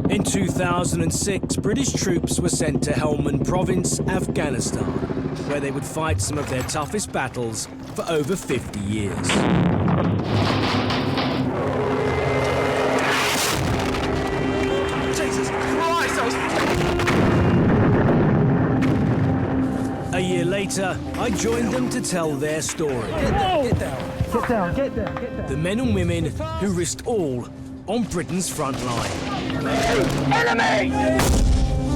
In 2006, British troops were sent to Helmand province, Afghanistan, where they would fight some of their toughest battles for over 50 years. Jesus Christ! A year later, I joined them to tell their story. Get down, get down. Get down, get down, get down. The men and women who risked all on Britain's front line. Enemy!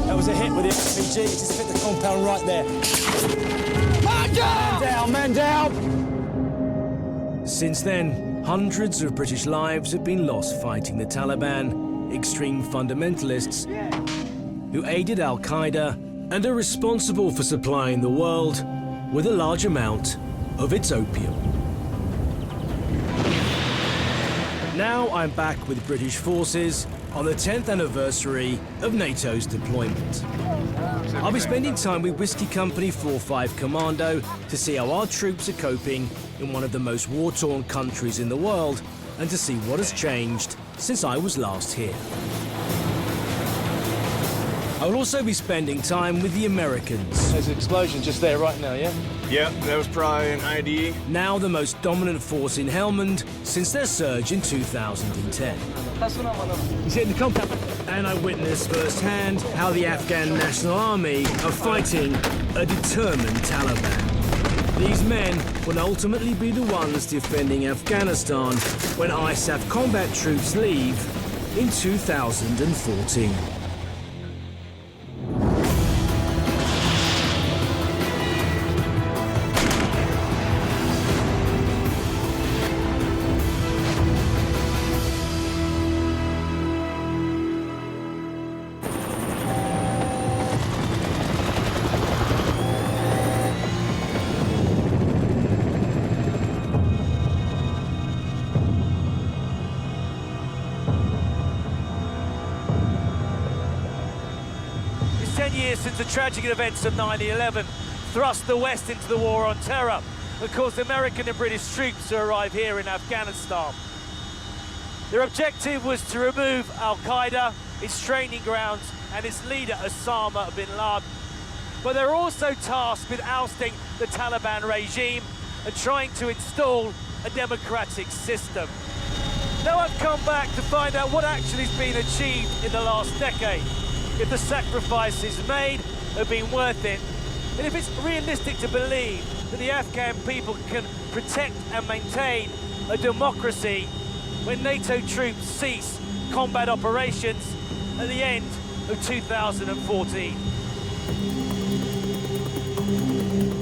That was a hit with the RPG, it just hit the compound right there. Man down! Man down! Since then, hundreds of British lives have been lost fighting the Taliban, extreme fundamentalists who aided Al-Qaeda and are responsible for supplying the world with a large amount of its opium. Now I'm back with British forces on the 10th anniversary of NATO's deployment. I'll be spending time with Whiskey Company 45 Commando to see how our troops are coping in one of the most war-torn countries in the world and to see what has changed since I was last here. I will also be spending time with the Americans. There's an explosion just there right now, yeah? Yeah, that was probably an ID. Now the most dominant force in Helmand since their surge in 2010. He's hitting the compound. And I witnessed firsthand how the Afghan National Army are fighting a determined Taliban. These men will ultimately be the ones defending Afghanistan when ISAF combat troops leave in 2014. Since the tragic events of 9/11 thrust the West into the war on terror and caused American and British troops to arrive here in Afghanistan. Their objective was to remove Al-Qaeda, its training grounds, and its leader Osama bin Laden. But they're also tasked with ousting the Taliban regime and trying to install a democratic system. Now I've come back to find out what actually has been achieved in the last decade, if the sacrifices made have been worth it, and if it's realistic to believe that the Afghan people can protect and maintain a democracy when NATO troops cease combat operations at the end of 2014.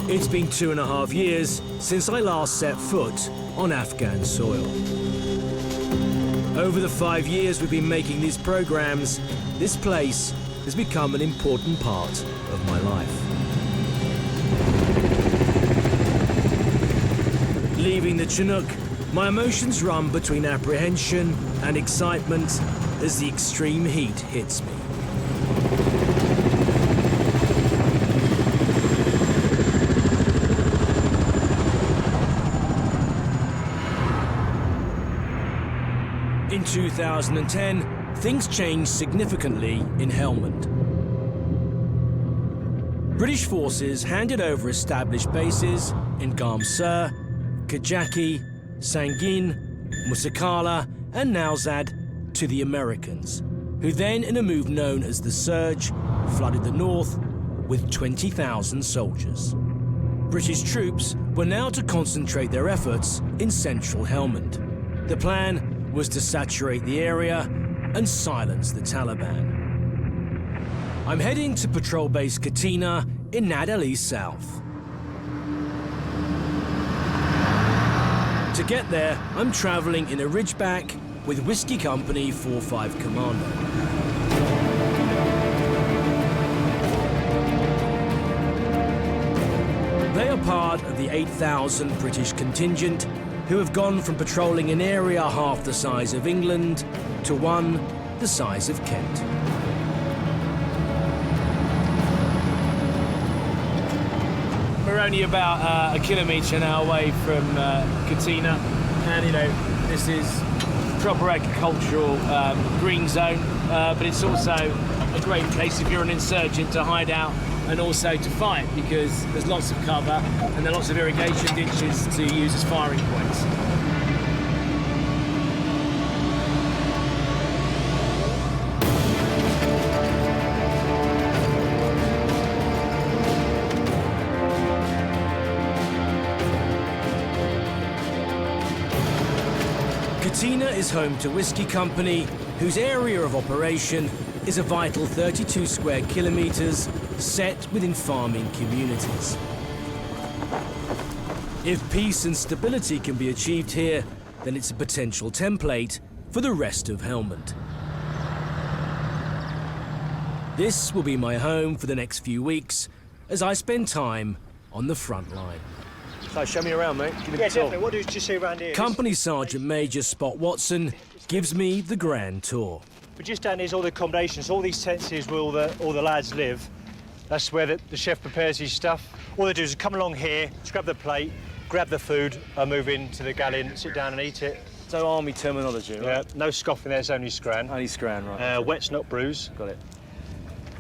It's been 2.5 years since I last set foot on Afghan soil. Over the 5 years we've been making these programs, this place has become an important part of my life. Leaving the Chinook, my emotions run between apprehension and excitement as the extreme heat hits me. In 2010, things changed significantly in Helmand. British forces handed over established bases in Gamsur, Kajaki, Sangin, Musa Kala, and Nowzad to the Americans, who then, in a move known as the Surge, flooded the north with 20,000 soldiers. British troops were now to concentrate their efforts in central Helmand. The plan was to saturate the area and silence the Taliban. I'm heading to patrol base Katina in Nadali South. To get there, I'm traveling in a Ridgeback with Whiskey Company 45 Commando. They are part of the 8,000 British contingent who have gone from patrolling an area half the size of England to one the size of Kent. We're only about a kilometre now away from Katina, and you know, this is proper agricultural green zone, but it's also a great place if you're an insurgent to hide out and also to fight, because there's lots of cover and there are lots of irrigation ditches to use as firing points. Katina is home to Whiskey Company, whose area of operation is a vital 32 square kilometres set within farming communities. If peace and stability can be achieved here, then it's a potential template for the rest of Helmand. This will be my home for the next few weeks as I spend time on the front line. So show me around, mate. Give me the tour. Definitely. What do you see around here? Company Sergeant Major Spot Watson gives me the grand tour. But just down here's all the accommodations. All these tents here is where all the lads live. That's where the chef prepares his stuff. All they do is come along here, just grab the plate, grab the food, and move into the galley and sit down and eat it. So army terminology, right? Yeah, no scoffing there, it's only scran. Only scran, right. Wet's not bruise. Got it.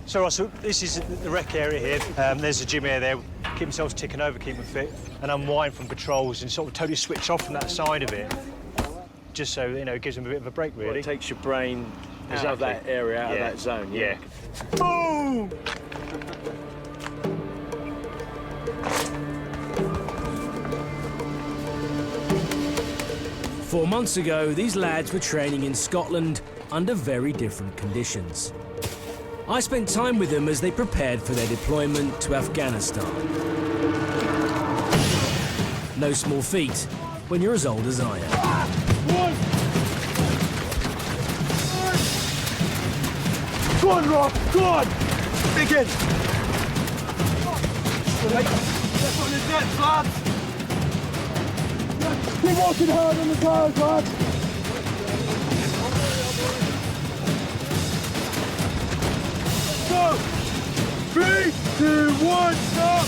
So, Ross, this is the rec area here. There's a gym area there. Keep themselves ticking over, keep them fit, and unwind from patrols and sort of totally switch off from that side of it. Just so, you know, it gives them a bit of a break, really. Well, it takes your brain out of that area, out of that zone. Yeah. Boom! 4 months ago, these lads were training in Scotland under very different conditions. I spent time with them as they prepared for their deployment to Afghanistan. No small feat when you're as old as I am. Go on, Ross, go on! Begin! That's on the depth, lads! Keep walking hard on the cars, lads! 3, 2, 1, stop!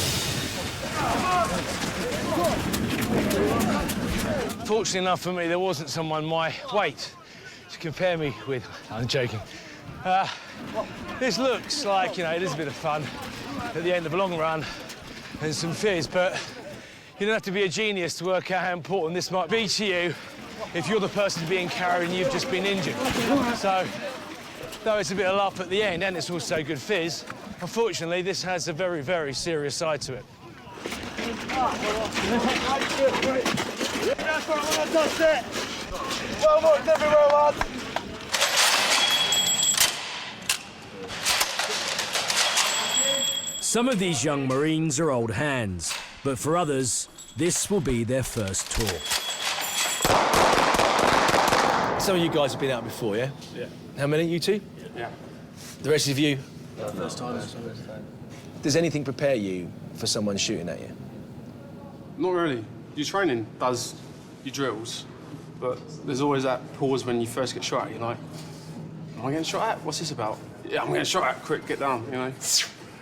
Fortunately enough for me, there wasn't someone my weight to compare me with. I'm joking. This looks like, you know, it is a bit of fun at the end of a long run and some fizz, but you don't have to be a genius to work out how important this might be to you if you're the person being carried and you've just been injured. So, though it's a bit of laugh at the end and it's also good fizz, unfortunately, this has a very, very serious side to it. Well worked everywhere, lads! Some of these young Marines are old hands, but for others, this will be their first tour. Some of you guys have been out before, yeah? Yeah. How many, you two? Yeah. The rest of you? First time. Does anything prepare you for someone shooting at you? Not really. Your training does your drills, but there's always that pause when you first get shot at. You're like, am I getting shot at? What's this about? Yeah, I'm getting shot at. Quick, get down, you know?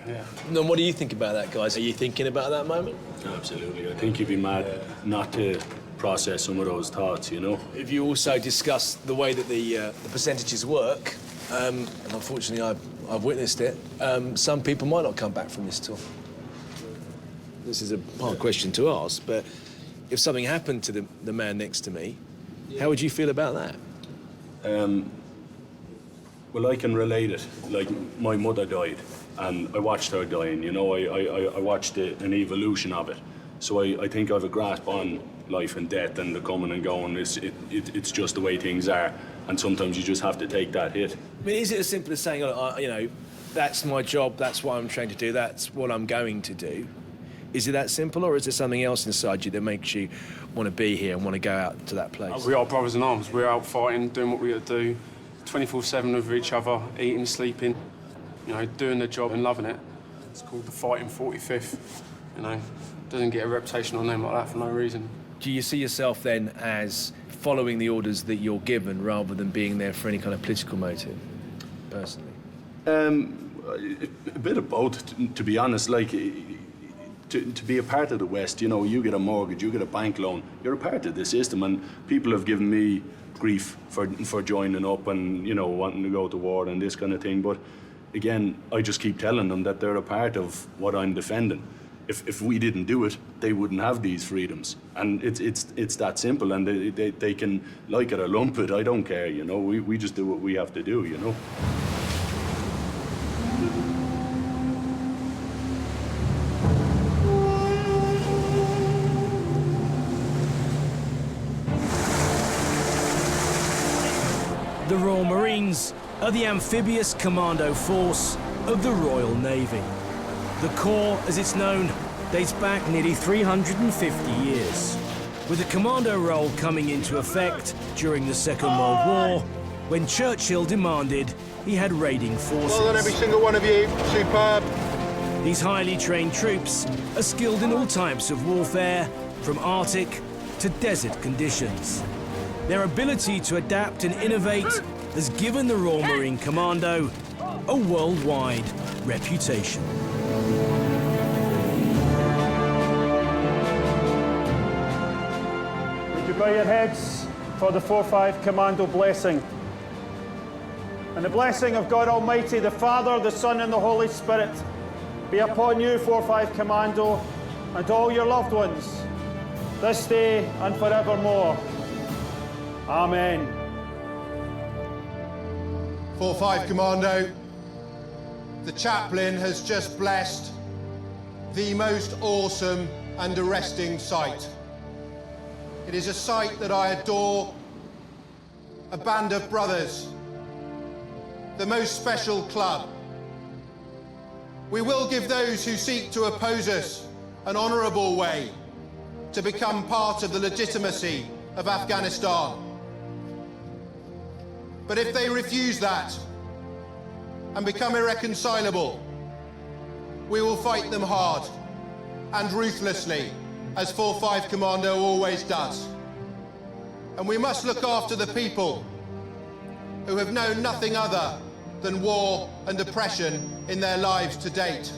Yeah. Then what do you think about that, guys? Are you thinking about that moment? Absolutely. I think you'd be mad not to process some of those thoughts, you know? If you also discuss the way that the percentages work, and unfortunately I've witnessed it, some people might not come back from this tour. This is a hard question to ask, but if something happened to the man next to me, how would you feel about that? Well, I can relate it. Like, my mother died, and I watched her dying, you know? I watched an evolution of it. So I think I have a grasp on life and death and the coming and going. It's just the way things are, and sometimes you just have to take that hit. I mean, is it as simple as saying, you know, that's my job, that's what I'm trained to do, that's what I'm going to do? Is it that simple, or is there something else inside you that makes you want to be here and want to go out to that place? We are brothers in arms. We're out fighting, doing what we got to do, 24/7 with each other, eating, sleeping, you know, doing the job and loving it. It's called the Fighting 45th, you know. Doesn't get a reputational name like that for no reason. Do you see yourself then as following the orders that you're given rather than being there for any kind of political motive, personally? A bit of both, to be honest. Like, to be a part of the West, you know, you get a mortgage, you get a bank loan, you're a part of the system, and people have given me grief for joining up and, you know, wanting to go to war and this kind of thing. But again, I just keep telling them that they're a part of what I'm defending. If we didn't do it, they wouldn't have these freedoms. And it's that simple, and they can like it or lump it, I don't care, you know. We just do what we have to do, you know. The Royal Marines are the amphibious commando force of the Royal Navy. The Corps, as it's known, dates back nearly 350 years, with the commando role coming into effect during the Second World War, when Churchill demanded he had raiding forces. Well done, every single one of you. Superb. These highly trained troops are skilled in all types of warfare, from Arctic to desert conditions. Their ability to adapt and innovate has given the Royal Marine Commando a worldwide reputation. Would you bow your heads for the 4-5 Commando blessing? And the blessing of God Almighty, the Father, the Son, and the Holy Spirit be upon you, 4-5 Commando, and all your loved ones, this day and forevermore. Amen. 4-5 Commando, the chaplain has just blessed the most awesome and arresting sight. It is a sight that I adore, a band of brothers, the most special club. We will give those who seek to oppose us an honourable way to become part of the legitimacy of Afghanistan. But if they refuse that and become irreconcilable, we will fight them hard and ruthlessly, as 4-5 Commando always does. And we must look after the people who have known nothing other than war and oppression in their lives to date.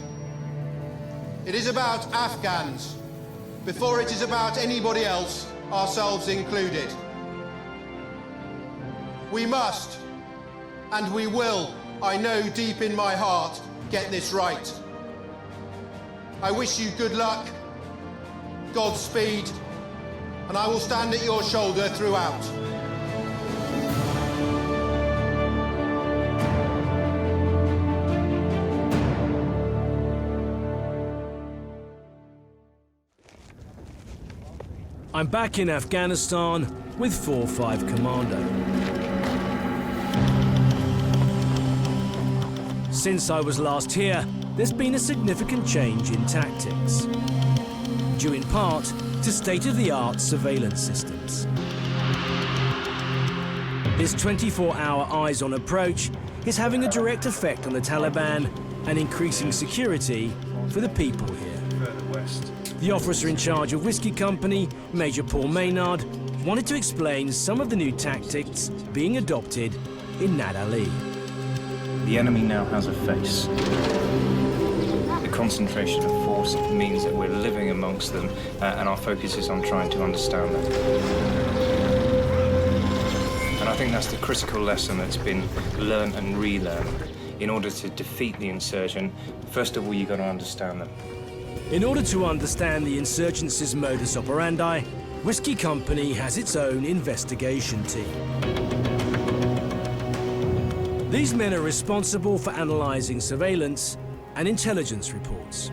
It is about Afghans before it is about anybody else, ourselves included. We must, and we will, I know deep in my heart, get this right. I wish you good luck, Godspeed, and I will stand at your shoulder throughout. I'm back in Afghanistan with 4-5 Commando. Since I was last here, there's been a significant change in tactics, due in part to state-of-the-art surveillance systems. This 24-hour eyes-on approach is having a direct effect on the Taliban and increasing security for the people here. The officer in charge of Whiskey Company, Major Paul Maynard, wanted to explain some of the new tactics being adopted in Nad Ali. The enemy now has a face. The concentration of force means that we're living amongst them, and our focus is on trying to understand them. And I think that's the critical lesson that's been learned and relearned. In order to defeat the insurgent, first of all, you've got to understand them. In order to understand the insurgency's modus operandi, Whiskey Company has its own investigation team. These men are responsible for analysing surveillance and intelligence reports.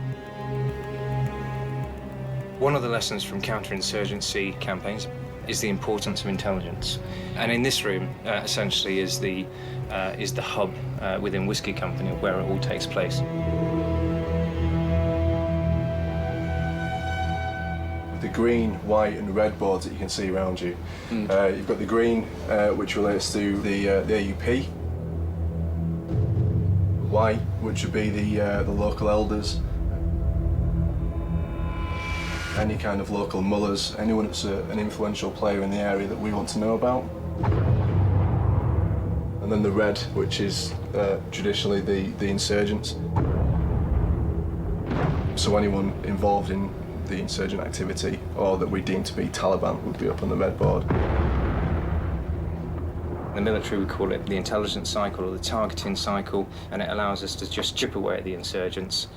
One of the lessons from counterinsurgency campaigns is the importance of intelligence. And in this room, essentially, is the hub within Whiskey Company where it all takes place. The green, white and red boards that you can see around you. You've got the green, which relates to the AUP. White, which would be the local elders. Any kind of local mullahs, anyone that's an influential player in the area that we want to know about. And then the red, which is traditionally the insurgents. So anyone involved in the insurgent activity or that we deem to be Taliban would be up on the red board. The military would call it the intelligence cycle or the targeting cycle, and it allows us to just chip away at the insurgents.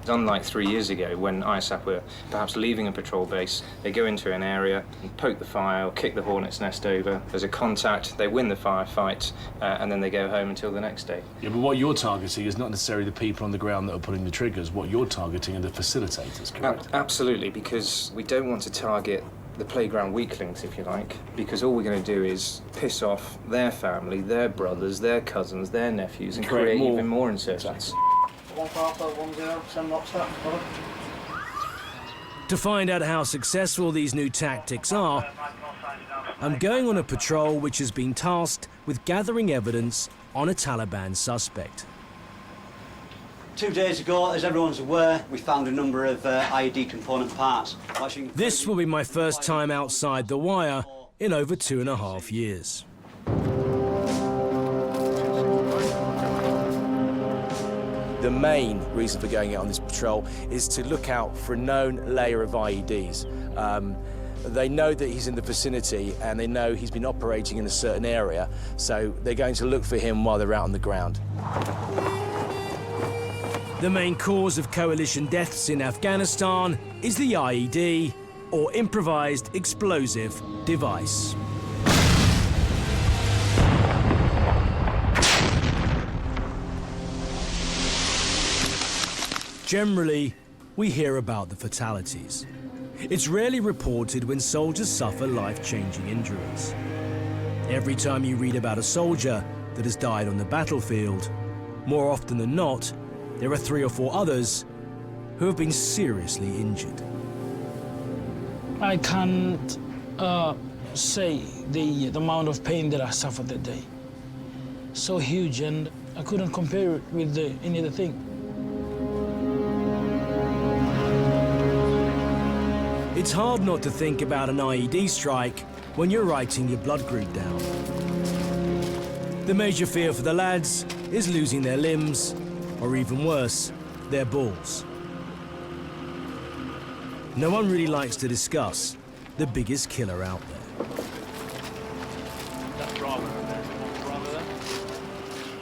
Unlike 3 years ago, when ISAF were perhaps leaving a patrol base, they go into an area and poke the fire or kick the hornet's nest over. There's a contact, they win the firefight, and then they go home until the next day. Yeah, but what you're targeting is not necessarily the people on the ground that are pulling the triggers. What you're targeting are the facilitators, correct? Absolutely, because we don't want to target the playground weaklings, if you like, because all we're going to do is piss off their family, their brothers, their cousins, their nephews, and create even more insurgents. To find out how successful these new tactics are, I'm going on a patrol which has been tasked with gathering evidence on a Taliban suspect. 2 days ago, as everyone's aware, we found a number of IED component parts. This will be my first time outside the wire in over 2.5 years. The main reason for going out on this patrol is to look out for a known layer of IEDs. They know that he's in the vicinity and they know he's been operating in a certain area, so they're going to look for him while they're out on the ground. The main cause of coalition deaths in Afghanistan is the IED, or improvised explosive device. Generally, we hear about the fatalities. It's rarely reported when soldiers suffer life-changing injuries. Every time you read about a soldier that has died on the battlefield, more often than not, there are 3 or 4 others who have been seriously injured. I can't say the amount of pain that I suffered that day. So huge, and I couldn't compare it with any other thing. It's hard not to think about an IED strike when you're writing your blood group down. The major fear for the lads is losing their limbs, or even worse, their balls. No one really likes to discuss the biggest killer out there.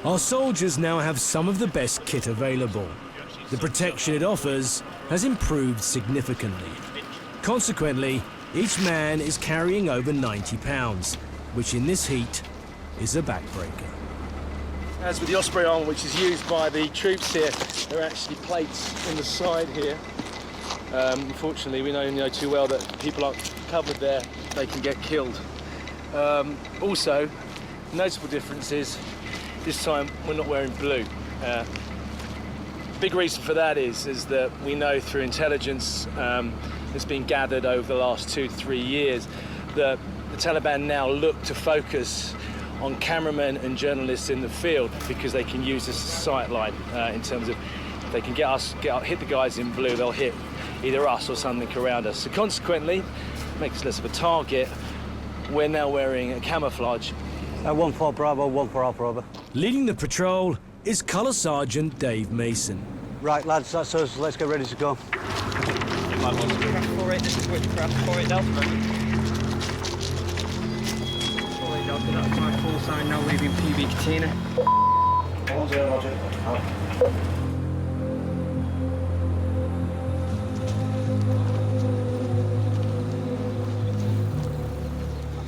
Our soldiers now have some of the best kit available. The protection it offers has improved significantly. Consequently, each man is carrying over 90 pounds, which in this heat is a backbreaker. As with the Osprey armour, which is used by the troops here, there are actually plates in the side here. Unfortunately, we know too well that people aren't covered there, they can get killed. Also, notable difference is this time we're not wearing blue. Big reason for that is that we know through intelligence that's been gathered over the last 2 to 3 years that the Taliban now look to focus on cameramen and journalists in the field because they can use this as a sight line in terms of if they can hit the guys in blue, they'll hit either us or something around us. So consequently, it makes us less of a target. We're now wearing a camouflage. 1-4 Bravo, 1-4 Alpha Bravo. Leading the patrol is Colour Sergeant Dave Mason. Right, lads, that's us. Let's get ready to go. This is Witchcraft, 48 Delta. 48 Delta, that's my call sign, now leaving PB Katina. Roger.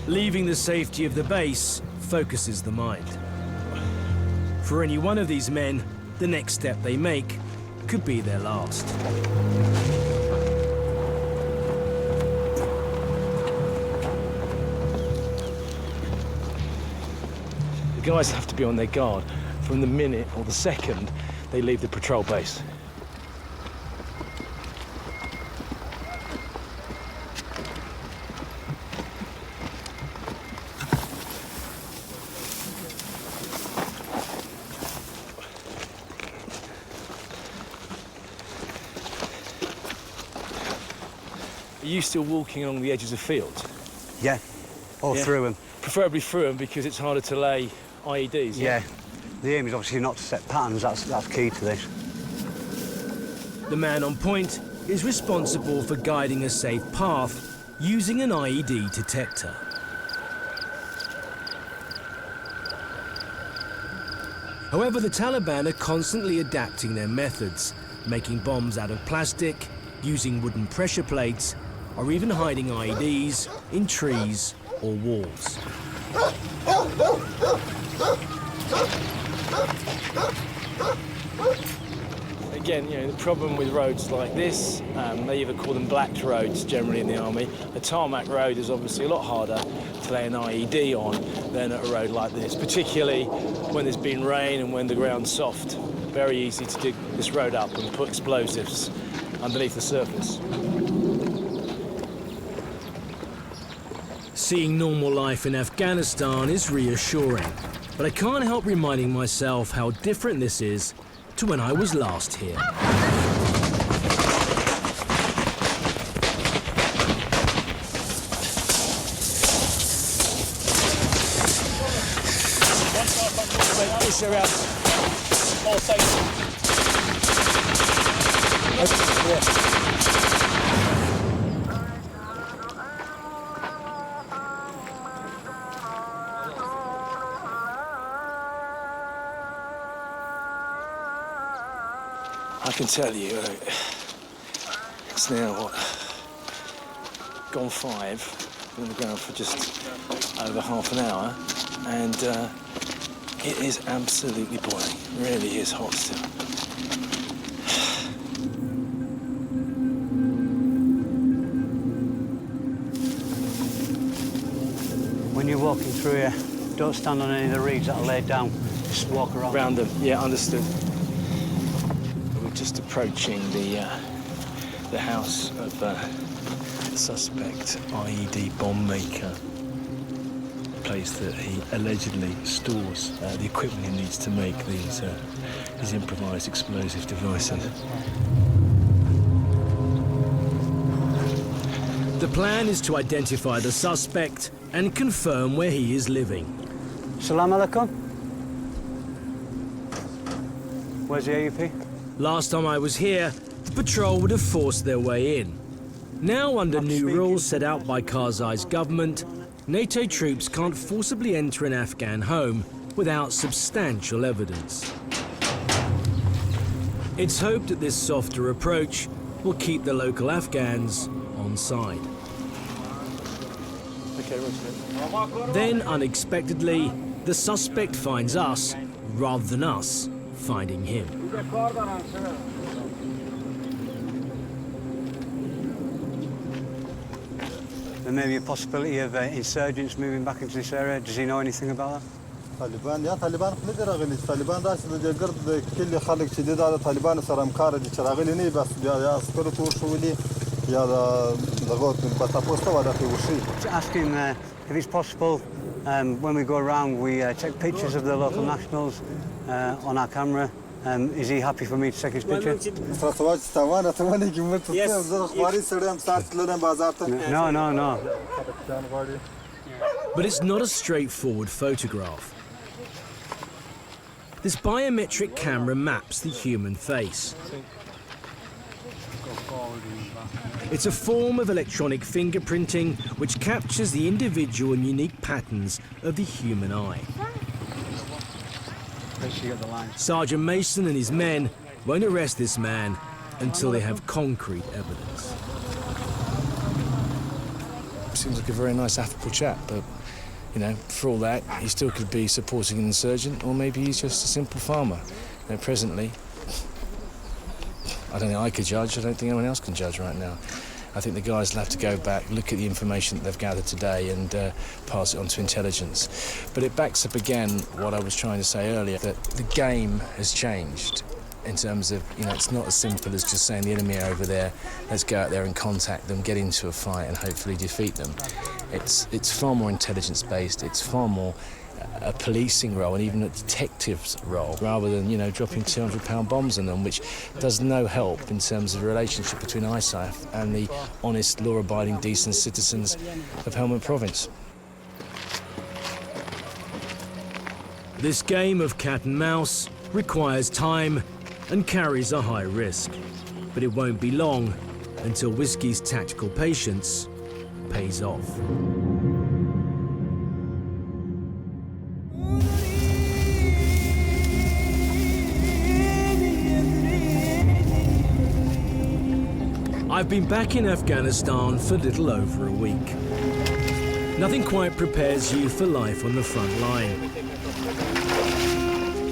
Leaving the safety of the base focuses the mind. For any one of these men, the next step they make could be their last. The guys have to be on their guard from the minute or the second they leave the patrol base. Are you still walking along the edges of fields? Yeah, or through them. Preferably through them because it's harder to lay IEDs. Yeah, the aim is obviously not to set patterns, that's key to this. The man on point is responsible for guiding a safe path using an IED detector. However, the Taliban are constantly adapting their methods, making bombs out of plastic, using wooden pressure plates, or even hiding IEDs in trees or walls. Again, you know, the problem with roads like this, they either call them blacked roads generally in the army. A tarmac road is obviously a lot harder to lay an IED on than a road like this, particularly when there's been rain and when the ground's soft. Very easy to dig this road up and put explosives underneath the surface. Seeing normal life in Afghanistan is reassuring, but I can't help reminding myself how different this is to when I was last here. Push around. All safe. I can tell you, it's now, what, gone 5, been on the ground for just over half an hour, and it is absolutely boiling, really is hot still. When you're walking through here, don't stand on any of the reeds that are laid down, just walk around. Around them, yeah, understood. Just approaching the house of the suspect IED bomb maker, place that he allegedly stores the equipment he needs to make these improvised explosive devices. The plan is to identify the suspect and confirm where he is living. Salam alaikum. Where's the AUP? Last time I was here, the patrol would have forced their way in. Now, under new rules set out by Karzai's government, NATO troops can't forcibly enter an Afghan home without substantial evidence. It's hoped that this softer approach will keep the local Afghans on side. Then, unexpectedly, the suspect finds us rather than us finding him. There may be a possibility of insurgents moving back into this area. Does he know anything about that? طالبان خلي راغلي طالبان داس د ګرد کلی خلک چې د طالبان سره همکار دي چې راغلي نه بس بیا عسکرو تور شولي یا دغه په تاسو ته ودا کوي. Ask him if it's possible. When we go around, we take pictures of the local nationals on our camera. Is he happy for me to take his picture? No. But it's not a straightforward photograph. This biometric camera maps the human face. It's a form of electronic fingerprinting which captures the individual and unique patterns of the human eye. Sergeant Mason and his men won't arrest this man until they have concrete evidence. Seems like a very nice, affable chap, but, you know, for all that, he still could be supporting an insurgent, or maybe he's just a simple farmer. You know, presently, I don't think I could judge. I don't think anyone else can judge right now. I think the guys will have to go back, look at the information that they've gathered today and pass it on to intelligence. But it backs up again what I was trying to say earlier, that the game has changed in terms of, you know, it's not as simple as just saying the enemy are over there, let's go out there and contact them, get into a fight and hopefully defeat them. It's far more intelligence-based, it's far more a policing role and even a detective's role, rather than, you know, dropping 200-pound bombs on them, which does no help in terms of the relationship between ISAF and the honest, law-abiding, decent citizens of Helmand province. This game of cat and mouse requires time and carries a high risk. But it won't be long until Whiskey's tactical patience pays off. I've been back in Afghanistan for little over a week. Nothing quite prepares you for life on the front line.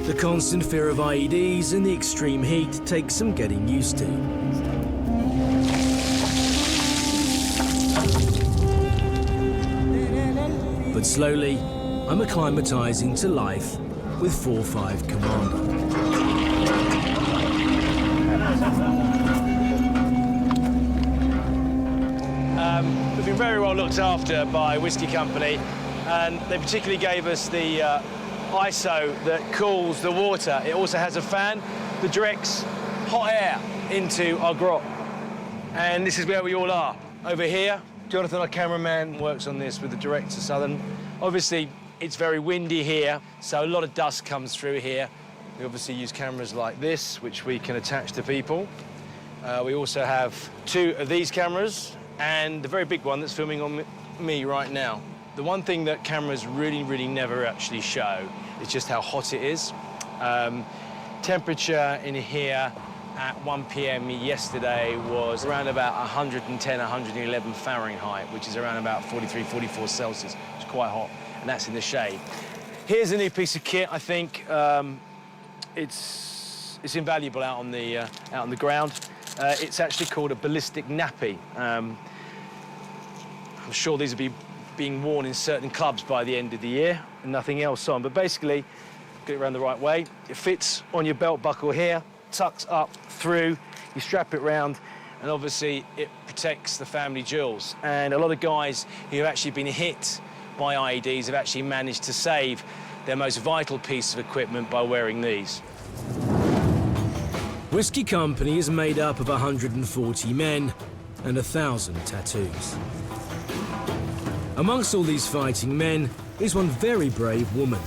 The constant fear of IEDs and the extreme heat takes some getting used to. But slowly, I'm acclimatizing to life with 4-5 Commando. We've been very well looked after by Whiskey Company, and they particularly gave us the ISO that cools the water. It also has a fan that directs hot air into our grot. And this is where we all are. Over here, Jonathan, our cameraman, works on this with the director Southern. Obviously, it's very windy here, so a lot of dust comes through here. We obviously use cameras like this, which we can attach to people. We also have 2 of these cameras, and the very big one that's filming on me right now. The one thing that cameras really never actually show is just how hot it is. Temperature in here at 1 p.m. yesterday was around about 110, 111 Fahrenheit, which is around about 43, 44 Celsius. It's quite hot, and that's in the shade. Here's a new piece of kit, I think. It's invaluable out on the ground. It's actually called a ballistic nappy. I'm sure these will be being worn in certain clubs by the end of the year and nothing else on. But basically, get it around the right way. It fits on your belt buckle here, tucks up through, you strap it round, and obviously it protects the family jewels. And a lot of guys who have actually been hit by IEDs have actually managed to save their most vital piece of equipment by wearing these. Whiskey Company is made up of 140 men and 1,000 tattoos. Amongst all these fighting men is one very brave woman.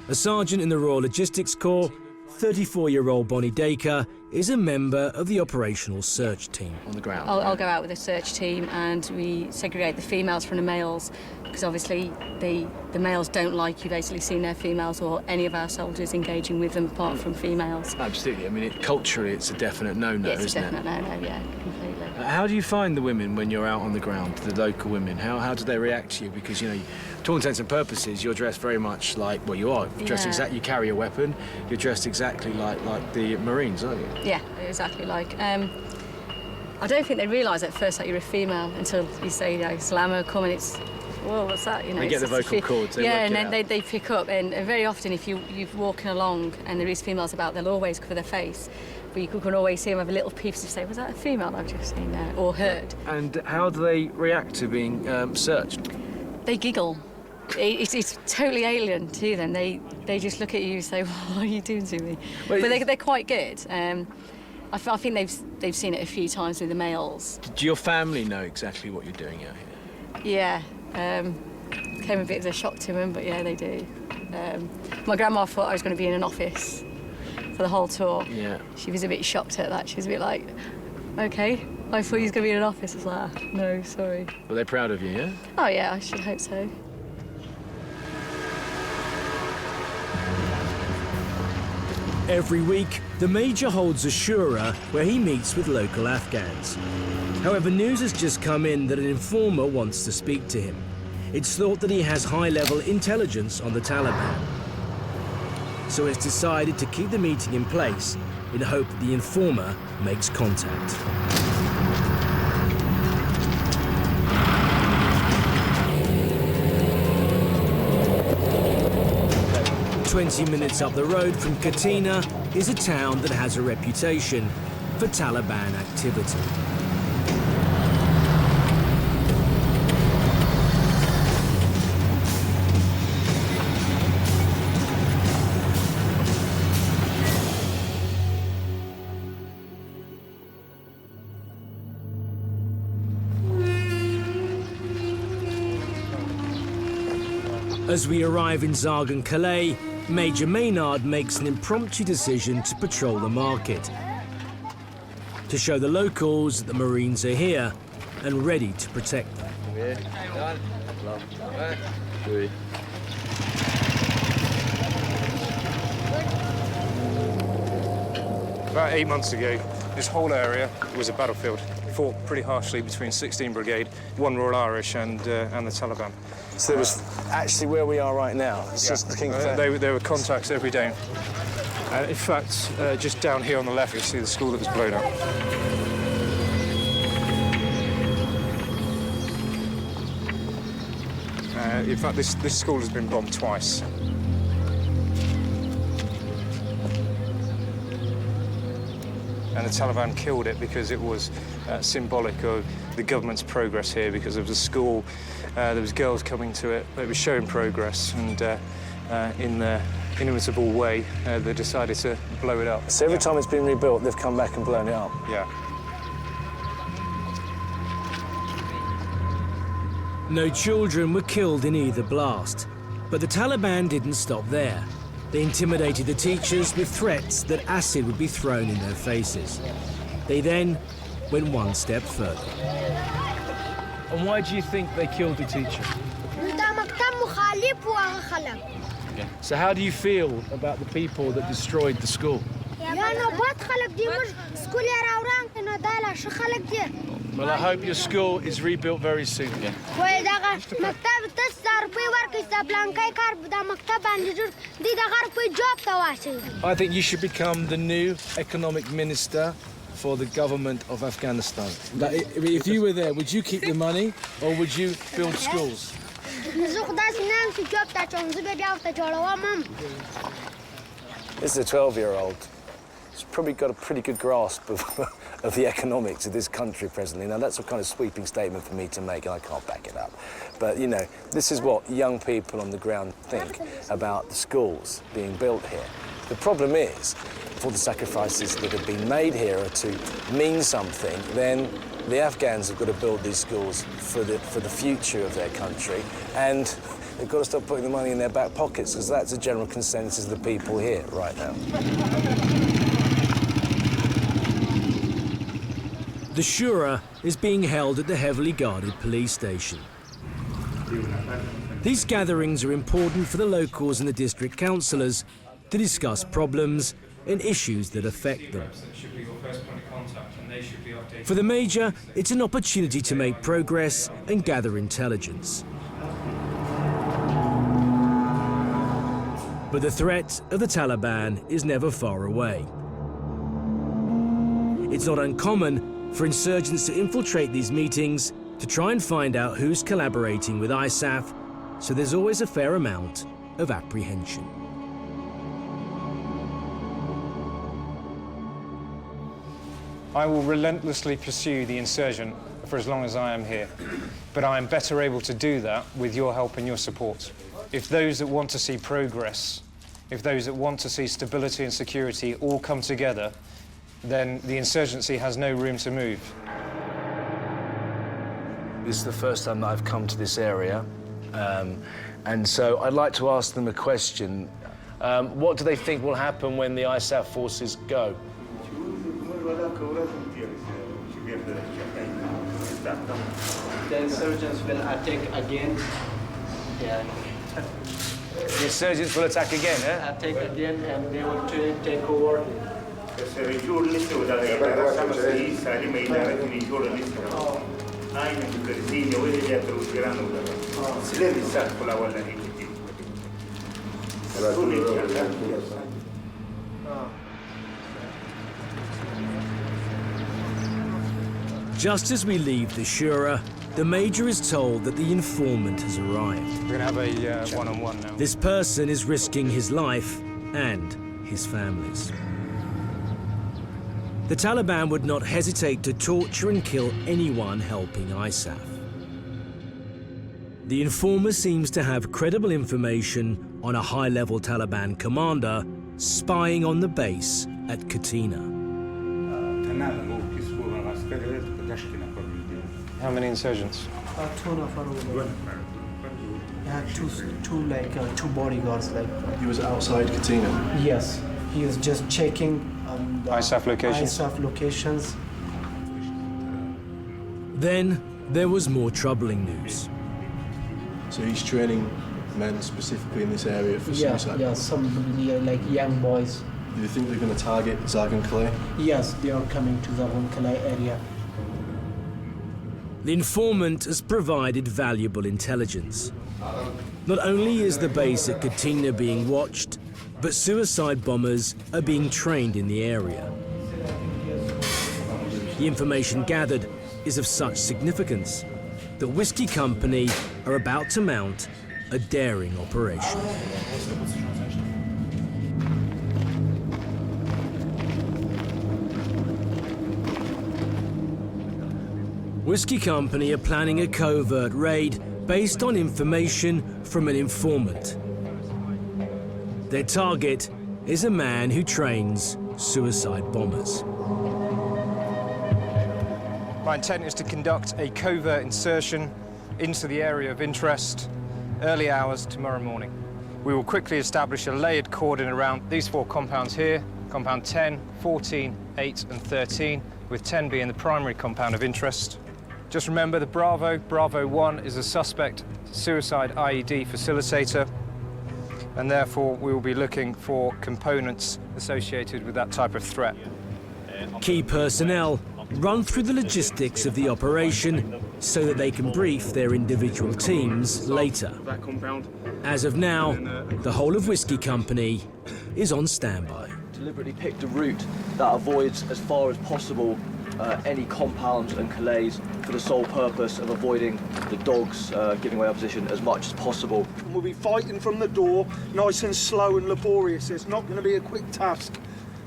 A sergeant in the Royal Logistics Corps, 34-year-old Bonnie Dacre is a member of the operational search team. On the ground? I'll go out with a search team and we segregate the females from the males, because obviously the males don't like you basically seeing their females or any of our soldiers engaging with them apart from females. Absolutely. I mean, culturally, it's a definite no-no, yeah, it's isn't a definite no-no, yeah, completely. How do you find the women when you're out on the ground, the local women? How do they react to you? Because, you know, to all intents and purposes, you're dressed very much like, well, you are dressed exactly, you carry a weapon, you're dressed exactly like the Marines, aren't you? Yeah, exactly like. I don't think they realise at first that you're a female until you say, you know, Salam alaikum, and it's, whoa, what's that? You know, they get the vocal cords, they yeah, work and then they pick up, and very often if you're walking along and there is females about, they'll always cover their face. But you can always see them have a little peep to say, was that a female I've just seen there, or heard? And how do they react to being searched? They giggle. It's totally alien to them. They just look at you and say, what are you doing to me? Well, but they're quite good. I think they've seen it a few times with the males. Do your family know exactly what you're doing out here? Yeah. Came a bit as a shock to them, but yeah, they do. My grandma thought I was going to be in an office for the whole tour. Yeah. She was a bit shocked at that. She was a bit like, OK, I thought you was going to be in an office. I was like, no, sorry. Were they proud of you, yeah? Oh, yeah, I should hope so. Every week, the Major holds a shura where he meets with local Afghans. However, news has just come in that an informer wants to speak to him. It's thought that he has high-level intelligence on the Taliban. So it's decided to keep the meeting in place in hope that the informer makes contact. "20 minutes up the road from Katina is a town that has a reputation for Taliban activity. As we arrive in Zargan Calais, Major Maynard makes an impromptu decision to patrol the market to show the locals that the Marines are here and ready to protect them. About 8 months ago, this whole area was a battlefield. Fought pretty harshly between 16 Brigade, 1 Royal Irish and the Taliban. So it was actually where we are right now. It's just the King there were contacts every day. In fact, just down here on the left, you see the school that was blown up. In fact, this school has been bombed twice. And the Taliban killed it because it was symbolic of the government's progress here, because of the school. There was girls coming to it. It was showing progress, and in their inimitable way, they decided to blow it up. So every time it's been rebuilt, they've come back and blown it up? Yeah. No children were killed in either blast, but the Taliban didn't stop there. They intimidated the teachers with threats that acid would be thrown in their faces. They then went one step further. And why do you think they killed the teacher? So how do you feel about the people that destroyed the school? Well, I hope your school is rebuilt very soon. I think you should become the new economic minister for the government of Afghanistan. If you were there, would you keep the money or would you build schools? This is a 12-year-old. He's probably got a pretty good grasp of the economics of this country presently. Now, that's a kind of sweeping statement for me to make, and I can't back it up. But, you know, this is what young people on the ground think about the schools being built here. The problem is, if all the sacrifices that have been made here are to mean something, then the Afghans have got to build these schools for the future of their country, and they've got to stop putting the money in their back pockets, because that's the general consensus of the people here right now. The Shura is being held at the heavily guarded police station. These gatherings are important for the locals and the district councillors to discuss problems and issues that affect them. For the Major, it's an opportunity to make progress and gather intelligence. But the threat of the Taliban is never far away. It's not uncommon for insurgents to infiltrate these meetings to try and find out who's collaborating with ISAF, so there's always a fair amount of apprehension. I will relentlessly pursue the insurgent for as long as I am here, but I am better able to do that with your help and your support. If those that want to see progress, if those that want to see stability and security all come together, then the insurgency has no room to move. This is the first time that I've come to this area, and so I'd like to ask them a question. What do they think will happen when the ISAF forces go? The insurgents will attack again. Yeah. The insurgents will attack again, eh? Attack again, and they will take over. Just as we leave the Shura, the Major is told that the informant has arrived. We're going to have a one-on-one now. This person is risking his life and his family's. The Taliban would not hesitate to torture and kill anyone helping ISAF. The informer seems to have credible information on a high-level Taliban commander spying on the base at Katina. How many insurgents? Two bodyguards. He was outside Katina? Yes, he was just checking ISAF locations. ISAF locations, Then there was more troubling news. So he's training men specifically in this area for suicide? Yeah, some like young boys. Do you think they're going to target Zag and Calais? Yes, they are coming to the Calais area. The informant has provided valuable intelligence. Not only is the base at Katina being watched, but suicide bombers are being trained in the area. The information gathered is of such significance that Whiskey Company are about to mount a daring operation. Whiskey Company are planning a covert raid based on information from an informant. Their target is a man who trains suicide bombers. My intent is to conduct a covert insertion into the area of interest early hours tomorrow morning. We will quickly establish a layered cordon around these 4 compounds here, compound 10, 14, 8 and 13, with 10 being the primary compound of interest. Just remember the Bravo 1 is a suspect suicide IED facilitator, and therefore we will be looking for components associated with that type of threat. Key personnel run through the logistics of the operation so that they can brief their individual teams later. As of now, the whole of Whiskey Company is on standby. Deliberately picked a route that avoids as far as possible any compounds and Calais for the sole purpose of avoiding the dogs giving away our position as much as possible. We'll be fighting from the door, nice and slow and laborious. It's not going to be a quick task,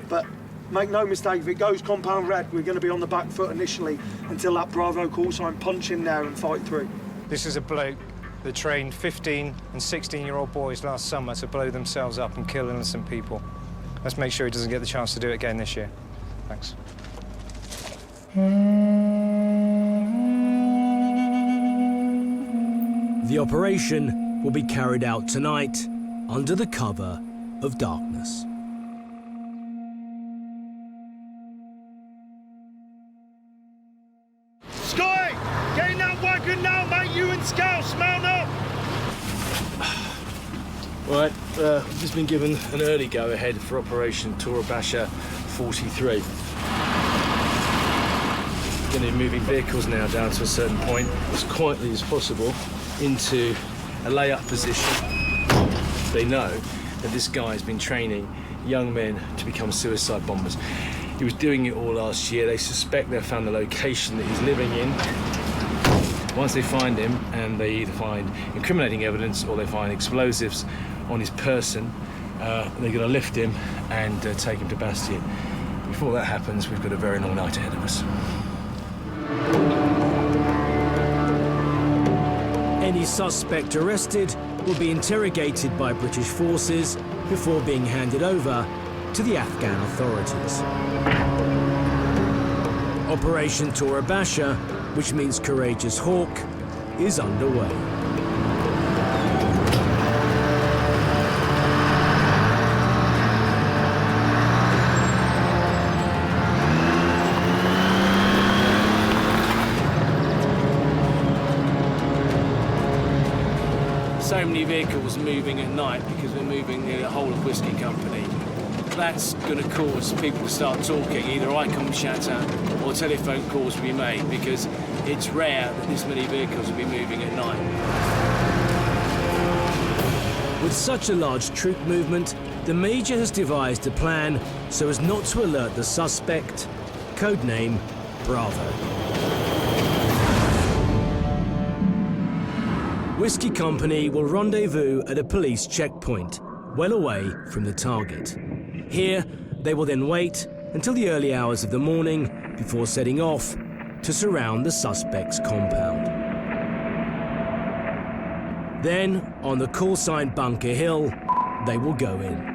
but make no mistake, if it goes compound red, we're going to be on the back foot initially until that Bravo call sign, punch in there and fight through. This is a bloke that trained 15 and 16-year-old boys last summer to blow themselves up and kill innocent people. Let's make sure he doesn't get the chance to do it again this year. Thanks. The operation will be carried out tonight under the cover of darkness. Sky, get in that wagon now, mate. You and Scouts, mount up. Right, we've just been given an early go-ahead for Operation Tora Pasha 43. Going to be moving vehicles now down to a certain point as quietly as possible into a lay-up position. They know that this guy has been training young men to become suicide bombers. He was doing it all last year. They suspect they've found the location that he's living in. Once they find him, and they either find incriminating evidence or they find explosives on his person, they're going to lift him and take him to Bastion. Before that happens, we've got a very long night ahead of us. Any suspect arrested will be interrogated by British forces before being handed over to the Afghan authorities. Operation Tora Pasha, which means Courageous Hawk, is underway. So many vehicles moving at night because we're moving the whole of Whiskey Company. That's going to cause people to start talking. Either I come shatter or telephone calls will be made because it's rare that this many vehicles will be moving at night. With such a large troop movement, the Major has devised a plan so as not to alert the suspect, codename Bravo. Whiskey Company will rendezvous at a police checkpoint, well away from the target. Here, they will then wait until the early hours of the morning before setting off to surround the suspect's compound. Then, on the call sign Bunker Hill, they will go in.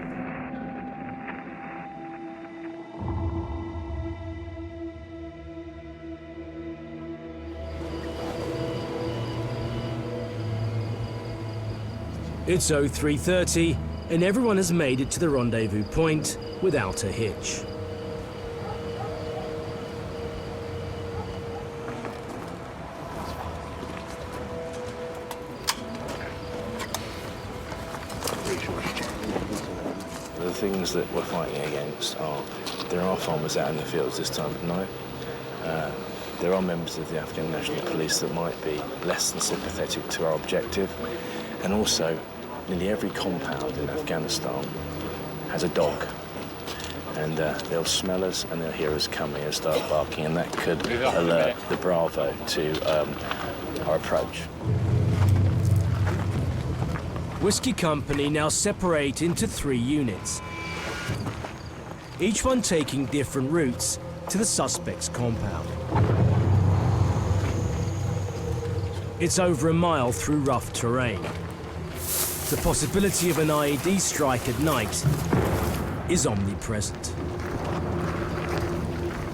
It's 03:30, and everyone has made it to the rendezvous point without a hitch. the things that we're fighting against are, there are farmers out in the fields this time of night. There are members of the Afghan National Police that might be less than sympathetic to our objective. And also, nearly every compound in Afghanistan has a dog. And they'll smell us and they'll hear us coming and start barking, and that could alert the Bravo to our approach. Whiskey Company now separate into 3 units, each one taking different routes to the suspect's compound. It's over a mile through rough terrain. The possibility of an IED strike at night is omnipresent.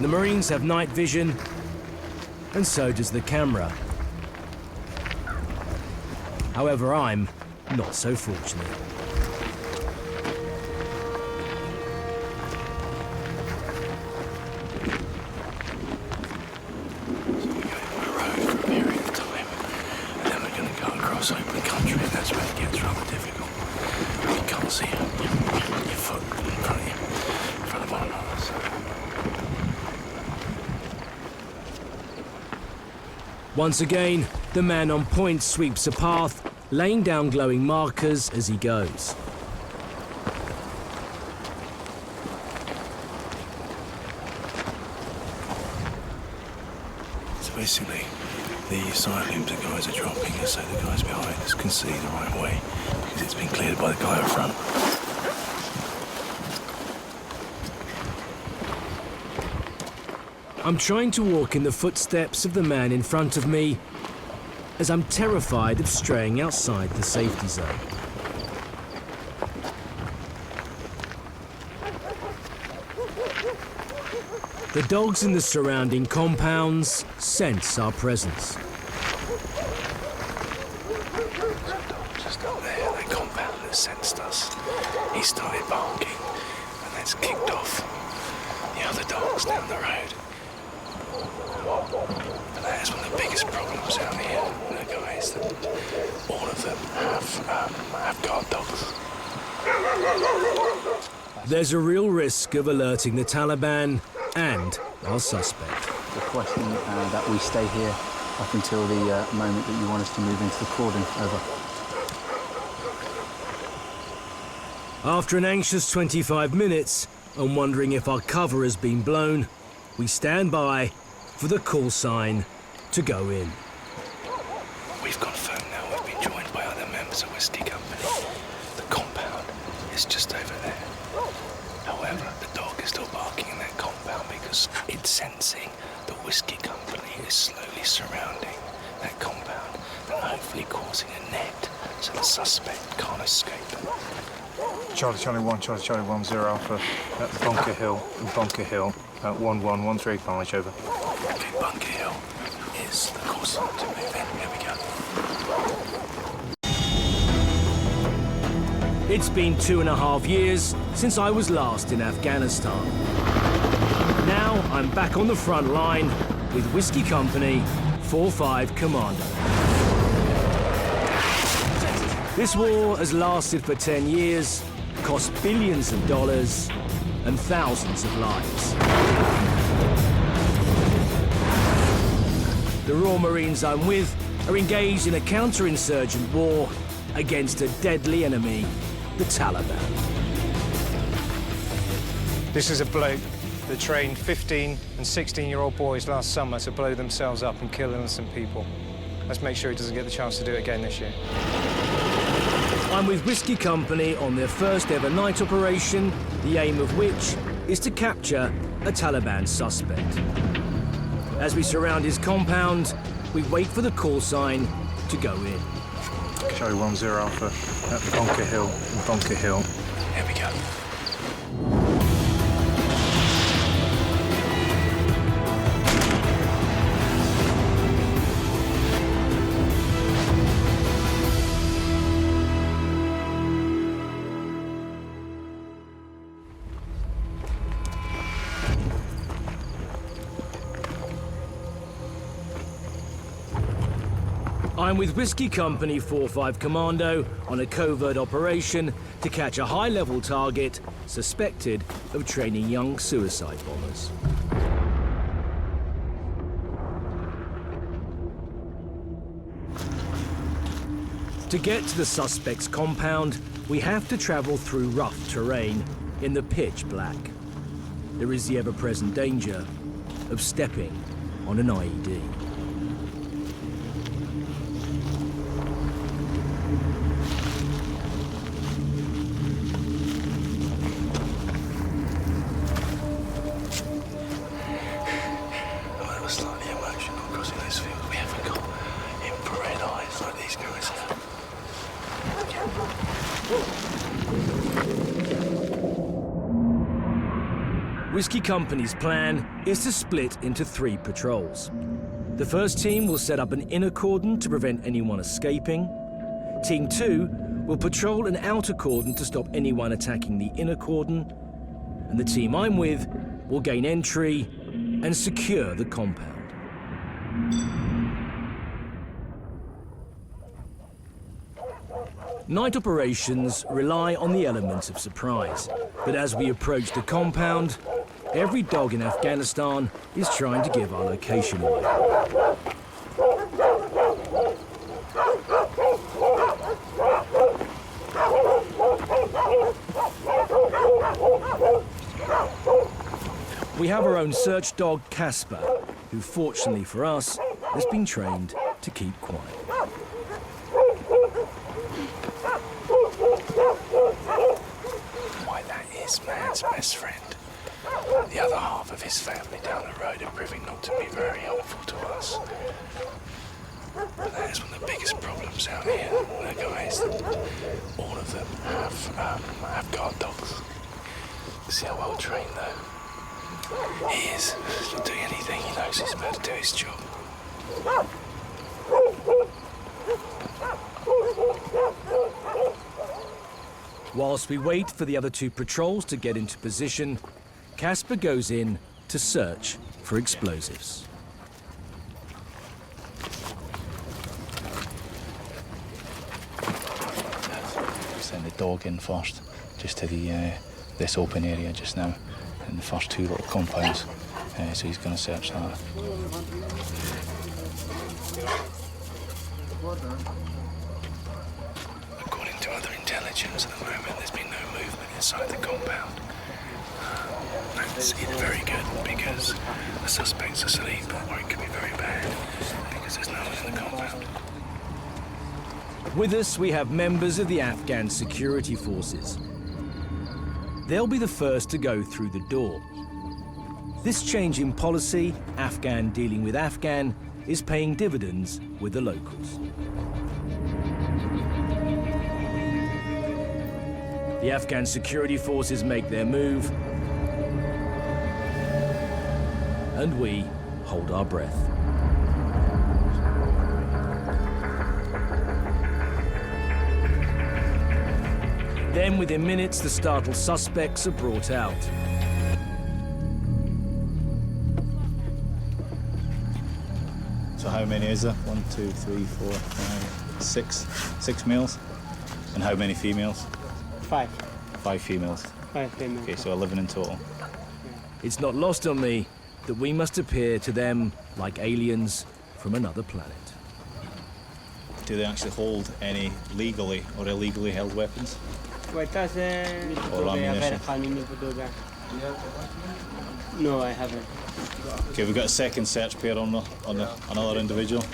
The Marines have night vision, and so does the camera. However, I'm not so fortunate. Open country, and that's where it gets rather difficult. You can't see your foot in front of you, in front of one another. So. Once again, the man on point sweeps a path, laying down glowing markers as he goes. So basically, the side looms the guys are dropping so the guys behind us can see the right way, because it's been cleared by the guy up front. I'm trying to walk in the footsteps of the man in front of me, as I'm terrified of straying outside the safety zone. The dogs in the surrounding compounds sense our presence. Just up there, that compound that sensed us. He started barking, and that's kicked off the other dogs down the road. And that is one of the biggest problems out here, guys, that all of them have guard dogs. There's a real risk of alerting the Taliban and our suspect. Requesting that we stay here up until the moment that you want us to move into the cordon. Over. After an anxious 25 minutes and wondering if our cover has been blown, we stand by for the call sign to go in. We've confirmed now we've been joined by other members of Whiskey Company. The compound is just over there. However, the dog is still barking in that compound because it's sensing the Whiskey Company is slowly surrounding that compound and hopefully causing a net so the suspect can't escape. Charlie Charlie 1, Charlie Charlie 1, 0 Alpha at Bunker Hill, at 1113 College, over. Okay, Bunker Hill is the call sign to move in. Here we go. It's been 2.5 years since I was last in Afghanistan. Now I'm back on the front line with Whiskey Company 4-5 Commando. This war has lasted for 10 years, cost billions of dollars and thousands of lives. The Royal Marines I'm with are engaged in a counterinsurgent war against a deadly enemy, the Taliban. This is a bloke that trained 15 and 16-year-old boys last summer to blow themselves up and kill innocent people. Let's make sure he doesn't get the chance to do it again this year. I'm with Whiskey Company on their first ever night operation, the aim of which is to capture a Taliban suspect. As we surround his compound, we wait for the call sign to go in. Charlie 1, 0 Alpha at Bunker Hill, Here we go. I'm with Whiskey Company 45 Commando on a covert operation to catch a high-level target suspected of training young suicide bombers. To get to the suspect's compound, we have to travel through rough terrain in the pitch black. There is the ever-present danger of stepping on an IED. I was slightly emotional crossing those fields. We haven't got infrared eyes like these guys have. Whiskey Company's plan is to split into 3 patrols. The first team will set up an inner cordon to prevent anyone escaping. Team 2 will patrol an outer cordon to stop anyone attacking the inner cordon. And the team I'm with will gain entry and secure the compound. Night operations rely on the element of surprise, but as we approach the compound, every dog in Afghanistan is trying to give our location away. We have our own search dog, Casper, who fortunately for us has been trained to keep quiet. Why, that is man's best friend. The other half of his family down the road are proving not to be very helpful to us. That is one of the biggest problems out here. The guys, all of them have guard dogs. See how well trained though. He is. He's not doing anything. He knows he's about to do his job. Whilst we wait for the other 2 patrols to get into position, Casper goes in to search for explosives. Send the dog in first, just to the this open area just now, in the first 2 little compounds. So he's going to search that. According to other intelligence, at the moment there's been no movement inside the compound. That's either very good because the suspect's asleep, or it could be very bad because there's no one in the compound. With us, we have members of the Afghan security forces. They'll be the first to go through the door. This change in policy, Afghan dealing with Afghan, is paying dividends with the locals. The Afghan security forces make their move, and we hold our breath. Then, within minutes, the startled suspects are brought out. So how many is there? 1, 2, 3, 4, 5, 6. 6 males. And how many females? 5. 5 females. 5 females. Okay, so 11 in total. It's not lost on me that we must appear to them like aliens from another planet. Do they actually hold any legally or illegally held weapons? Or ammunition? No, I haven't. Okay, we've got a second search pair on another individual.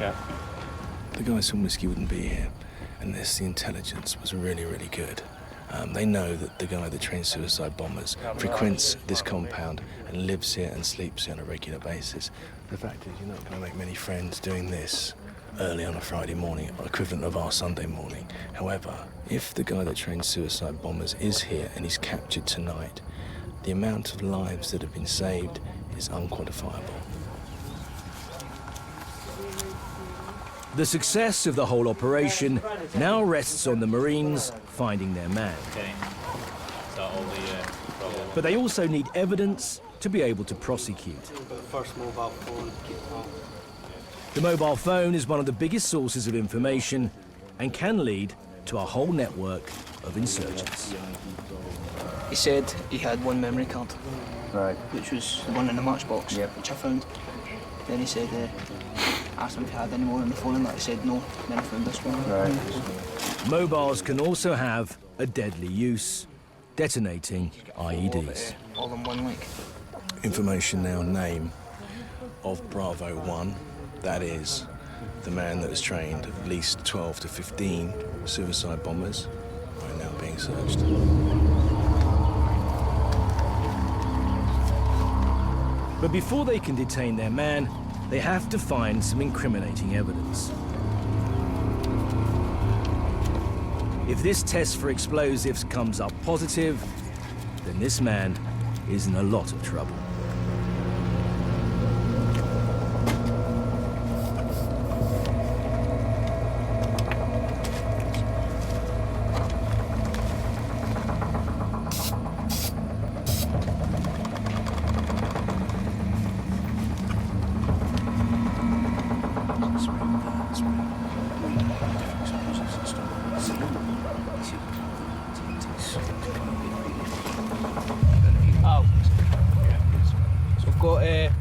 Yeah. The guys from Whiskey wouldn't be here unless the intelligence was really, really good. They know that the guy that trains suicide bombers frequents this compound and lives here and sleeps here on a regular basis. The fact is, you're not going to make many friends doing this early on a Friday morning, or equivalent of our Sunday morning. However, if the guy that trains suicide bombers is here and he's captured tonight, the amount of lives that have been saved is unquantifiable. The success of the whole operation now rests on the Marines finding their man. But they also need evidence to be able to prosecute. First mobile phone. The mobile phone is one of the biggest sources of information and can lead to a whole network of insurgents. He said he had one memory card, right, which was the one in the matchbox, which I found. Then he said, asked him if he had any more on the phone, and he said no. Then I found this one. Right. Mobiles can also have a deadly use, detonating IEDs. All in one link. Information now, name of Bravo 1, that is the man that has trained at least 12 to 15 suicide bombers, are now being searched. But before they can detain their man, they have to find some incriminating evidence. If this test for explosives comes up positive, then this man is in a lot of trouble.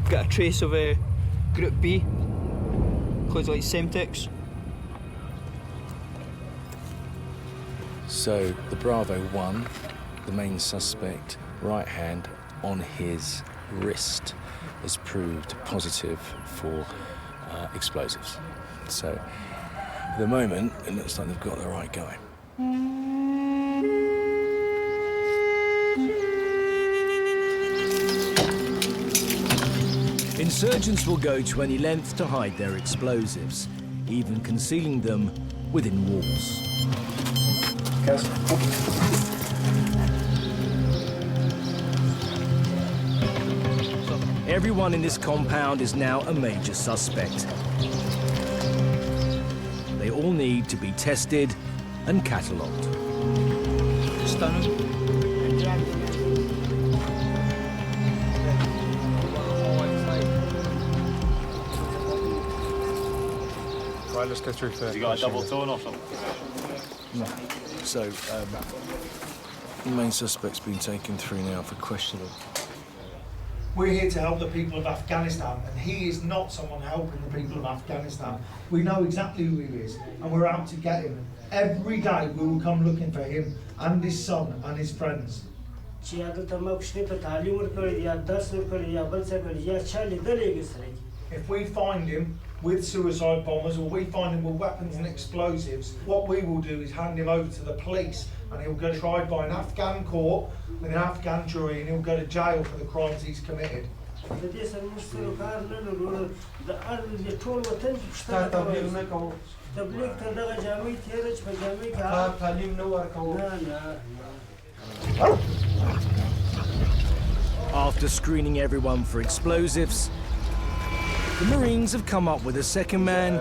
Got a trace of Group B, includes like Semtex. So the Bravo 1, the main suspect, right hand on his wrist, has proved positive for explosives. So at the moment, it looks like they've got the right guy. Insurgents will go to any length to hide their explosives, even concealing them within walls. Everyone in this compound is now a major suspect. They all need to be tested and catalogued. Right, let's go through first. You got a double tone or something? No. So, the main suspect's been taken through now for questioning. We're here to help the people of Afghanistan, and he is not someone helping the people of Afghanistan. We know exactly who he is, and we're out to get him. Every day we will come looking for him and his son and his friends. If we find him with suicide bombers, or we find him with weapons and explosives, what we will do is hand him over to the police, and he'll get tried by an Afghan court with an Afghan jury, and he'll go to jail for the crimes he's committed. After screening everyone for explosives, the Marines have come up with a second man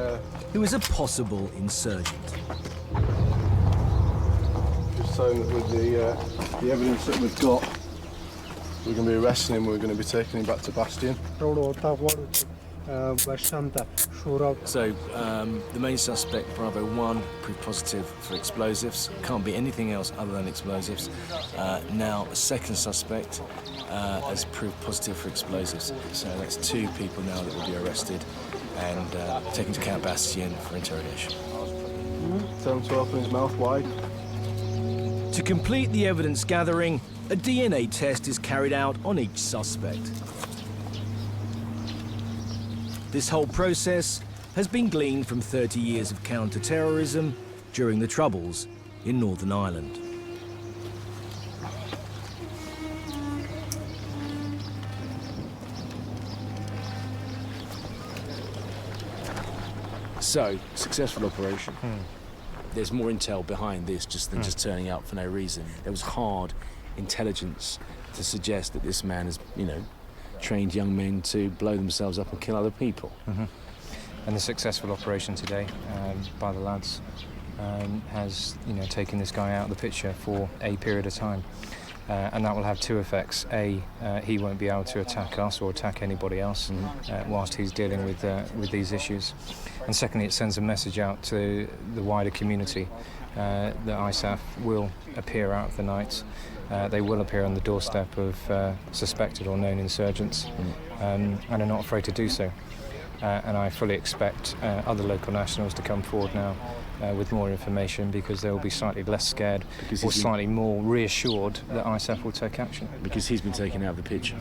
who is a possible insurgent. Just saying that with the evidence that we've got, we're going to be arresting him, we're going to be taking him back to Bastion. So, the main suspect, Bravo 1, proved positive for explosives. Can't be anything else other than explosives. Now, a second suspect has proved positive for explosives. So that's two people now that will be arrested and taken to Camp Bastion for interrogation. Tell him to open his mouth wide. To complete the evidence gathering, a DNA test is carried out on each suspect. This whole process has been gleaned from 30 years of counter-terrorism during the Troubles in Northern Ireland. So, successful operation. There's more intel behind this than just turning up for no reason. There was hard intelligence to suggest that this man has, trained young men to blow themselves up and kill other people. And the successful operation today by the lads has taken this guy out of the picture for a period of time. and that will have two effects. A, he won't be able to attack us or attack anybody else whilst he's dealing with these issues. And secondly, it sends a message out to the wider community that ISAF will appear out of the night. They will appear on the doorstep of suspected or known insurgents and are not afraid to do so. And I fully expect other local nationals to come forward now with more information, because they will be slightly less scared or slightly more reassured that ISAF will take action. Because he's been taken out of the picture.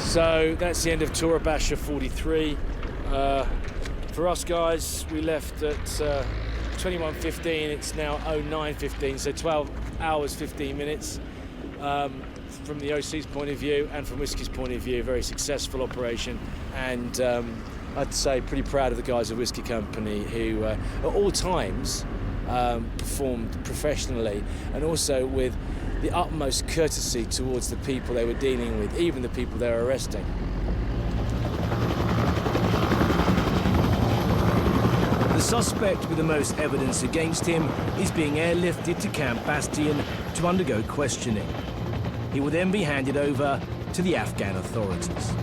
So that's the end of Tora Pasha 43. For us guys, we left at 21:15. It's now 09:15, so 12 hours 15 minutes. From the OC's point of view and from Whiskey's point of view, a very successful operation. And I'd say pretty proud of the guys at Whiskey Company, who at all times performed professionally and also with the utmost courtesy towards the people they were dealing with, even the people they were arresting. The suspect with the most evidence against him is being airlifted to Camp Bastion to undergo questioning. He will then be handed over to the Afghan authorities.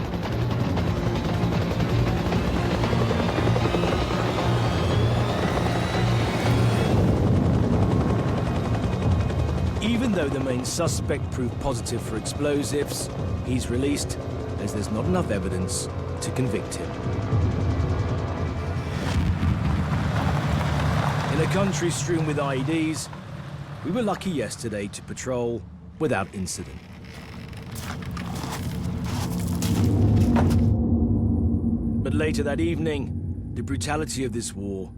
Even though the main suspect proved positive for explosives, he's released as there's not enough evidence to convict him. In a country strewn with IEDs, we were lucky yesterday to patrol without incident. But later that evening, the brutality of this war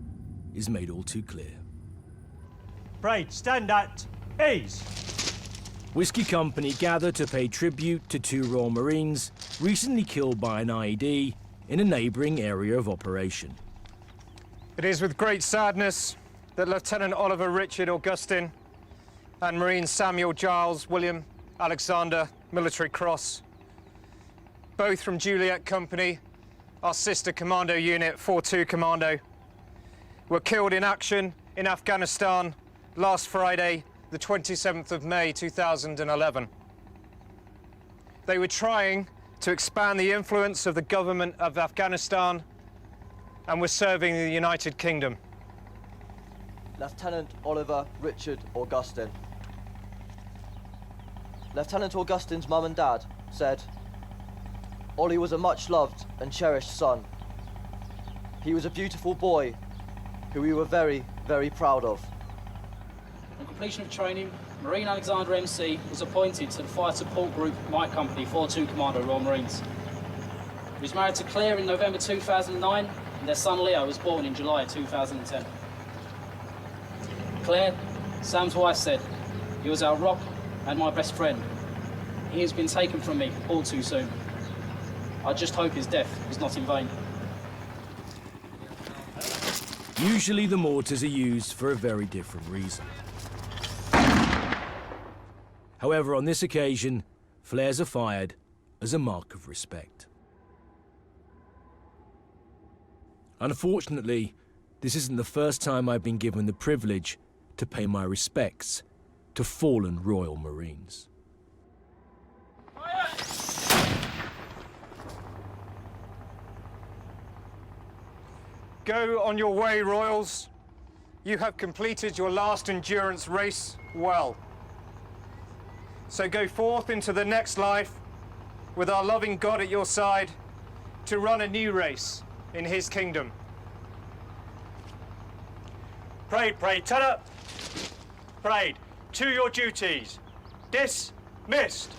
is made all too clear. Pride, stand at ease. Whiskey Company gathered to pay tribute to 2 Royal Marines recently killed by an IED in a neighbouring area of operation. It is with great sadness that Lieutenant Oliver Richard Augustin and Marine Samuel Giles William Alexander Military Cross, both from Juliet Company, our sister commando unit, 42 Commando, were killed in action in Afghanistan last Friday, the 27th of May 2011. They were trying to expand the influence of the government of Afghanistan and were serving the United Kingdom. Lieutenant Oliver Richard Augustin. Lieutenant Augustin's mum and dad said, Ollie was a much-loved and cherished son. He was a beautiful boy who we were very, very proud of. On completion of training, Marine Alexander MC was appointed to the Fire Support Group My Company 42 Commando Royal Marines. He was married to Claire in November 2009, and their son Leo was born in July 2010. Claire, Sam's wife, said, he was our rock and my best friend. He has been taken from me all too soon. I just hope his death was not in vain. Usually the mortars are used for a very different reason. However, on this occasion, flares are fired as a mark of respect. Unfortunately, this isn't the first time I've been given the privilege to pay my respects to fallen Royal Marines. Go on your way, Royals. You have completed your last endurance race well. So go forth into the next life with our loving God at your side to run a new race in his kingdom. Pride, turn up. Pride, to your duties. Dismissed.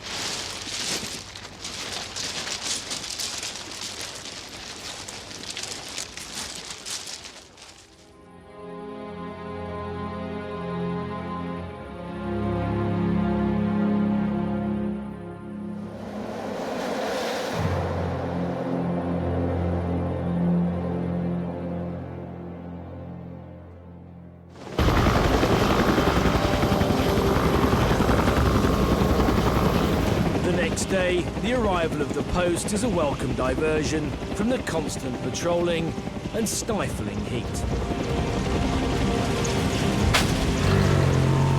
The next day, the arrival of the post is a welcome diversion from the constant patrolling and stifling heat.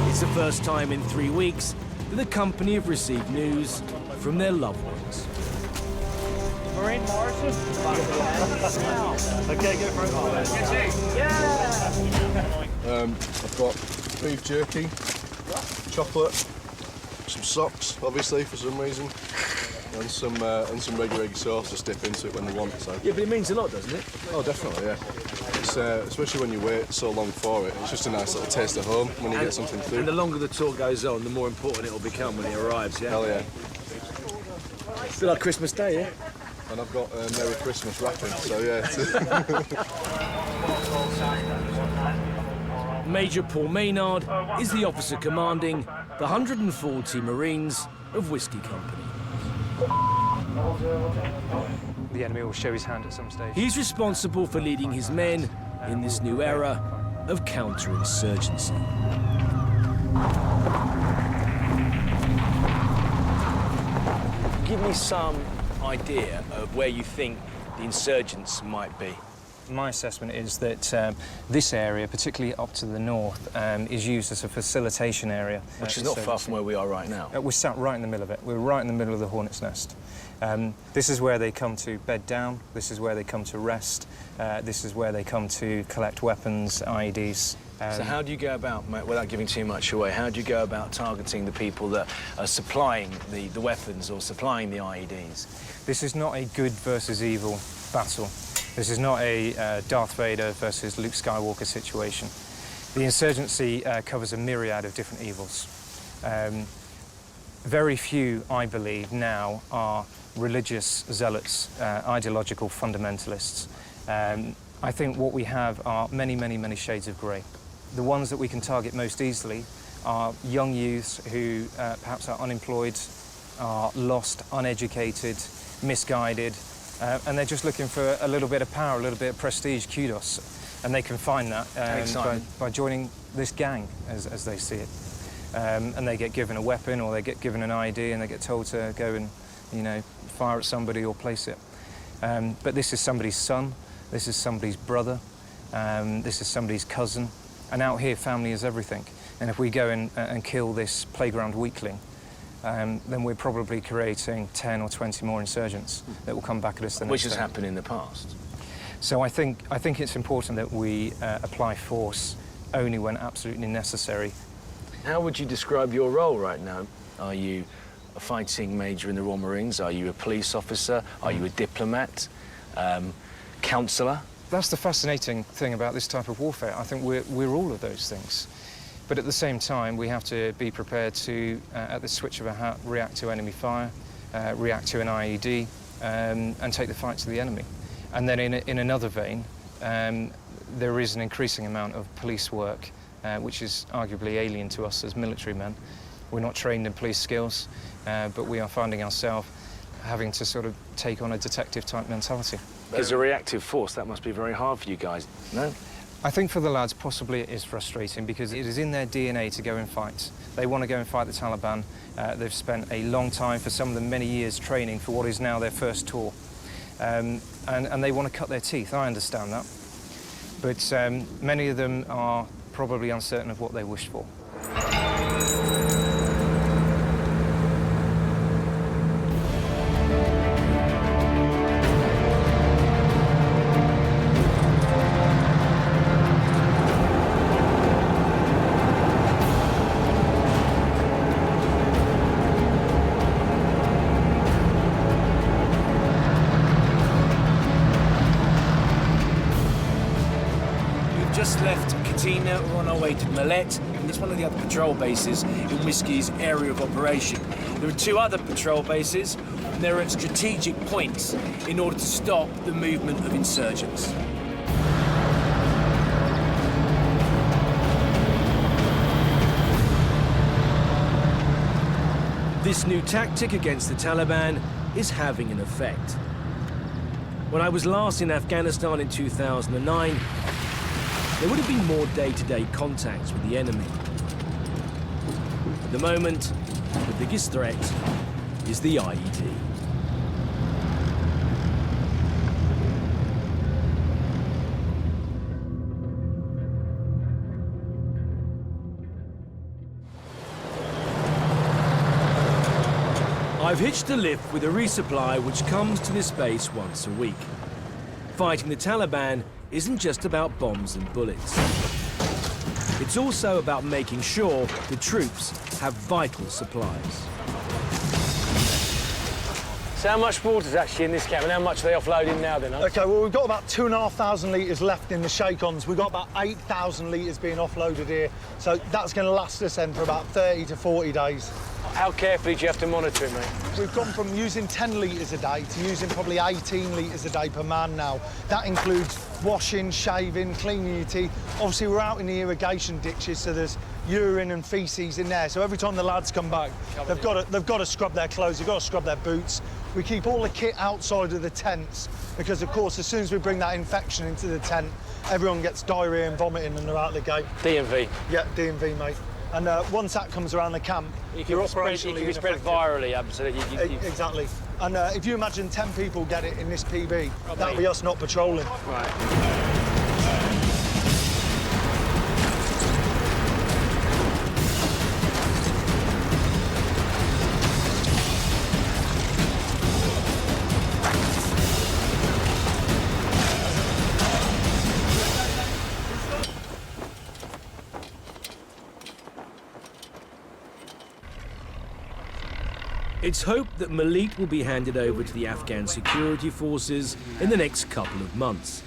It's the first time in 3 weeks that the company have received news from their loved ones. Marine Morrison? Okay, go for it. Yeah! I've got beef jerky, chocolate, some socks, obviously, for some reason, and some regular egg sauce to dip into it when they want. So. Yeah, but it means a lot, doesn't it? Oh, definitely, yeah. It's, especially when you wait so long for it, it's just a nice little taste of home when you get something through. And the longer the tour goes on, the more important it will become when it arrives, yeah? Hell yeah. It's a bit like Christmas Day, yeah? And I've got Merry Christmas wrapping, so yeah. Major Paul Maynard is the officer commanding the 140 Marines of Whiskey Company. The enemy will show his hand at some stage. He's responsible for leading his men in this new era of counterinsurgency. Give me some idea of where you think the insurgents might be. My assessment is that this area, particularly up to the north, is used as a facilitation area. Which is not far from where we are right now. We're sat right in the middle of it. We're right in the middle of the hornet's nest. This is where they come to bed down. This is where they come to rest. This is where they come to collect weapons, IEDs. So how do you go about, without giving too much away, how do you go about targeting the people that are supplying the weapons or supplying the IEDs? This is not a good versus evil battle. This is not a Darth Vader versus Luke Skywalker situation. The insurgency covers a myriad of different evils. Very few, I believe, now are religious zealots, ideological fundamentalists. I think what we have are many, many, many shades of grey. The ones that we can target most easily are young youths who perhaps are unemployed, are lost, uneducated, misguided, and they're just looking for a little bit of power, a little bit of prestige, kudos. And they can find that by joining this gang, as they see it. And they get given a weapon or they get given an ID and they get told to go and, you know, fire at somebody or place it. But this is somebody's son, this is somebody's brother, this is somebody's cousin. And out here, family is everything. And if we go in and kill this playground weakling, then we're probably creating 10 or 20 more insurgents that will come back at us the next day. Which has happened in the past. So I think it's important that we apply force only when absolutely necessary. How would you describe your role right now? Are you a fighting major in the Royal Marines? Are you a police officer? Are you a diplomat? Counsellor? That's the fascinating thing about this type of warfare. I think we're all of those things. But at the same time, we have to be prepared to, at the switch of a hat, react to enemy fire, react to an IED, and take the fight to the enemy. And then in another vein, there is an increasing amount of police work, which is arguably alien to us as military men. We're not trained in police skills, but we are finding ourselves having to sort of take on a detective-type mentality. As a reactive force, that must be very hard for you guys, no? I think for the lads, possibly it is frustrating because it is in their DNA to go and fight. They want to go and fight the Taliban. They've spent a long time, for some of them many years, training for what is now their first tour. And they want to cut their teeth, I understand that. But many of them are probably uncertain of what they wish for. We're on our way to Millet, and it's one of the other patrol bases in Whiskey's area of operation. There are 2 other patrol bases, and they're at strategic points in order to stop the movement of insurgents. This new tactic against the Taliban is having an effect. When I was last in Afghanistan in 2009, there would have been more day-to-day contacts with the enemy. At the moment, the biggest threat is the IED. I've hitched a lift with a resupply which comes to this base once a week. Fighting the Taliban isn't just about bombs and bullets. It's also about making sure the troops have vital supplies. So how much water's actually in this camp and how much are they offloading now then? OK, well, we've got about 2,500 litres left in the shake-ons. We've got about 8,000 litres being offloaded here. So that's going to last us then for about 30 to 40 days. How carefully do you have to monitor it, mate? We've gone from using 10 litres a day to using probably 18 litres a day per man now. That includes washing, shaving, cleaning your teeth. Obviously, we're out in the irrigation ditches, so there's urine and faeces in there. So every time the lads come back, they've got to scrub their clothes, they've got to scrub their boots. We keep all the kit outside of the tents because, of course, as soon as we bring that infection into the tent, everyone gets diarrhoea and vomiting and they're out the gate. DMV? Yeah, DMV, mate. And once that comes around the camp, it can be spread virally, absolutely. Exactly. And if you imagine 10 people get it in this PB, that'll be us not patrolling. Right. It's hoped that Malik will be handed over to the Afghan security forces in the next couple of months.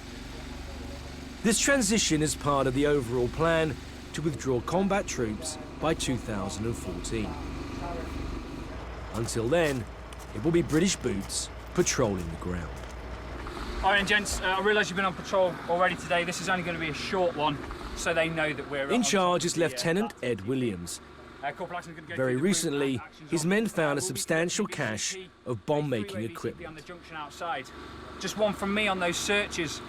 This transition is part of the overall plan to withdraw combat troops by 2014. Until then, it will be British boots patrolling the ground. All right, gents, I realise you've been on patrol already today. This is only going to be a short one, so they know that we're... In charge is Lieutenant Ed Williams. Very recently, his men found a substantial cache of bomb-making equipment. On the junction outside. Just one from me on those searches.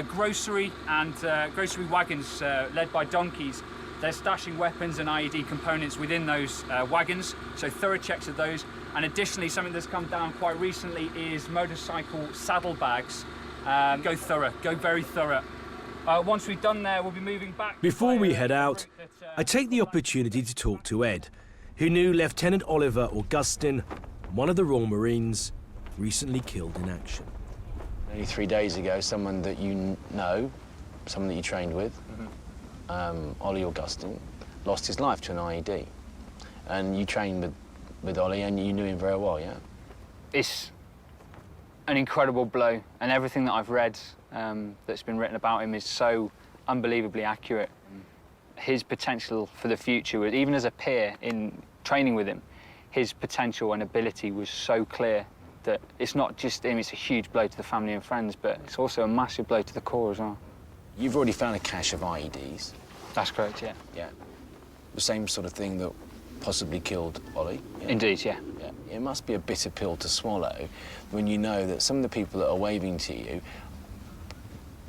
Grocery and grocery wagons led by donkeys. They're stashing weapons and IED components within those wagons, so thorough checks of those. And additionally, something that's come down quite recently is motorcycle saddlebags. Go thorough, go very thorough. Once we've done there, we'll be moving back. Before we head out, I take the opportunity to talk to Ed, who knew Lieutenant Oliver Augustin, one of the Royal Marines, recently killed in action. Only 3 days ago, someone that you know, someone that you trained with, Ollie Augustin, lost his life to an IED. And you trained with Ollie and you knew him very well, yeah? It's an incredible blow, and everything that I've read that's been written about him is so unbelievably accurate. His potential for the future, even as a peer in training with him, his potential and ability was so clear that it's not just him, it's a huge blow to the family and friends, but it's also a massive blow to the Corps as well. You've already found a cache of IEDs. That's correct, yeah. Yeah. The same sort of thing that possibly killed Ollie. Yeah? Indeed, yeah. It must be a bitter pill to swallow when you know that some of the people that are waving to you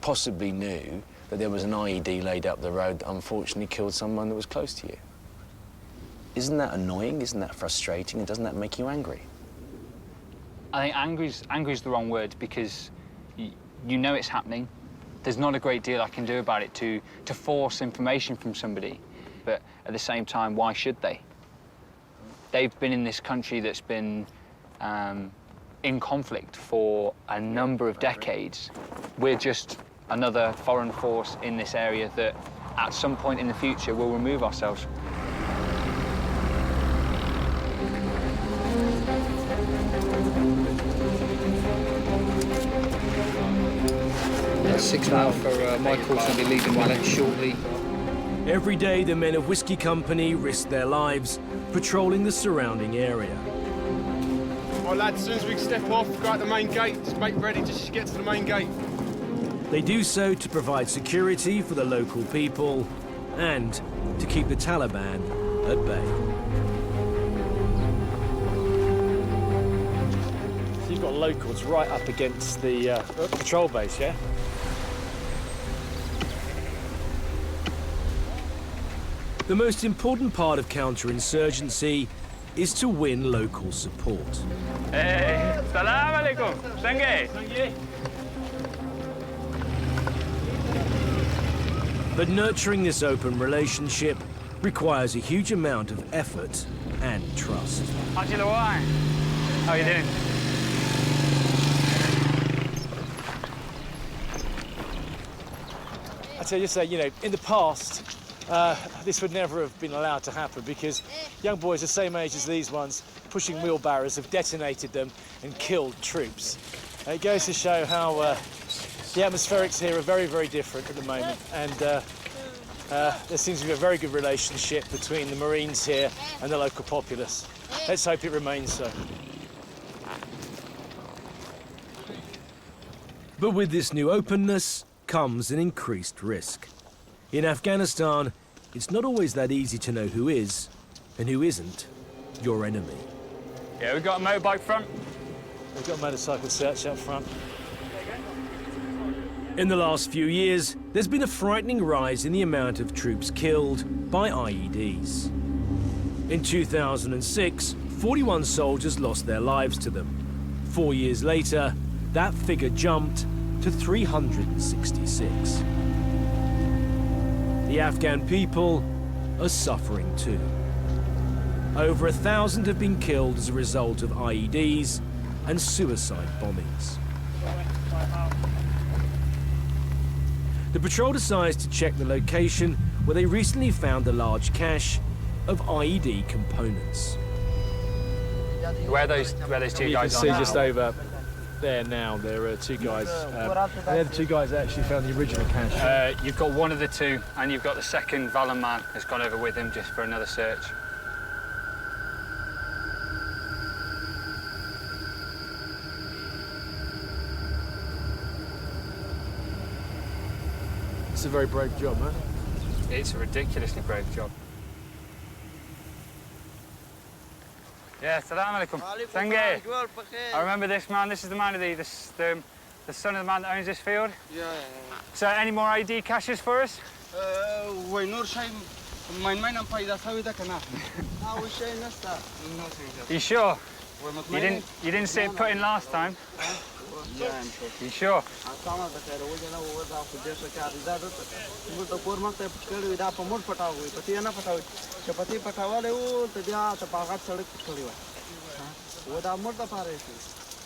possibly knew that there was an IED laid up the road that unfortunately killed someone that was close to you. Isn't that annoying? Isn't that frustrating? And doesn't that make you angry? I think angry's the wrong word, because you know it's happening. There's not a great deal I can do about it to force information from somebody. But at the same time, why should they? They've been in this country that's been in conflict for a number of decades. We're just another foreign force in this area that at some point in the future will remove ourselves. That's 6 now for my course. I'll be leaving Wallet shortly. Every day, the men of Whiskey Company risk their lives patrolling the surrounding area. All right, lads, as soon as we step off, go out the main gate, just make ready just to get to the main gate. They do so to provide security for the local people and to keep the Taliban at bay. So you've got locals right up against the patrol base, yeah? The most important part of counterinsurgency is to win local support. Hey, salam alaikum. Sange. But nurturing this open relationship requires a huge amount of effort and trust. How are you doing? I tell you, in the past, this would never have been allowed to happen because young boys the same age as these ones, pushing wheelbarrows, have detonated them and killed troops. It goes to show how the atmospherics here are very, very different at the moment, and there seems to be a very good relationship between the Marines here and the local populace. Let's hope it remains so. But with this new openness comes an increased risk. In Afghanistan, it's not always that easy to know who is and who isn't your enemy. Yeah, we've got a motorbike front. We've got a motorcycle search up front. In the last few years, there's been a frightening rise in the amount of troops killed by IEDs. In 2006, 41 soldiers lost their lives to them. 4 years later, that figure jumped to 366. The Afghan people are suffering too. Over 1,000 have been killed as a result of IEDs and suicide bombings. The patrol decides to check the location where they recently found a large cache of IED components. Where those two guys are see now. just over there now, there are two guys. They're the two guys that actually found the original cache. You've got one of the two, and you've got the second Valen man who's gone over with him just for another search. It's a very brave job, man. It's a ridiculously brave job. Yeah, salam alaikum. Sange. I remember this man. This is the man of the son of the man that owns this field. Yeah. So, any more ID caches for us? You sure? You didn't see it put in last time? You sure?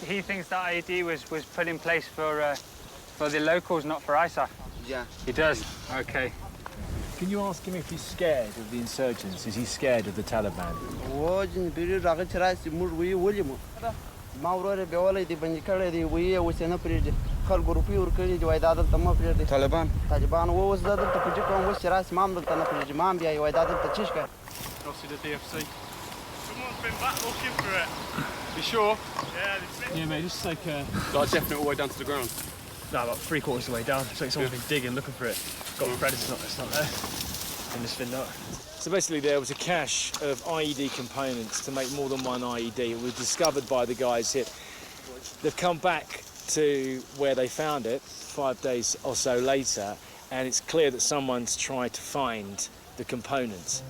He thinks that IED was put in place for the locals, not for ISAF. Yeah. He does? Okay. Can you ask him if he's scared of the insurgents? Is he scared of the Taliban? Crossing the DFC. Someone's been back looking for it. You sure? Yeah, mate, just like definite all the way down to the ground. no, about 3/4 of the way down. So someone's been digging, looking for it. Got the predators, it's not there. And it's been up. So basically there was a cache of IED components to make more than one IED. It was discovered by the guys here. They've come back to where they found it 5 days or so later, and it's clear that someone's tried to find the components.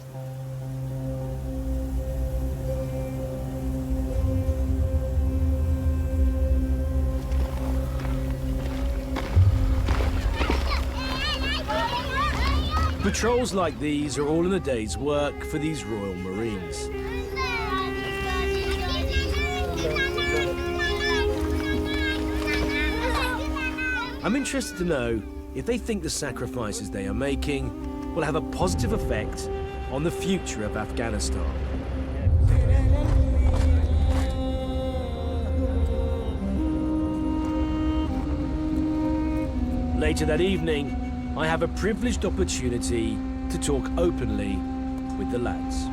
Patrols like these are all in a day's work for these Royal Marines. I'm interested to know if they think the sacrifices they are making will have a positive effect on the future of Afghanistan. Later that evening, I have a privileged opportunity to talk openly with the lads.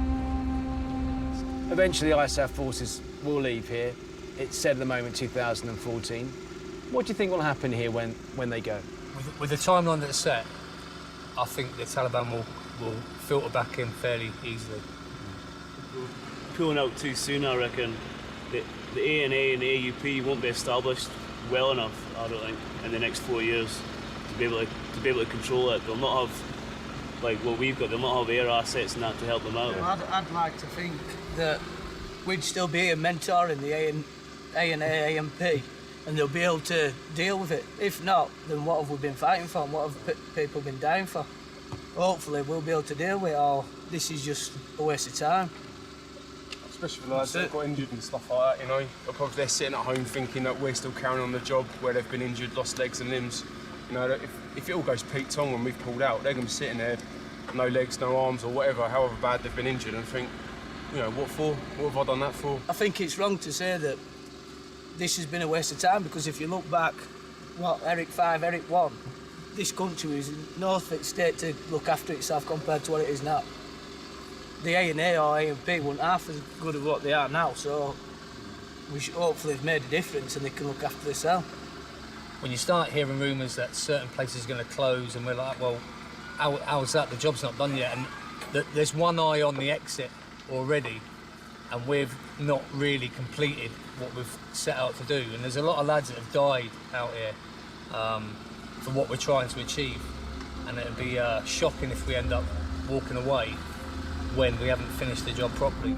Eventually, ISAF forces will leave here. It's said at the moment 2014. What do you think will happen here when they go? With the timeline that's set, I think the Taliban will filter back in fairly easily. Pulling out too soon, I reckon. The ANA and the AUP won't be established well enough, I don't think, in the next 4 years to be able to control it. They'll not have like what we've got. They'll not have air assets and that to help them out. I'd like to think that we'd still be here mentoring the A&A, AMP, and they'll be able to deal with it. If not, then what have we been fighting for and what have people been dying for? Hopefully we'll be able to deal with it, or this is just a waste of time. Especially for lads that got injured and stuff like that, you know. Or probably they're sitting at home thinking that we're still carrying on the job where they've been injured, lost legs and limbs. You know, if it all goes peaked on when we've pulled out, they're going to be sitting there, no legs, no arms or whatever, however bad they've been injured, and think, you know, what for? What have I done that for? I think it's wrong to say that this has been a waste of time, because if you look back, what, Eric 5, Eric 1, this country was in no fit state to look after itself compared to what it is now. The A&A or AMP weren't half as good as what they are now, so we should hopefully have made a difference and they can look after themselves. When you start hearing rumours that certain places are going to close and we're like, well, how's that? The job's not done yet. And there's one eye on the exit already, and we've not really completed what we've set out to do. And there's a lot of lads that have died out here for what we're trying to achieve. And it'd be shocking if we end up walking away when we haven't finished the job properly.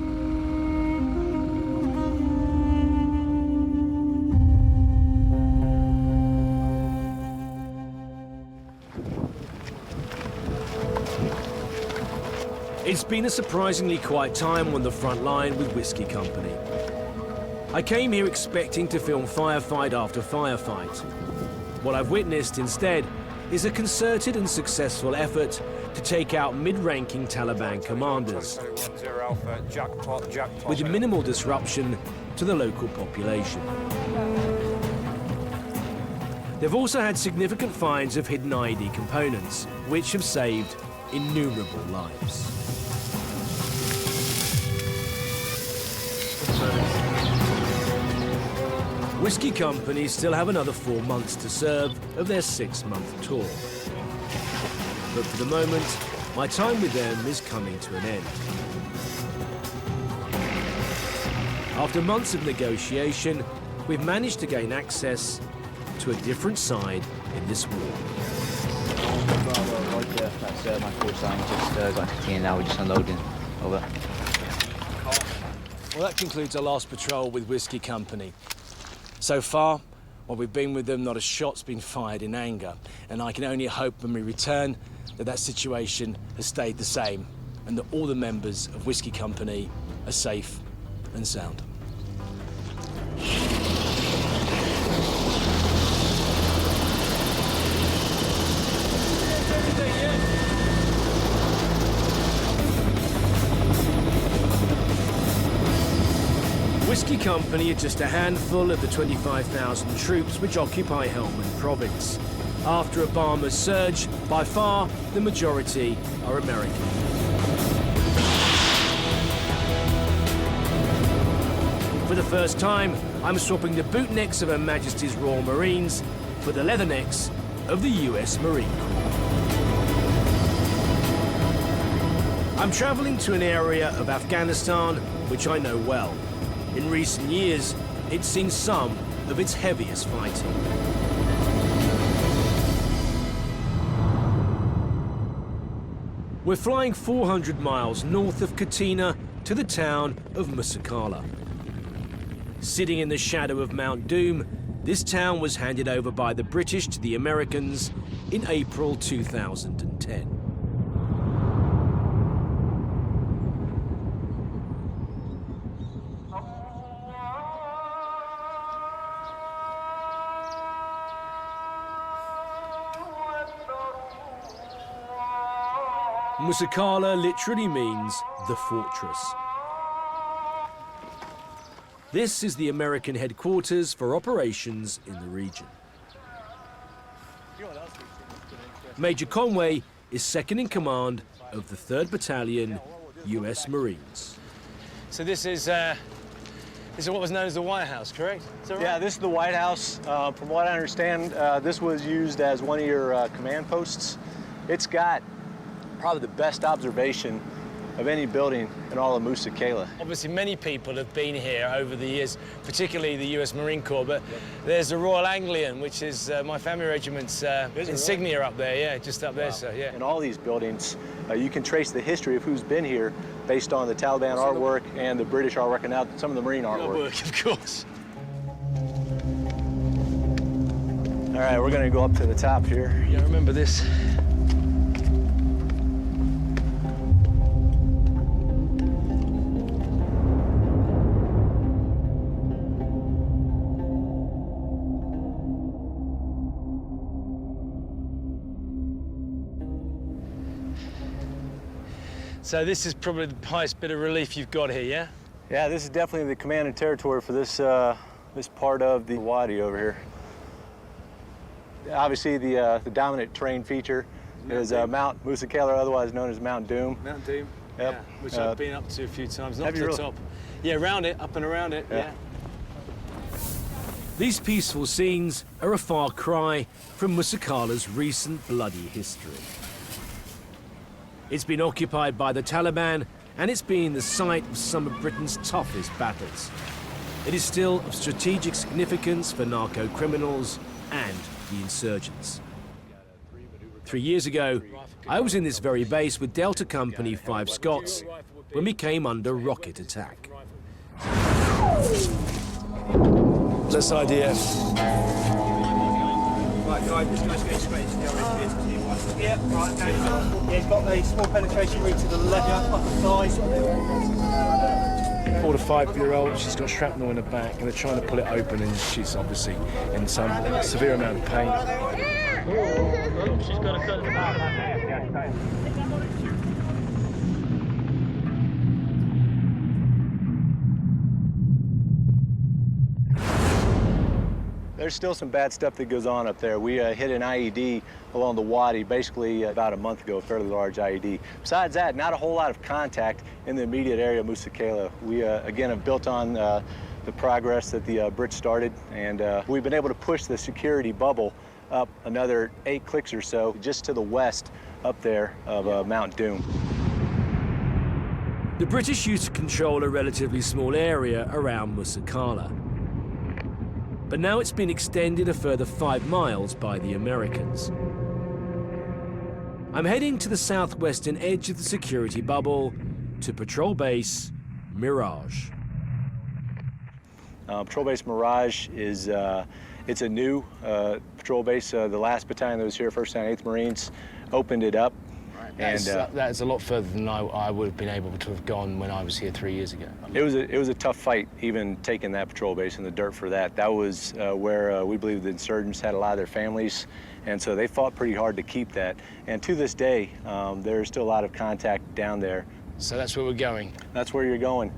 It's been a surprisingly quiet time on the front line with Whiskey Company. I came here expecting to film firefight after firefight. What I've witnessed instead is a concerted and successful effort to take out mid-ranking Taliban commanders with minimal disruption to the local population. They've also had significant finds of hidden IED components, which have saved innumerable lives. Whiskey Company still have another 4 months to serve of their 6-month tour. But for the moment, my time with them is coming to an end. After months of negotiation, we've managed to gain access to a different side in this war. Roger, that's my call sign. Just got to now, we're just unloading. Over. Well, that concludes our last patrol with Whiskey Company. So far, while we've been with them, not a shot's been fired in anger, and I can only hope when we return that situation has stayed the same and that all the members of Whiskey Company are safe and sound. Whiskey Company are just a handful of the 25,000 troops which occupy Helmand province. After Obama's surge, by far the majority are American. For the first time, I'm swapping the bootnecks of Her Majesty's Royal Marines for the leathernecks of the US Marine Corps. I'm traveling to an area of Afghanistan which I know well. In recent years, it's seen some of its heaviest fighting. We're flying 400 miles north of Katina to the town of Musa Kala. Sitting in the shadow of Mount Doom, this town was handed over by the British to the Americans in April 2010. Musa Kala literally means the fortress. This is the American headquarters for operations in the region. Major Conway is second in command of the 3rd Battalion, US Marines. So this is what was known as the White House, correct? Is that right? Yeah, this is the White House. From what I understand, this was used as one of your command posts. It's got probably the best observation of any building in all of Musa Kala. Obviously, many people have been here over the years, particularly the US Marine Corps, but there's the Royal Anglian, which is my family regiment's insignia up there, yeah, just up there, so yeah. In all these buildings, you can trace the history of who's been here based on the Taliban artwork and the British artwork, and now some of the Marine artwork. Of course. All right, we're going to go up to the top here. Yeah, remember this. So this is probably the highest bit of relief you've got here, yeah? Yeah, this is definitely the command and territory for this this part of the wadi over here. Obviously, the dominant terrain feature is Mount Musa Kala, otherwise known as Mount Doom. Mount Doom. Yep. Yeah, which I've been up to a few times. Not Have to you the really? top. Yeah, around it, up and around it. Yeah. These peaceful scenes are a far cry from Musa Kala's recent bloody history. It's been occupied by the Taliban, and it's been the site of some of Britain's toughest battles. It is still of strategic significance for narco-criminals and the insurgents. 3 years ago, I was in this very base with Delta Company 5 Scots when we came under rocket attack. This idea. Right, guys, this guy's going straight to the orange. Yeah, right, okay. Yeah, he's got the small penetration route to the left, upper thigh. 4 to 5-year-old, she's got shrapnel in her back, and they're trying to pull it open, and she's obviously in some severe amount of pain. She's got a cut in the back. There's still some bad stuff that goes on up there. We hit an IED along the wadi basically about a month ago, a fairly large IED. Besides that, not a whole lot of contact in the immediate area of Musa Kala. We, again, have built on the progress that the Brits started, and we've been able to push the security bubble up another 8 clicks or so, just to the west up there of Mount Doom. The British used to control a relatively small area around Musa Kala. But now it's been extended a further 5 miles by the Americans. I'm heading to the southwestern edge of the security bubble to patrol base Mirage. Patrol base Mirage is it's a new patrol base. The last battalion that was here, 1st and 8th Marines, opened it up. That's a lot further than I would have been able to have gone when I was here 3 years ago. It was a tough fight, even taking that patrol base in the dirt for that. That was where we believe the insurgents had a lot of their families, and so they fought pretty hard to keep that. And to this day, there's still a lot of contact down there. So that's where we're going? That's where you're going.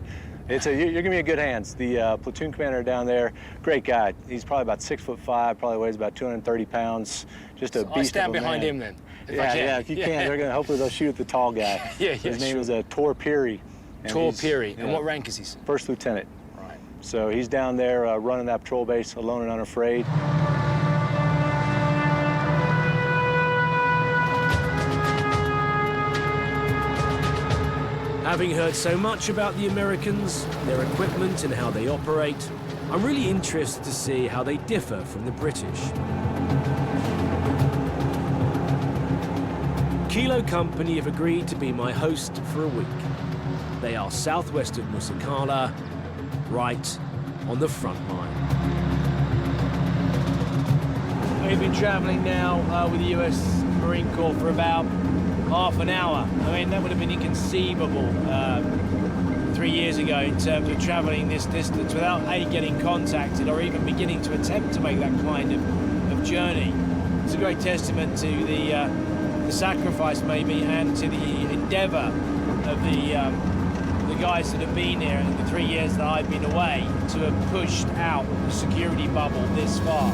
You're gonna be in good hands. The platoon commander down there, great guy. He's probably about 6'5", probably weighs about 230 pounds. Just a beast of a man. I stand behind him then. Yeah, if you can, they're gonna. Hopefully they'll shoot the tall guy. His name is Tora. Tora. And what rank is he? 1st lieutenant. Right. So he's down there running that patrol base alone and unafraid. Having heard so much about the Americans, their equipment and how they operate, I'm really interested to see how they differ from the British. Kilo Company have agreed to be my host for a week. They are southwest of Musa Kala, right on the front line. We've been travelling now with the US Marine Corps for about half an hour. I mean, that would have been inconceivable 3 years ago in terms of travelling this distance without A, getting contacted or even beginning to attempt to make that kind of journey. It's a great testament to the sacrifice maybe and to the endeavour of the guys that have been here in the 3 years that I've been away to have pushed out the security bubble this far.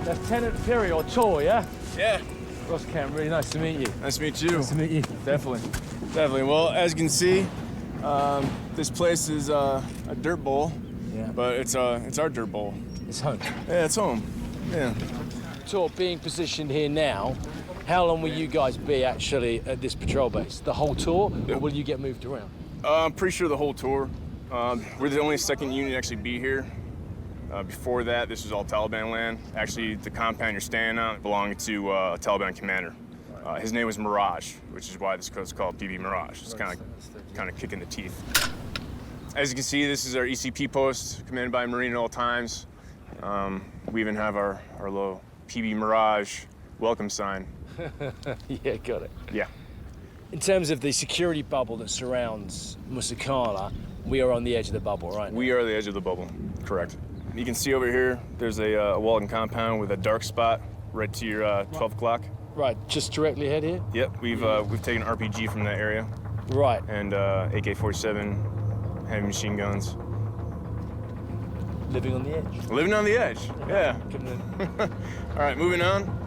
Lieutenant Perry or Tor, yeah? Yeah. Ross Kemp, really nice to meet you. Nice to meet you. Nice to meet you. Definitely. Definitely. Well, as you can see, this place is a dirt bowl. Yeah. But it's our dirt bowl. It's home. Yeah, it's home. Yeah. Tor, being positioned here now, How long will you guys be actually at this patrol base? The whole tour, or will you get moved around? I'm pretty sure the whole tour. We're the only second unit to actually be here. Before that, this was all Taliban land. Actually, the compound you're standing on belonged to a Taliban commander. His name was Mirage, which is why this code's called PB Mirage. It's kind of kicking the teeth. As you can see, this is our ECP post, commanded by a Marine at all times. We even have our little PB Mirage welcome sign. Yeah, got it. Yeah. In terms of the security bubble that surrounds Musa Kala, we are on the edge of the bubble, right? We are the edge of the bubble, correct. You can see over here, there's a Walton compound with a dark spot right to your 12 o'clock. Right, just directly ahead here? Yep, we've taken RPG from that area. Right. And AK-47, heavy machine guns. Living on the edge. Living on the edge, yeah. All right, moving on.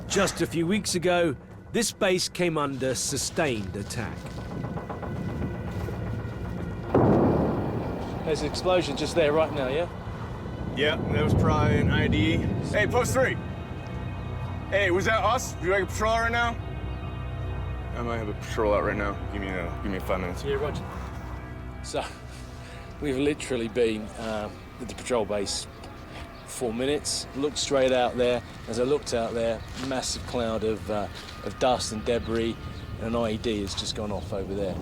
Just a few weeks ago, this base came under sustained attack. There's an explosion just there right now, yeah? Yeah, that was probably an ID. Hey, post 3. Hey, was that us? Do you like a patrol right now? I might have a patrol out right now. Give me 5 minutes. Yeah, roger. So, we've literally been at the patrol base 4 minutes. Looked straight out there. As I looked out there, massive cloud of dust and debris, and an IED has just gone off over there.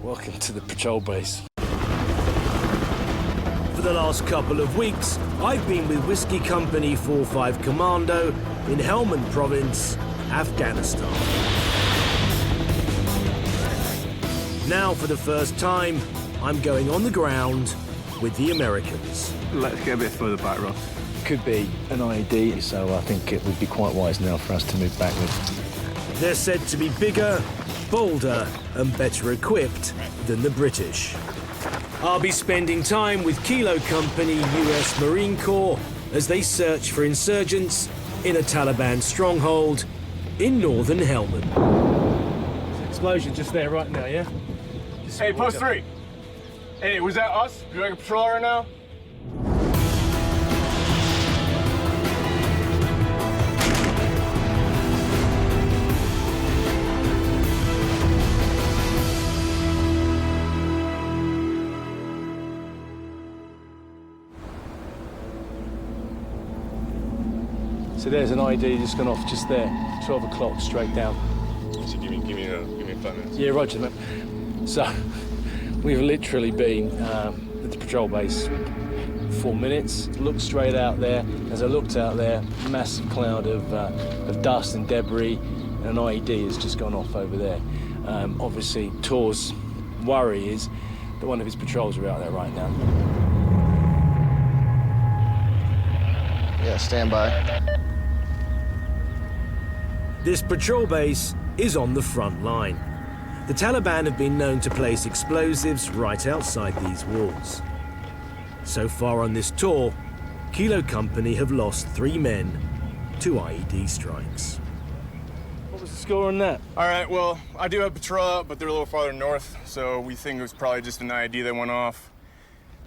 Welcome to the patrol base. For the last couple of weeks, I've been with Whiskey Company 45 Commando in Helmand province, Afghanistan. Now, for the first time, I'm going on the ground with the Americans. Let's get a bit further back, Ross. Could be an IED, so I think it would be quite wise now for us to move backwards. They're said to be bigger, bolder, and better equipped than the British. I'll be spending time with Kilo Company US Marine Corps as they search for insurgents in a Taliban stronghold in northern Helmand. Explosion just there right now, yeah? Hey, post 3. Hey, was that us? Do you like a patrol right now? So there's an ID just gone off just there, 12 o'clock straight down. So give me 5 minutes. Yeah, roger, mate. So we've literally been at the patrol base 4 minutes. Looked straight out there. As I looked out there, massive cloud of dust and debris, and an IED has just gone off over there. Obviously, Tor's worry is that one of his patrols are out there right now. Yeah, stand by. This patrol base is on the front line. The Taliban have been known to place explosives right outside these walls. So far on this tour, Kilo Company have lost 3 men to IED strikes. What was the score on that? All right, well, I do have patrol out, but they're a little farther north, so we think it was probably just an IED that went off.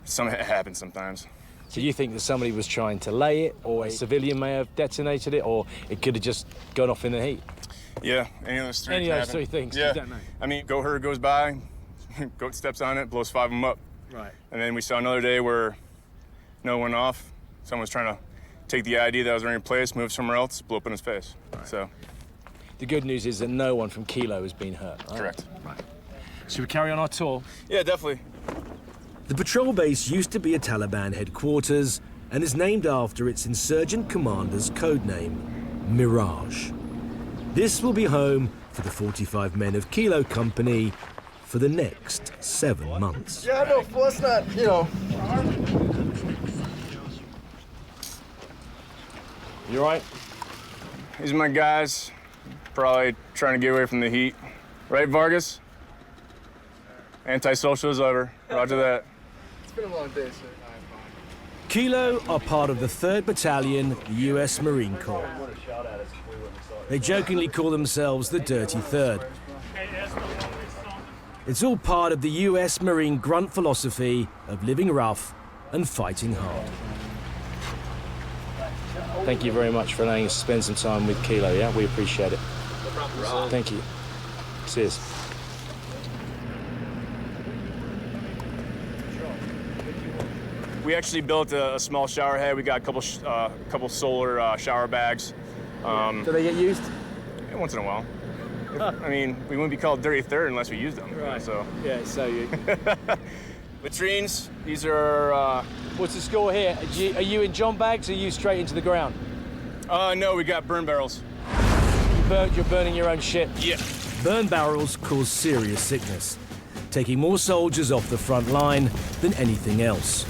It happens sometimes. So you think that somebody was trying to lay it, or a civilian may have detonated it, or it could have just gone off in the heat? Yeah, any of those three. Any of those 3 things, yeah. you don't know. I mean, goat herder goes by, goat steps on it, blows 5 of them up. Right. And then we saw another day where no one went off. Someone was trying to take the ID that was already in place, move somewhere else, blow up in his face. Right. So. The good news is that no one from Kilo has been hurt. Right? Correct. Right. Should we carry on our tour? Yeah, definitely. The patrol base used to be a Taliban headquarters and is named after its insurgent commander's codename, Mirage. This will be home for the 45 men of Kilo Company for the next 7 months. Yeah, no, let's not, you know. You all right? These are my guys, probably trying to get away from the heat. Right, Vargas? Antisocial as ever. Roger that. It's been a long day, sir. Kilo are part of the 3rd Battalion, the US Marine Corps. They jokingly call themselves the Dirty Third. It's all part of the US Marine grunt philosophy of living rough and fighting hard. Thank you very much for allowing us to spend some time with Kilo, yeah? We appreciate it. Thank you. Cheers. We actually built a small shower head. We got a couple solar shower bags. Do they get used? Yeah, once in a while. I mean, we wouldn't be called Dirty Third unless we used them. Right. So. Yeah, so you. Latrines, these are... What's the score here? Are you in John bags or are you straight into the ground? No, we got burn barrels. You're burning your own shit? Yeah. Burn barrels cause serious sickness, taking more soldiers off the front line than anything else.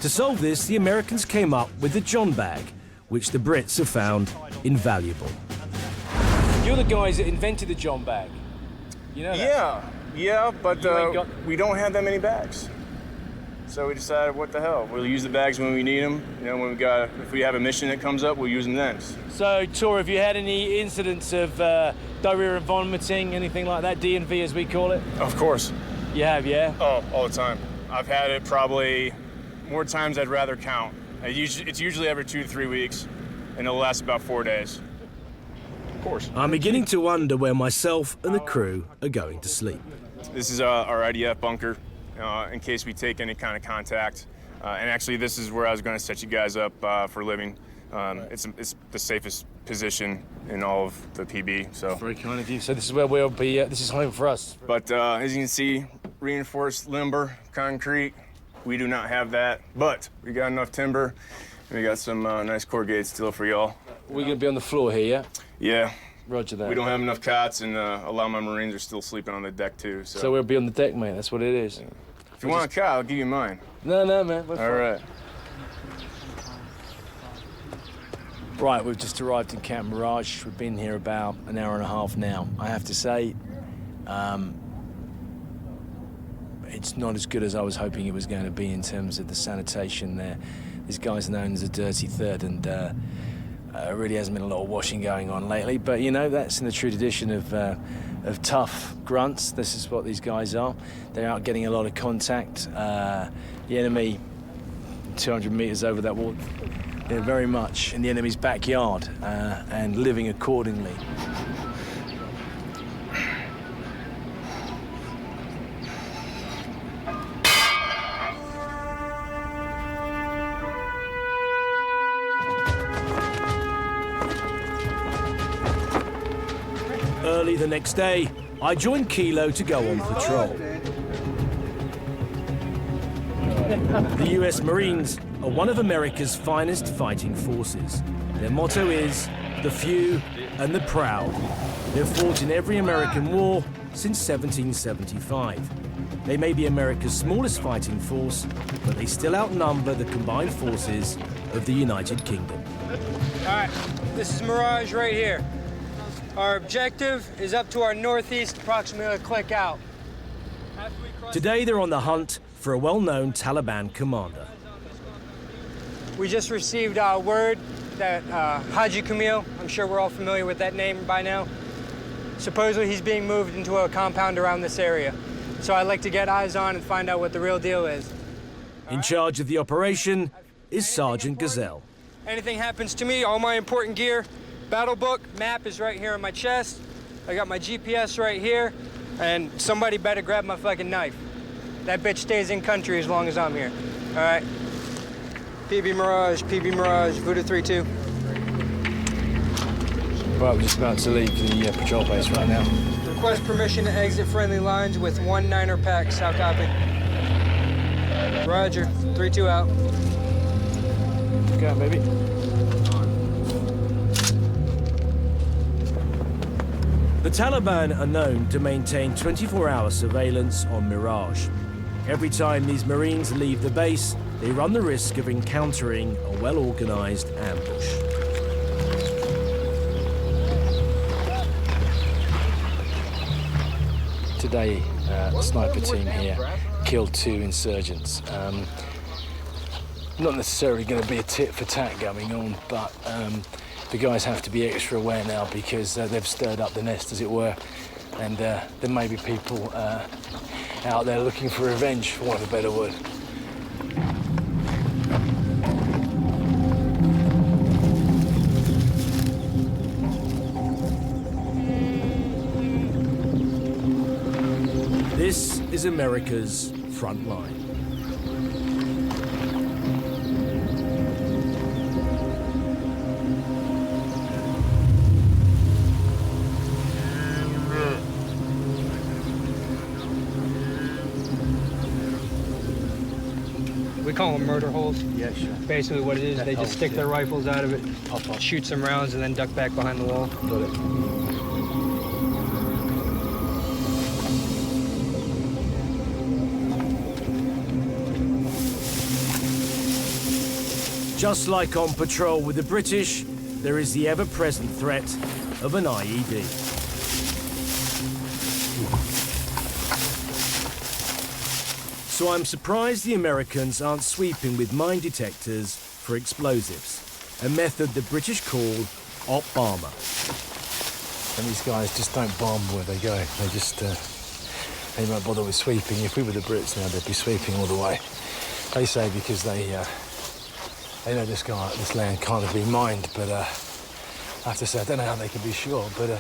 To solve this, the Americans came up with the John bag, which the Brits have found invaluable. You're the guys that invented the John bag. You know that? Yeah, but we don't have that many bags. So we decided, what the hell? We'll use the bags when we need them. You know, if we have a mission that comes up, we'll use them then. So, Tora, have you had any incidents of diarrhea and vomiting, anything like that, D&V as we call it? Of course. You have, yeah? Oh, all the time. I've had it probably more times I'd rather count. It's usually every 2 to 3 weeks, and it'll last about 4 days. Of course. I'm beginning to wonder where myself and the crew are going to sleep. This is our IDF bunker, in case we take any kind of contact. And actually, this is where I was going to set you guys up for living. It's the safest position in all of the PB. So very kind of you. So this is where we'll be. This is home for us. But as you can see, reinforced lumber, concrete. We do not have that, but we got enough timber. And we got some nice corrugated steel for y'all. We're going to be on the floor here, yeah? Yeah. Roger that. We don't have enough cots, and a lot of my Marines are still sleeping on the deck, too. So we'll be on the deck, mate. That's what it is. Yeah. If you want a cot, I'll give you mine. No, man. All right. Right, we've just arrived in Camp Mirage. We've been here about an hour and a half now. I have to say, it's not as good as I was hoping it was going to be in terms of the sanitation there. This guy's known as a dirty third, and really hasn't been a lot of washing going on lately. But, you know, that's in the true tradition of tough grunts. This is what these guys are. They're out getting a lot of contact. The enemy, 200 meters over that wall, they're very much in the enemy's backyard and living accordingly. Early the next day, I joined Kilo to go on patrol. The US Marines are one of America's finest fighting forces. Their motto is, the few and the proud. They've fought in every American war since 1775. They may be America's smallest fighting force, but they still outnumber the combined forces of the United Kingdom. All right, this is Mirage right here. Our objective is up to our northeast, approximately a click out. Today they're on the hunt for a well-known Taliban commander. We just received word that Haji Kamil, I'm sure we're all familiar with that name by now, supposedly he's being moved into a compound around this area. So I'd like to get eyes on and find out what the real deal is. In charge of the operation is Sergeant Gazelle. Anything happens to me, all my important gear, battle book, map is right here on my chest. I got my GPS right here, and somebody better grab my fucking knife. That bitch stays in country as long as I'm here. All right. PB Mirage, Voodoo 3-2. Right, we're just about to leave the patrol base right now. Request permission to exit friendly lines with 1 9er pack, south copy. Roger, 3-2 out. Go on, baby. The Taliban are known to maintain 24-hour surveillance on Mirage. Every time these Marines leave the base, they run the risk of encountering a well-organized ambush. Today, the sniper team here killed 2 insurgents. Not necessarily going to be a tit-for-tat going on, but the guys have to be extra aware now because they've stirred up the nest, as it were, and there may be people out there looking for revenge, for want of a better word. This is America's Frontline. We call them murder holes. Yeah, sure. Basically what it is, they just stick their rifles out of it, shoot some rounds, and then duck back behind the wall. Got it. Just like on patrol with the British, there is the ever-present threat of an IED. So I'm surprised the Americans aren't sweeping with mine detectors for explosives, a method the British call op bomber. And these guys just don't bomb where they go. They just, they won't bother with sweeping. If we were the Brits now, they'd be sweeping all the way. They say because they know this land can't be mined, but I have to say, I don't know how they can be sure, but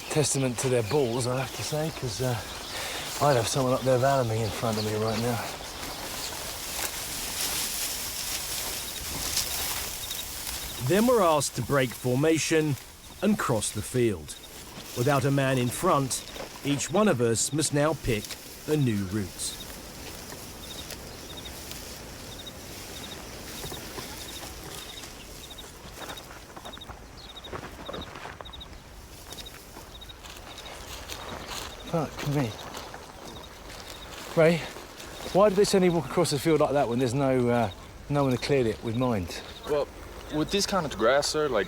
testament to their balls, I have to say, because I'd have someone up there valuing in front of me right now. Then we're asked to break formation and cross the field. Without a man in front, each one of us must now pick a new route. Fuck me. Ray, why did they suddenly walk across the field like that when there's no one had cleared it with mines? Well, with this kind of grass, sir, like,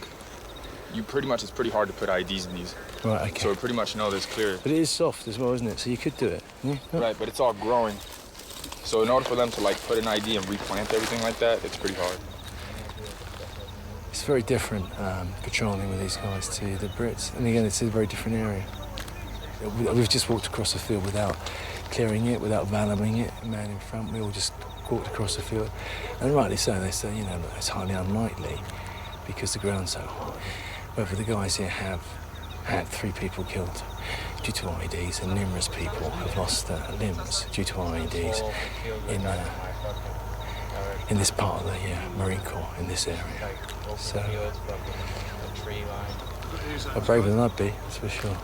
it's pretty hard to put IDs in these. Right, okay. So we pretty much know this clear. But it is soft as well, isn't it? So you could do it. Yeah? Right, but it's all growing. So in order for them to, like, put an ID and replant everything like that, it's pretty hard. It's very different patrolling with these guys to the Brits. And again, it's a very different area. We've just walked across the field without clearing it, without valuing it. A man in front, we all just walked across the field. And rightly so, they say, you know, it's highly unlikely because the ground's so hot. Whether the guys here have had 3 people killed due to IEDs, and numerous people have lost limbs due to IEDs in this part of the Marine Corps, in this area. So, I'm braver than I'd be, that's for sure.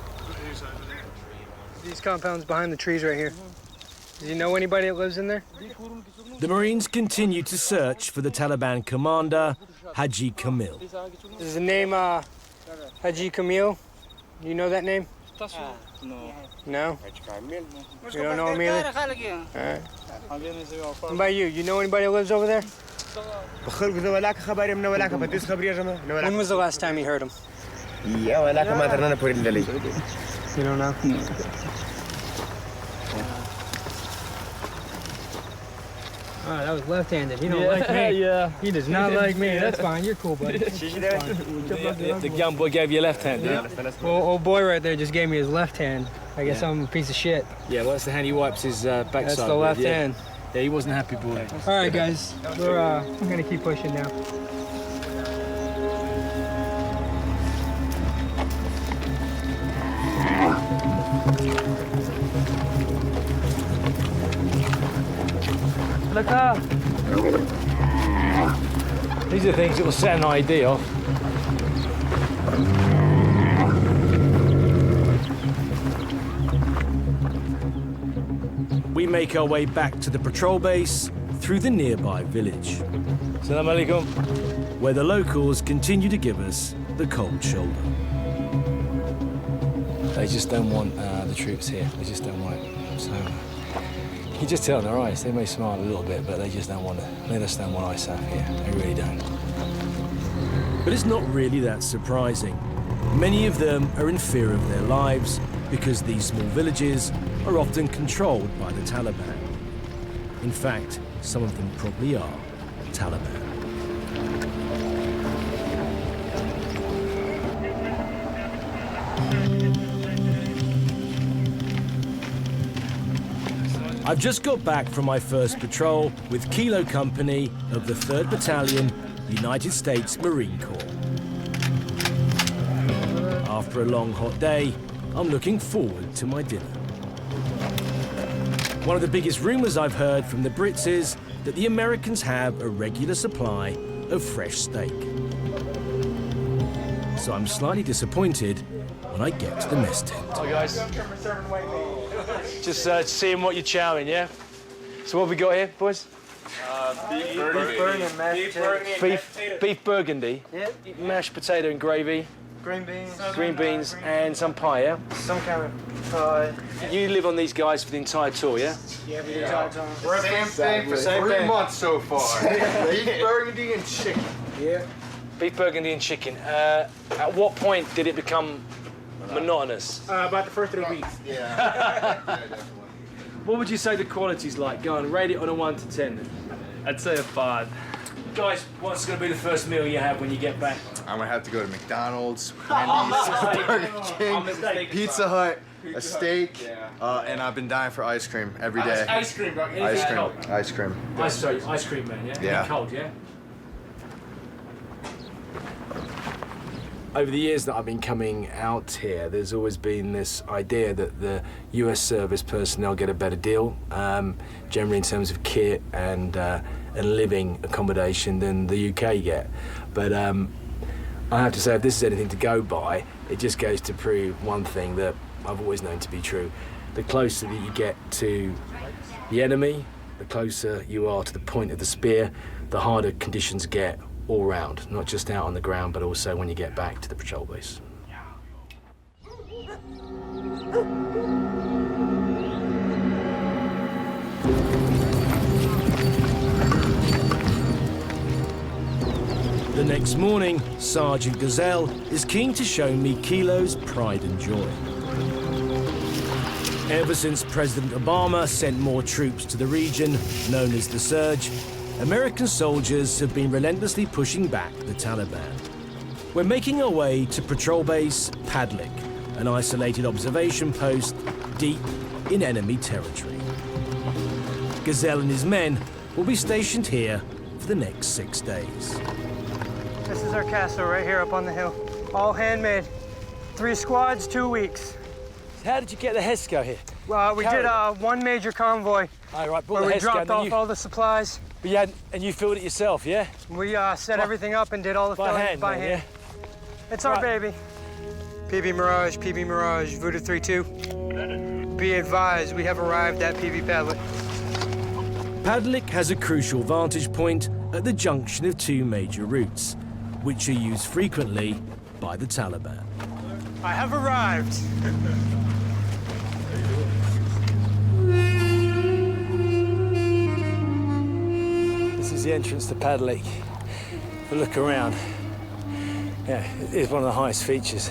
These compounds behind the trees right here. Do you know anybody that lives in there? The Marines continue to search for the Taliban commander, Haji Kamil. Is the name Haji Kamil? Do you know that name? No. No? You don't know him either? All right. What about you? You know anybody that lives over there? When was the last time you heard him? You don't know? No. Oh, that was left-handed. He don't like me. Yeah. He does not like me. That's fine. You're cool, buddy. The young boy gave you a left hand, yeah? Well, old boy right there just gave me his left hand. I guess I'm a piece of shit. Yeah, well, that's the hand he wipes his backside. That's the left hand. Yeah, he wasn't a happy boy. All right, guys. We're gonna keep pushing now. These are things that will set an ID off. We make our way back to the patrol base through the nearby village. Salam alaikum. Where the locals continue to give us the cold shoulder. They just don't want the troops here. They just don't want it. So you just tell in their eyes. They may smile a little bit, but they just don't want to. They just don't want ISAF here. They really don't. But it's not really that surprising. Many of them are in fear of their lives because these small villages are often controlled by the Taliban. In fact, some of them probably are Taliban. I've just got back from my first patrol with Kilo Company of the 3rd Battalion, United States Marine Corps. After a long hot day, I'm looking forward to my dinner. One of the biggest rumours I've heard from the Brits is that the Americans have a regular supply of fresh steak. So I'm slightly disappointed when I get to the mess tent. Hi guys. Just seeing what you're chowing, yeah? So what have we got here, boys? Beef burgundy. Yeah. Mashed potato and gravy. Green beans. Green beans and some pie, yeah? Some kind of pie. You live on these guys for the entire tour, yeah? Yeah, we entire time. Same thing for 3 months so far. Beef burgundy and chicken. Yeah. Beef burgundy and chicken. At what point did it become monotonous? About the first 3 weeks. Yeah. What would you say the quality's like? Go on, rate it on a 1 to 10. I'd say a 5. Guys, what's going to be the first meal you have when you get back? I'm gonna have to go to McDonald's, Wendy's, Burger King, Pizza Hut, a steak, and I've been dying for ice cream every day. Ice cream, bro. Ice cream. Ice cream. Ice cream, man, yeah? Yeah. Cold, yeah? Over the years that I've been coming out here, there's always been this idea that the US service personnel get a better deal, generally in terms of kit and living accommodation than the UK get. But I have to say, if this is anything to go by, it just goes to prove one thing that I've always known to be true. The closer that you get to the enemy, the closer you are to the point of the spear, the harder conditions get all round, not just out on the ground, but also when you get back to the patrol base. The next morning, Sergeant Gazelle is keen to show me Kilo's pride and joy. Ever since President Obama sent more troops to the region, known as the Surge, American soldiers have been relentlessly pushing back the Taliban. We're making our way to patrol base Padellack, an isolated observation post deep in enemy territory. Gazelle and his men will be stationed here for the next 6 days. This is our castle right here up on the hill. All handmade. 3 squads, 2 weeks. How did you get the HESCO here? Well, we did one major convoy where we dropped off all the supplies. But you filled it yourself, yeah? We set everything up and did all the filling by hand. Yeah? It's our baby. PB Mirage, Voodoo 3-2. Be advised, we have arrived at PB Padellack. Padellack has a crucial vantage point at the junction of 2 major routes, which are used frequently by the Taliban. I have arrived. This is the entrance to Padellack. But look around. Yeah, it is one of the highest features.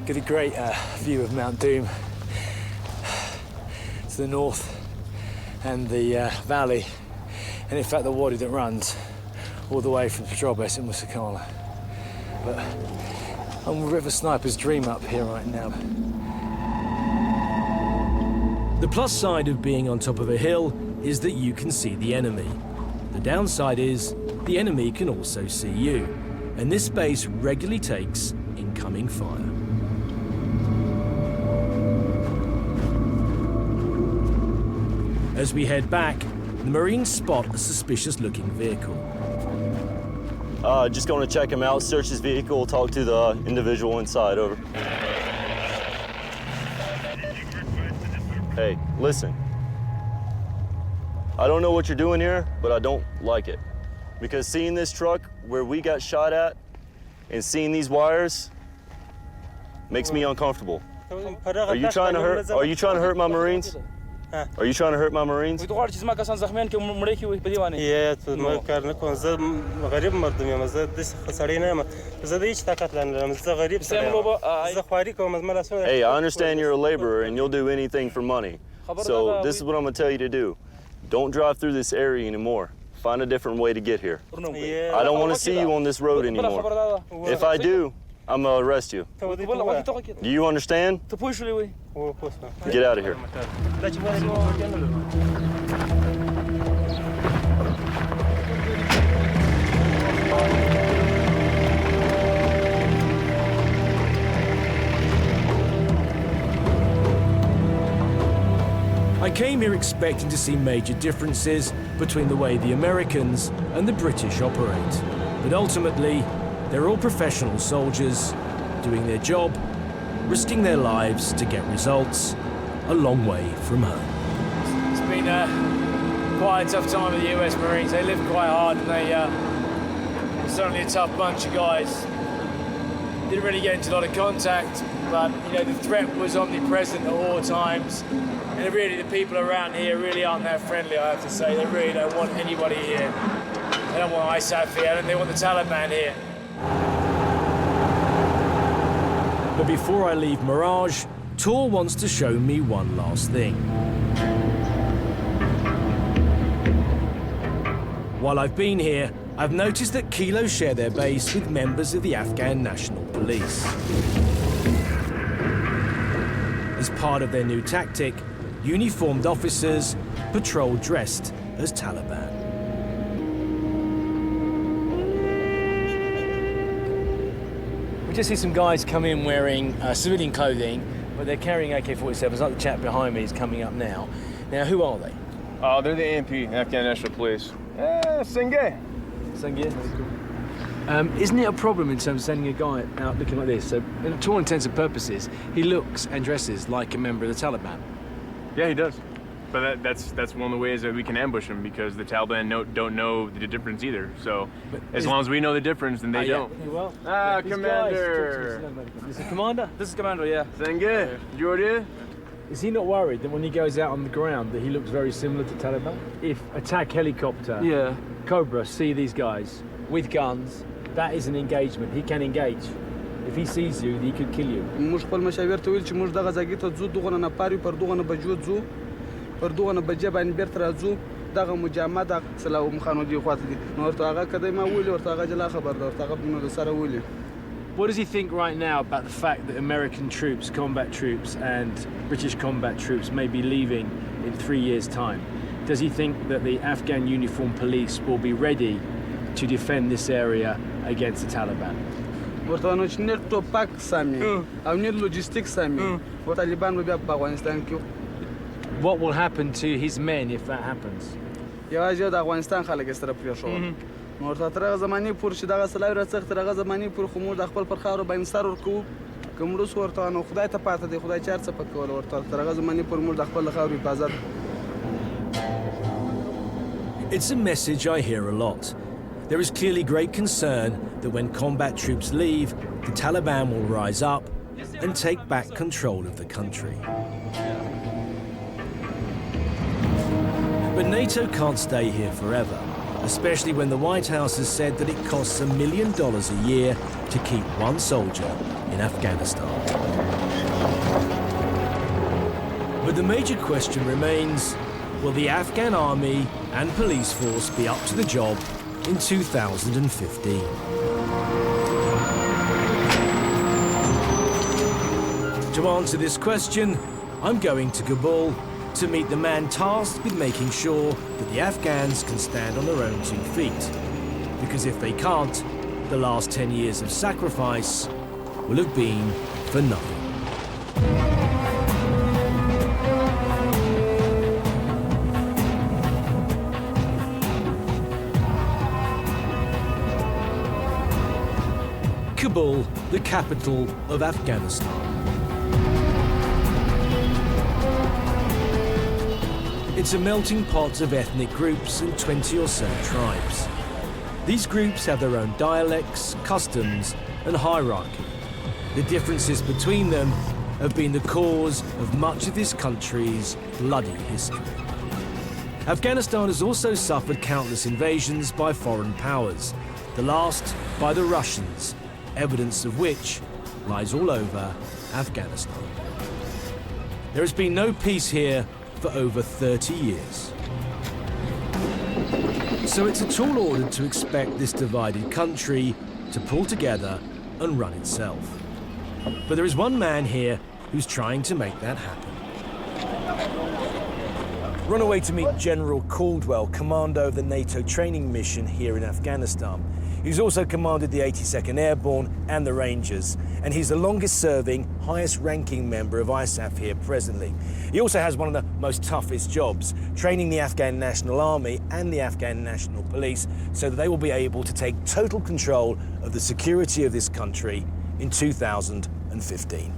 Get a great view of Mount Doom to the north and the valley, and in fact the wadi that runs all the way from the patrol base in Musa Kala. But I'm a river sniper's dream up here right now. The plus side of being on top of a hill is that you can see the enemy. The downside is the enemy can also see you, and this base regularly takes incoming fire. As we head back, the Marines spot a suspicious-looking vehicle. Just going to check him out, search his vehicle, talk to the individual inside, over. Hey, listen. I don't know what you're doing here, but I don't like it. Because seeing this truck where we got shot at and seeing these wires makes me uncomfortable. Are you trying to hurt my Marines? Are you trying to hurt my Marines? Hey, I understand you're a laborer and you'll do anything for money. So this is what I'm going to tell you to do. Don't drive through this area anymore. Find a different way to get here. I don't want to see you on this road anymore. If I do, I'm going to arrest you. Do you understand? Get out of here. I I came here expecting to see major differences between the way the Americans and the British operate. But ultimately, they're all professional soldiers doing their job, risking their lives to get results a long way from home. It's been quite a tough time with the US Marines. They live quite hard and they're certainly a tough bunch of guys. Didn't really get into a lot of contact, but you know, the threat was omnipresent at all times. And really, the people around here really aren't that friendly, I have to say. They really don't want anybody here. They don't want ISAF here, and they want the Taliban here. But before I leave Mirage, Tor wants to show me one last thing. While I've been here, I've noticed that Kilos share their base with members of the Afghan National Police. As part of their new tactic, uniformed officers patrol dressed as Taliban. We just see some guys come in wearing civilian clothing, but they're carrying AK-47s, like the chap behind me is coming up now. Now, who are they? They're the ANP, Afghan National Police. Senge. Isn't it a problem in terms of sending a guy out looking like this? So, to all intents and purposes, he looks and dresses like a member of the Taliban. Yeah, he does. But that's one of the ways that we can ambush him, because the Taliban don't know the difference either. So as long as we know the difference, then they don't. Yeah, well, Commander. Is it Commander? This is Commander, yeah. Senge, Jordi. Is he not worried that when he goes out on the ground that he looks very similar to Taliban? If attack helicopter, Cobra see these guys with guns, that is an engagement. He can engage. If he sees you, he could kill you. What does he think right now about the fact that American troops, combat troops, and British combat troops may be leaving in 3 years' time? Does he think that the Afghan uniformed police will be ready to defend this area against the Taliban? What will happen to his men if that happens? It's a message I hear a lot. There is clearly great concern that when combat troops leave, the Taliban will rise up and take back control of the country. But NATO can't stay here forever, especially when the White House has said that it costs $1 million a year to keep one soldier in Afghanistan. But the major question remains, will the Afghan army and police force be up to the job in 2015? To answer this question, I'm going to Kabul to meet the man tasked with making sure that the Afghans can stand on their own 2 feet. Because if they can't, the last 10 years of sacrifice will have been for nothing. Kabul, the capital of Afghanistan. It's a melting pot of ethnic groups and 20 or so tribes. These groups have their own dialects, customs, and hierarchy. The differences between them have been the cause of much of this country's bloody history. Afghanistan has also suffered countless invasions by foreign powers, the last by the Russians, evidence of which lies all over Afghanistan. There has been no peace here for over 30 years. So it's a tall order to expect this divided country to pull together and run itself. But there is one man here who's trying to make that happen. Run away to meet General Caldwell, commander of the NATO training mission here in Afghanistan. He's also commanded the 82nd Airborne and the Rangers, and he's the longest-serving, highest-ranking member of ISAF here presently. He also has one of the most toughest jobs, training the Afghan National Army and the Afghan National Police so that they will be able to take total control of the security of this country in 2015.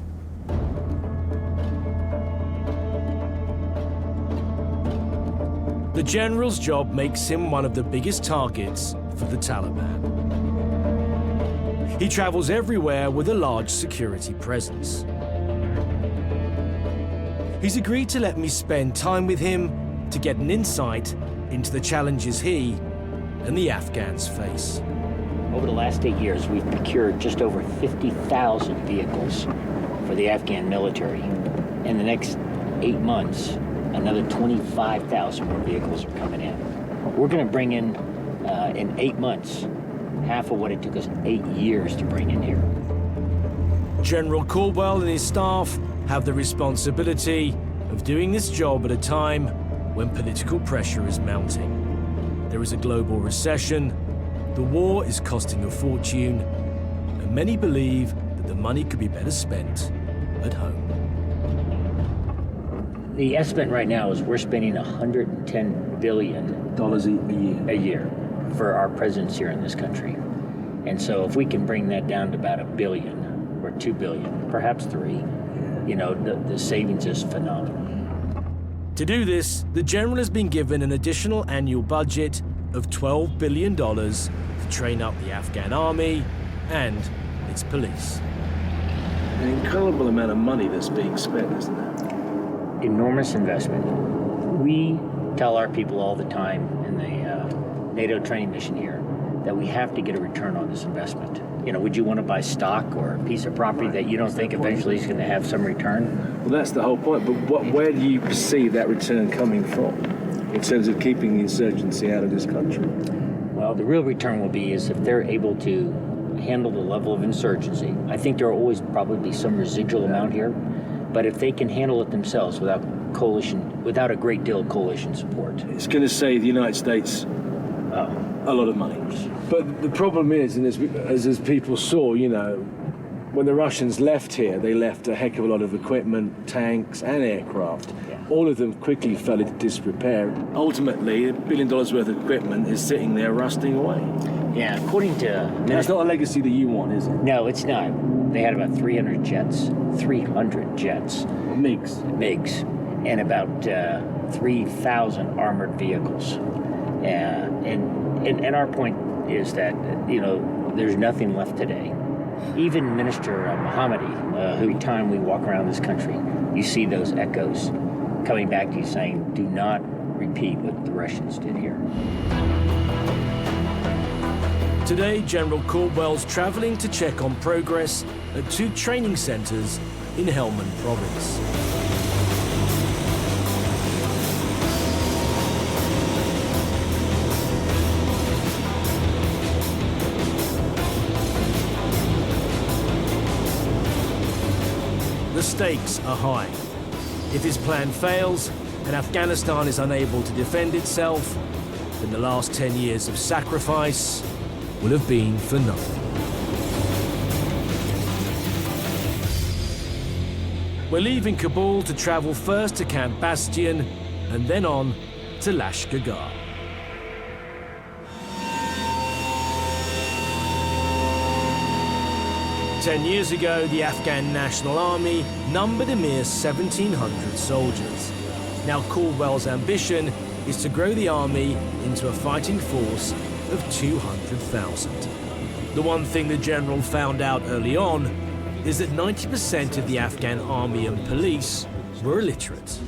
The general's job makes him one of the biggest targets for the Taliban. He travels everywhere with a large security presence. He's agreed to let me spend time with him to get an insight into the challenges he and the Afghans face. Over the last 8 years, we've procured just over 50,000 vehicles for the Afghan military. In the next 8 months, another 25,000 more vehicles are coming in. We're going to bring in 8 months, half of what it took us 8 years to bring in here. General Caldwell and his staff have the responsibility of doing this job at a time when political pressure is mounting. There is a global recession, the war is costing a fortune, and many believe that the money could be better spent at home. The estimate right now is we're spending $110 billion a year for our presence here in this country. And so if we can bring that down to about $1 billion or $2 billion, perhaps $3 billion, you know, the savings is phenomenal. To do this, the general has been given an additional annual budget of $12 billion to train up the Afghan army and its police. An incredible amount of money that's being spent, isn't there? Enormous investment. We tell our people all the time in the NATO training mission here that we have to get a return on this investment. You know, would you want to buy stock or a piece of property that you don't think eventually is going to have some return? Well, that's the whole point, but where do you perceive that return coming from in terms of keeping the insurgency out of this country? Well, the real return will be is if they're able to handle the level of insurgency. I think there will always probably be some residual amount here, but if they can handle it themselves without coalition, without a great deal of coalition support. It's going to save the United States a lot of money. But the problem is, and as people saw, you know, when the Russians left here, they left a heck of a lot of equipment, tanks and aircraft. Yeah. All of them quickly fell into disrepair. Ultimately, $1 billion worth of equipment is sitting there rusting away. Yeah, according to... That's not a legacy that you want, is it? No, it's not. They had about 300 jets. 300 jets. MiGs. And about 3,000 armored vehicles. And our point is that, you know, there's nothing left today. Even Minister Mohammadi, every time we walk around this country, you see those echoes coming back to you saying, do not repeat what the Russians did here. Today, General Caldwell's traveling to check on progress at 2 training centers in Helmand province. The stakes are high. If his plan fails and Afghanistan is unable to defend itself, then the last 10 years of sacrifice will have been for nothing. We're leaving Kabul to travel first to Camp Bastion and then on to Lashkar Gah. Ten years ago, the Afghan National Army numbered a mere 1,700 soldiers. Now Caldwell's ambition is to grow the army into a fighting force of 200,000. The one thing the general found out early on is that 90% of the Afghan army and police were illiterate.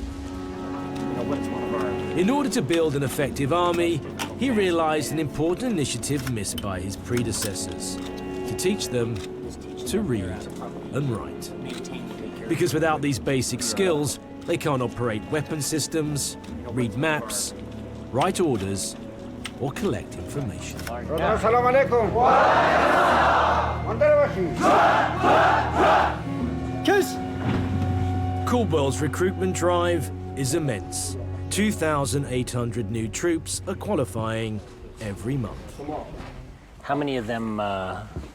In order to build an effective army, he realized an important initiative missed by his predecessors: to teach them to read and write. Because without these basic skills, they can't operate weapon systems, read maps, write orders, or collect information. Caldwell's recruitment drive is immense. 2,800 new troops are qualifying every month. How many of them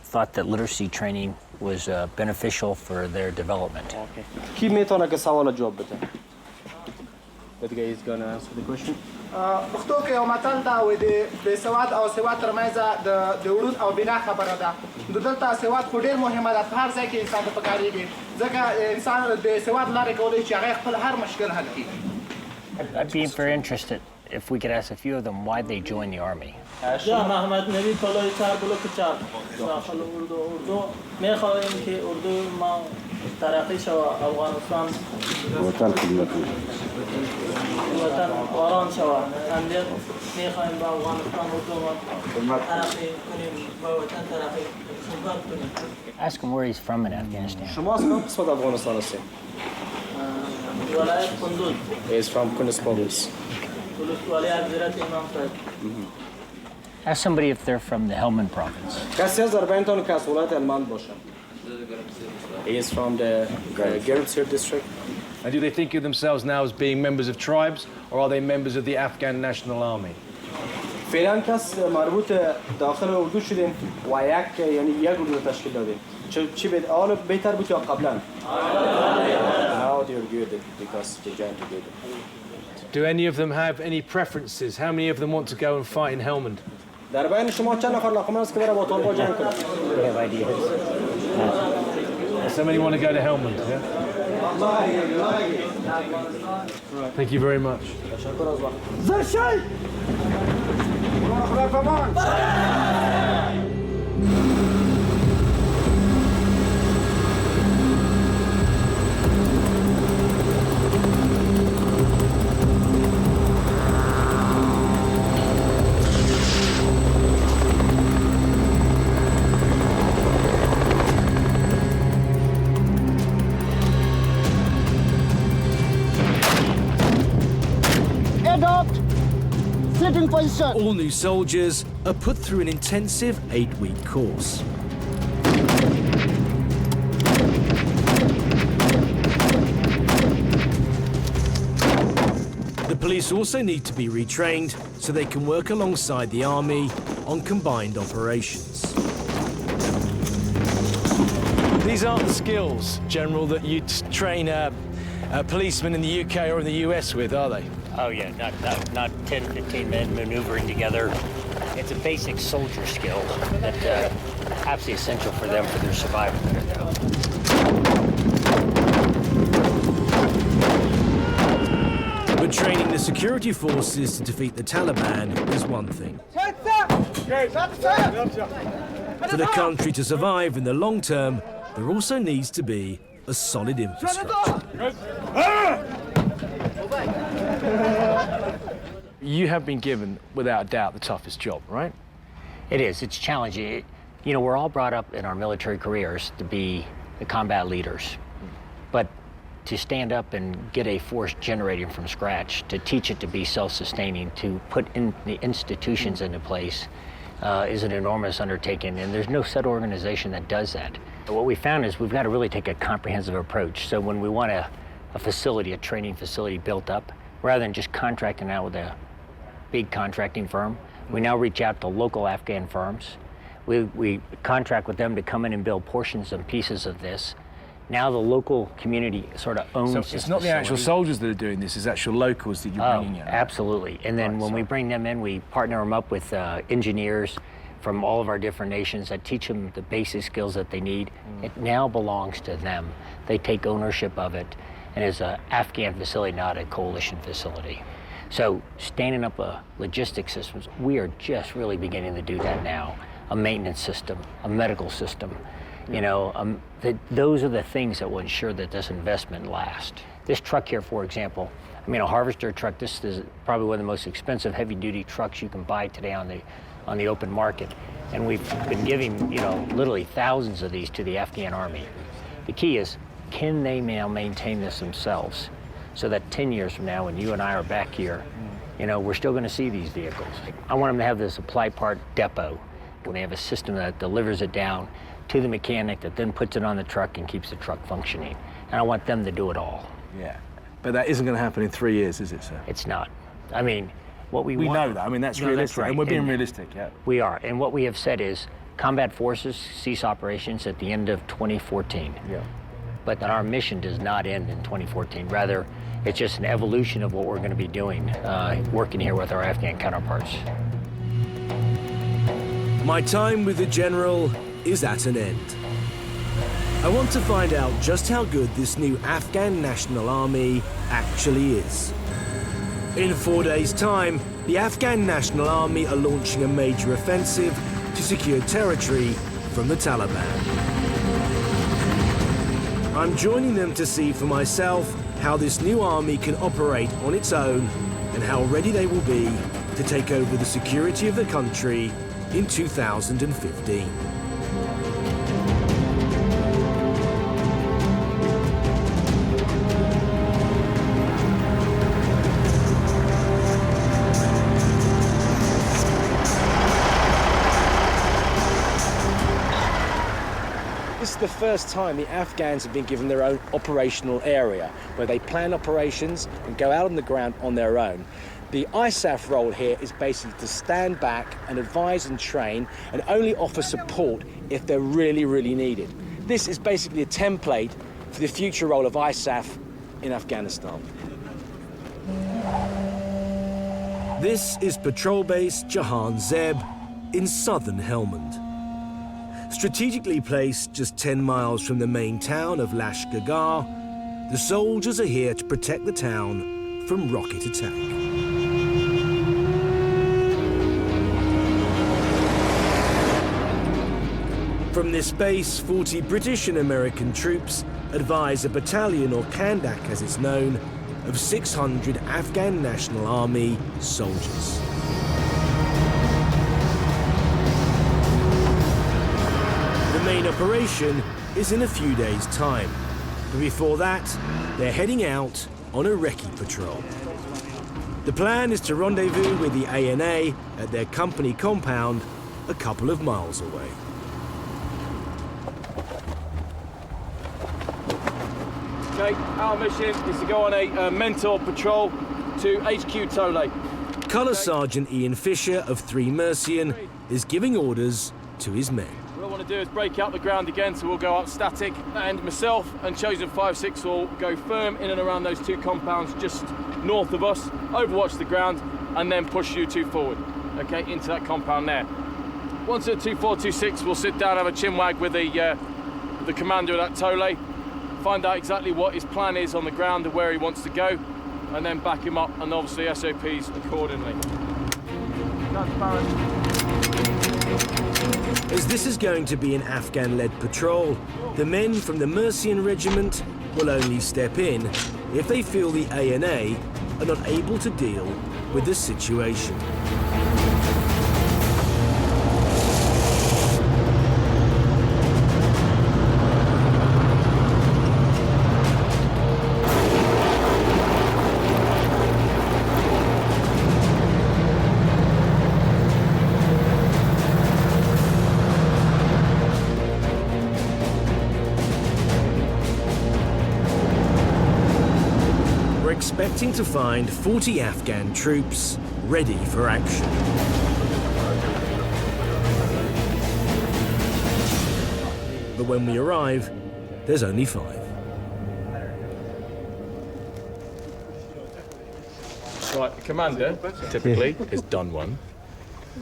thought that literacy training was beneficial for their development? کی میتونه که سوال جواب بده؟ The guy is gonna answer the question. پښتو کې یو متل دا وایي د سواد او سواد ترمنځ د وړود او بنا خبره ده. دلته سواد خو ډېر مهمه ده، په هر ځای کې انسان ته پکارېږي، ځکه انسان د سواد لارې کولی شي هغه خپل هر مشکل حل کړي. I'd be very interested if we could ask a few of them why they joined the army. محمد نبی پلوی 4 بلوک 4 داخل اردو میخواهیم که اردو ما ترقی شود افغانستان وطن خدمت وطن آرام شود اندر میخواهیم با افغانستان اردو ما ترقی کنیم با وطن ترقی خدمت کنیم. Ask him where he's from in Afghanistan. شما از کدام قسمت افغانستان هستید؟ ولایت کندوز. He's from Kunduz province. ولایت حضرت امام صاحب. Ask somebody if they're from the Helmand province. کسی از اربعینتون که از ولایت هلمند باشه. He is from the Germsir district. And do they think of themselves now as being members of tribes, or are they members of the Afghan National Army? فعلا کس مربوط داخل اردو شدیم و یعنی یک اردو تشکیل دادیم. چی بهتر بود یا قبلا؟ Now they're good because they joined together. Do any of them have any preferences? How many of them want to go and fight in Helmand? در بین شما چند نفر علاقه‌مند است که بره با طالبان جنگ کنه؟ We have ideas. So many want to go to Helmand, yeah? Thank you very much. All new soldiers are put through an intensive 8-week course. The police also need to be retrained so they can work alongside the army on combined operations. These aren't the skills, General, that you train policemen in the UK or in the US with, are they? Oh yeah, not 10, 15 men maneuvering together. It's a basic soldier skill that absolutely essential for them for their survival. But training the security forces to defeat the Taliban is one thing. For the country to survive in the long term, there also needs to be a solid infrastructure. You have been given, without a doubt, the toughest job, right? It is. It's challenging. You know, we're all brought up in our military careers to be the combat leaders. But to stand up and get a force generating from scratch, to teach it to be self-sustaining, to put in the institutions into place is an enormous undertaking, and there's no set organization that does that. But what we found is we've got to really take a comprehensive approach. So when we want a facility, a training facility built up, rather than just contracting out with a big contracting firm, we now reach out to local Afghan firms. We contract with them to come in and build portions and pieces of this. Now the local community sort of owns this. So it's not the actual soldiers that are doing this, it's actual locals that you're bringing in. Absolutely. And then when we bring them in, we partner them up with engineers from all of our different nations that teach them the basic skills that they need. It now belongs to them. They take ownership of it, and it's an Afghan facility, not a coalition facility. So standing up a logistics system, we are just really beginning to do that now. A maintenance system, a medical system. You know, those are the things that will ensure that this investment lasts. This truck here, for example, I mean, a harvester truck, this is probably one of the most expensive heavy-duty trucks you can buy today on the open market. And we've been giving, you know, literally thousands of these to the Afghan army. The key is, can they now maintain this themselves so that 10 years from now, when you and I are back here, you know, we're still going to see these vehicles. I want them to have the supply part depot, when they have a system that delivers it down to the mechanic that then puts it on the truck and keeps the truck functioning. And I want them to do it all. Yeah, but that isn't going to happen in 3 years, is it, sir? It's not. I mean, What we We want, know that. I mean, that's No, realistic, right. and we're being And realistic, yeah. We are, and what we have said is combat forces cease operations at the end of 2014. Yeah. But that our mission does not end in 2014. Rather, it's just an evolution of what we're going to be doing, working here with our Afghan counterparts. My time with the general is at an end. I want to find out just how good this new Afghan National Army actually is. In 4 days' time, the Afghan National Army are launching a major offensive to secure territory from the Taliban. I'm joining them to see for myself how this new army can operate on its own and how ready they will be to take over the security of the country in 2015. This is the first time the Afghans have been given their own operational area, where they plan operations and go out on the ground on their own. The ISAF role here is basically to stand back and advise and train and only offer support if they're really, really needed. This is basically a template for the future role of ISAF in Afghanistan. This is Patrol Base Jahan Zeb in southern Helmand. Strategically placed just 10 miles from the main town of Lashkar Gah, the soldiers are here to protect the town from rocket attack. From this base, 40 British and American troops advise a battalion, or Kandak as it's known, of 600 Afghan National Army soldiers. The main operation is in a few days' time, but before that, they're heading out on a recce patrol. The plan is to rendezvous with the ANA at their company compound a couple of miles away. Okay, our mission is to go on a mentor patrol to HQ Tole. Colour Sergeant Ian Fisher of 3 Mercian is giving orders to his men. What I want to do is break out the ground again, so we'll go up static, and myself and Chosen 5-6 will go firm in and around those 2 compounds just north of us, overwatch the ground, and then push you 2 forward, okay, into that compound there. Once at 2426, we'll sit down, have a chinwag with the commander of that Tole, find out exactly what his plan is on the ground and where he wants to go, and then back him up, and obviously SOPs accordingly. As this is going to be an Afghan-led patrol, the men from the Mercian Regiment will only step in if they feel the ANA are not able to deal with the situation. Expecting to find 40 Afghan troops ready for action. But when we arrive, there's only 5. Right, the commander, typically, has done one.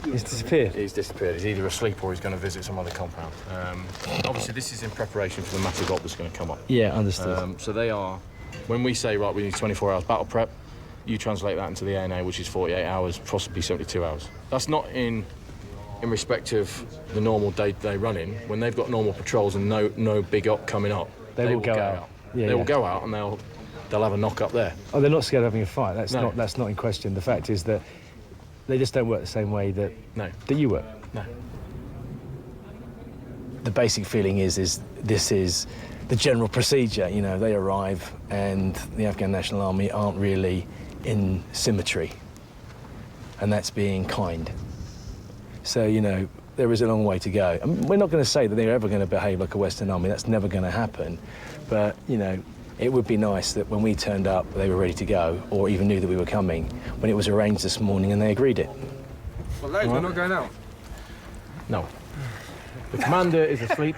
He's disappeared? He's disappeared. He's either asleep or he's going to visit some other compound. Obviously, this is in preparation for the massive op that's going to come up. Yeah, understood. So they are... When we say, right, we need 24 hours battle prep, you translate that into the ANA, which is 48 hours, possibly 72 hours. That's not in respect of the normal day-to-day running. When they've got normal patrols and no big op coming up, they will go out. Yeah, they will go out and they'll have a knock up there. Oh, they're not scared of having a fight. That's No. that's not in question. The fact is that they just don't work the same way that you work. No. The basic feeling is this is the general procedure. You know, they arrive and the Afghan National Army aren't really in symmetry, and that's being kind. So, you know, there is a long way to go. I mean, we're not going to say that they're ever going to behave like a Western army. That's never going to happen. But, you know, It would be nice that when we turned up, they were ready to go, or even knew that we were coming, when it was arranged this morning and they agreed it. Well, lads, we're not going out. No. The commander is asleep.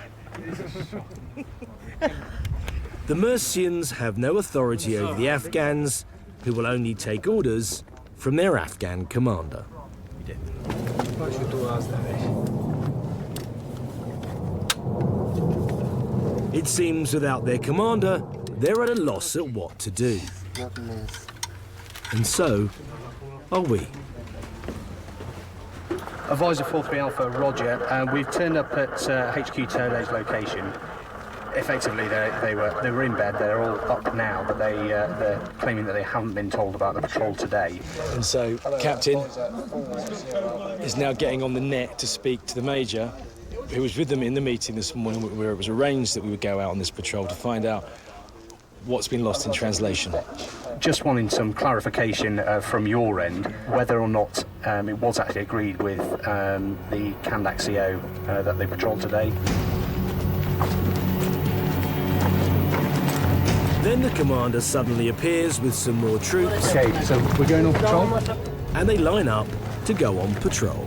The Mercians have no authority over the Afghans, who will only take orders from their Afghan commander. It seems without their commander, they're at a loss at what to do. And so are we. Advisor 43 Alpha, Roger. We've turned up at HQ Tola's location. Effectively, they were in bed. They're all up now, but they're claiming that they haven't been told about the patrol today. And so, Captain is now getting on the net to speak to the Major, who was with them in the meeting this morning, where it was arranged that we would go out on this patrol to find out what's been lost in translation. Just wanting some clarification from your end, whether or not it was actually agreed with the Kandak CO that they patrolled today. Then the commander suddenly appears with some more troops. Okay, so we're going on patrol? And they line up to go on patrol.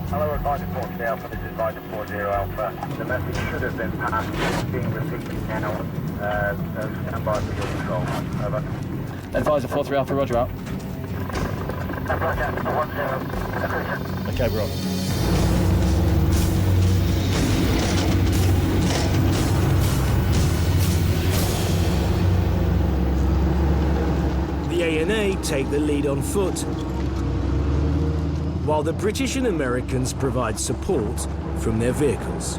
Hello, Advisor 40 Alpha, this is Advisor 40 Alpha. The message should have been passed, being repeated now. So stand by for your control. Over. Advisor 43 Alpha, Roger out. Okay, bro. The ANA take the lead on foot, while the British and Americans provide support from their vehicles.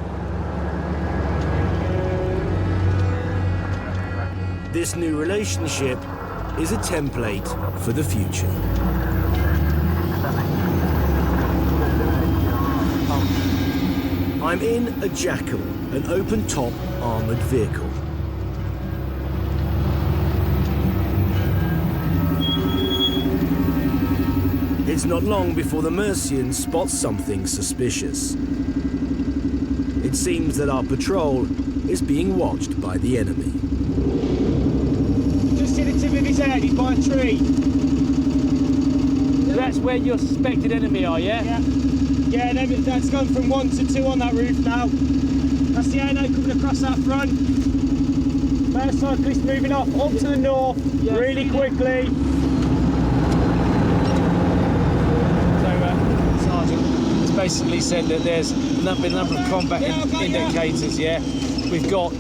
This new relationship is a template for the future. I'm in a Jackal, an open-top armoured vehicle. It's not long before the Mercians spot something suspicious. It seems that our patrol is being watched by the enemy. Just see the tip of his head, he's by a tree. So that's where your suspected enemy are, yeah? Yeah, that's gone from 1 to 2 on that roof now. That's the ANA coming across that front. Motorcyclist moving off up to the north, really quickly. Basically said that there's a number of combat indicators, yeah? We've got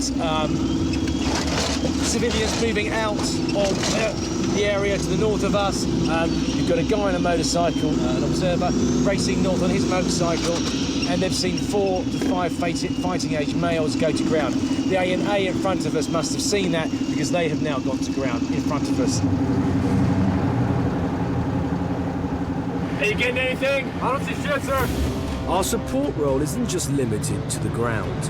civilians moving out of the area to the north of us. You've got a guy on a motorcycle, an observer, racing north on his motorcycle, and they've seen 4 to 5 fighting-age males go to ground. The ANA in front of us must have seen that because they have now gone to ground in front of us. Are you getting anything? I don't see shit, sir. Our support role isn't just limited to the ground.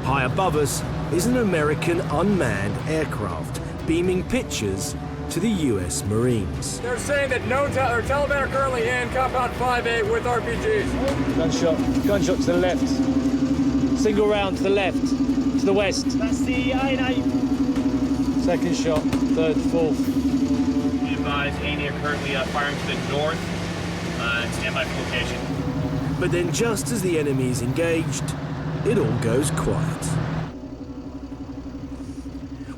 High above us is an American unmanned aircraft beaming pictures to the US Marines. They're saying that Taliban are currently in compound 5A with RPGs. Gunshot to the left. Single round to the left, to the west. That's the ANA. Second shot, third, fourth. We advise ANA are currently firing to the north. Stand by for location. But then just as the enemy is engaged, it all goes quiet.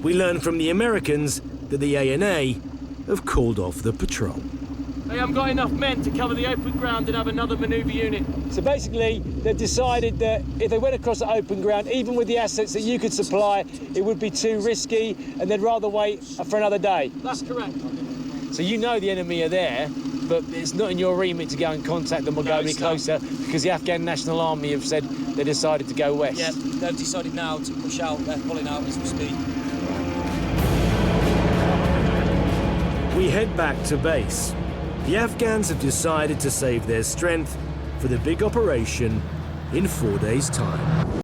We learn from the Americans that the ANA have called off the patrol. They haven't got enough men to cover the open ground and have another manoeuvre unit. So basically, they've decided that if they went across the open ground, even with the assets that you could supply, it would be too risky, and they'd rather wait for another day. That's correct. So you know the enemy are there, but it's not in your remit to go and contact them or go any closer, because the Afghan National Army have said they decided to go west. Yeah, they've decided now to push out. They're pulling out as we speak. We head back to base. The Afghans have decided to save their strength for the big operation in 4 days' time.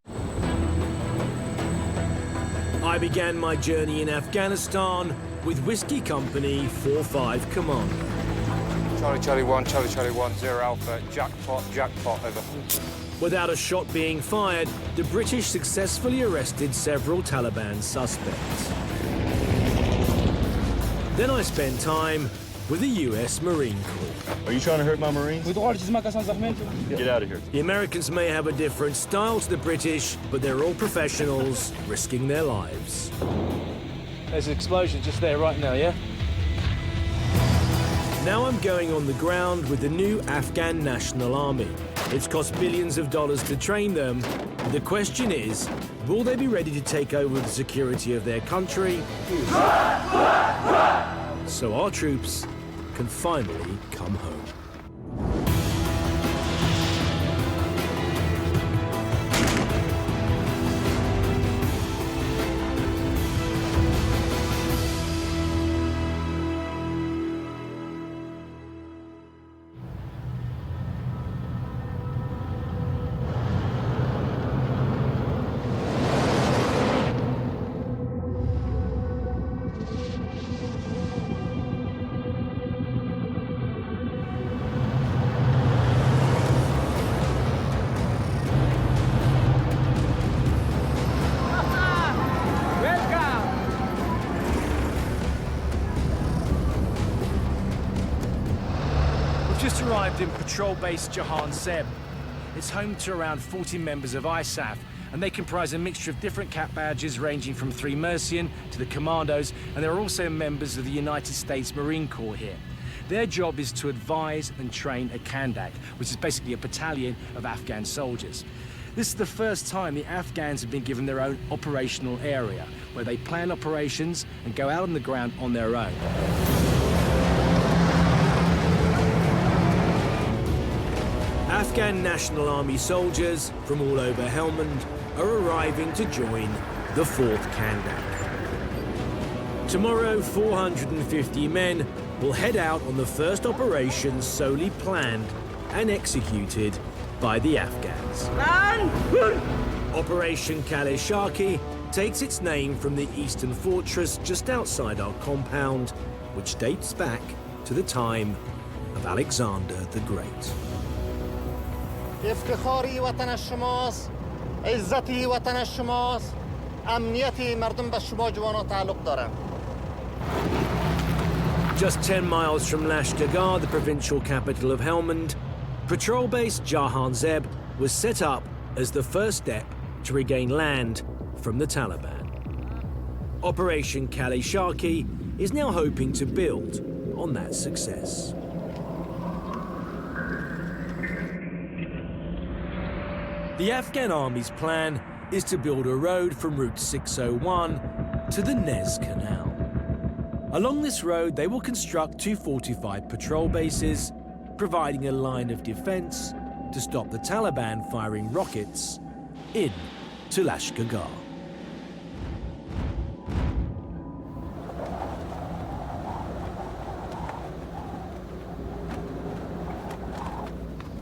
I began my journey in Afghanistan with Whiskey Company 45 Commander. Charlie 1, 0 Alpha, jackpot, over. Without a shot being fired, the British successfully arrested several Taliban suspects. Then I spent time with the US Marine Corps. Are you trying to hurt my Marines? Get out of here. The Americans may have a different style to the British, but they're all professionals risking their lives. There's an explosion just there right now, yeah? Now I'm going on the ground with the new Afghan National Army. It's cost billions of dollars to train them. The question is, will they be ready to take over the security of their country? So our troops can finally come home. Just arrived in patrol base Jahan Zeb. It's home to around 40 members of ISAF, and they comprise a mixture of different cap badges ranging from 3 Mercian to the Commandos, and there are also members of the United States Marine Corps here. Their job is to advise and train a Kandak, which is basically a battalion of Afghan soldiers. This is the first time the Afghans have been given their own operational area, where they plan operations and go out on the ground on their own. Afghan National Army soldiers from all over Helmand are arriving to join the 4th Kandak. Tomorrow, 450 men will head out on the first operation solely planned and executed by the Afghans. Operation Sharkey takes its name from the eastern fortress just outside our compound, which dates back to the time of Alexander the Great. افتخاری وطن شماست، عزتی وطن شماست، امنیتی مردم به شما جوانا تعلق داره. Just 10 miles from Lashkar Gah, the provincial capital of Helmand, patrol base Jahan Zeb was set up as the first step to regain land from the Taliban. Operation Sharkey is now hoping to build on that success. The Afghan army's plan is to build a road from Route 601 to the Nez Canal. Along this road, they will construct 2 fortified patrol bases, providing a line of defense to stop the Taliban firing rockets into Lashkar Gah.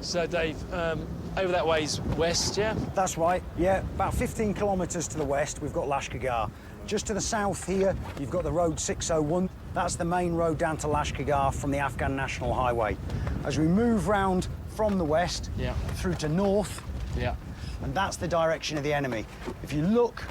So, Dave, over that way's west, yeah? That's right, yeah. About 15 kilometres to the west, we've got Lashkar Gah. Just to the south here, you've got the road 601. That's the main road down to Lashkar Gah from the Afghan National Highway. As we move round from the west through to north, and that's the direction of the enemy. If you look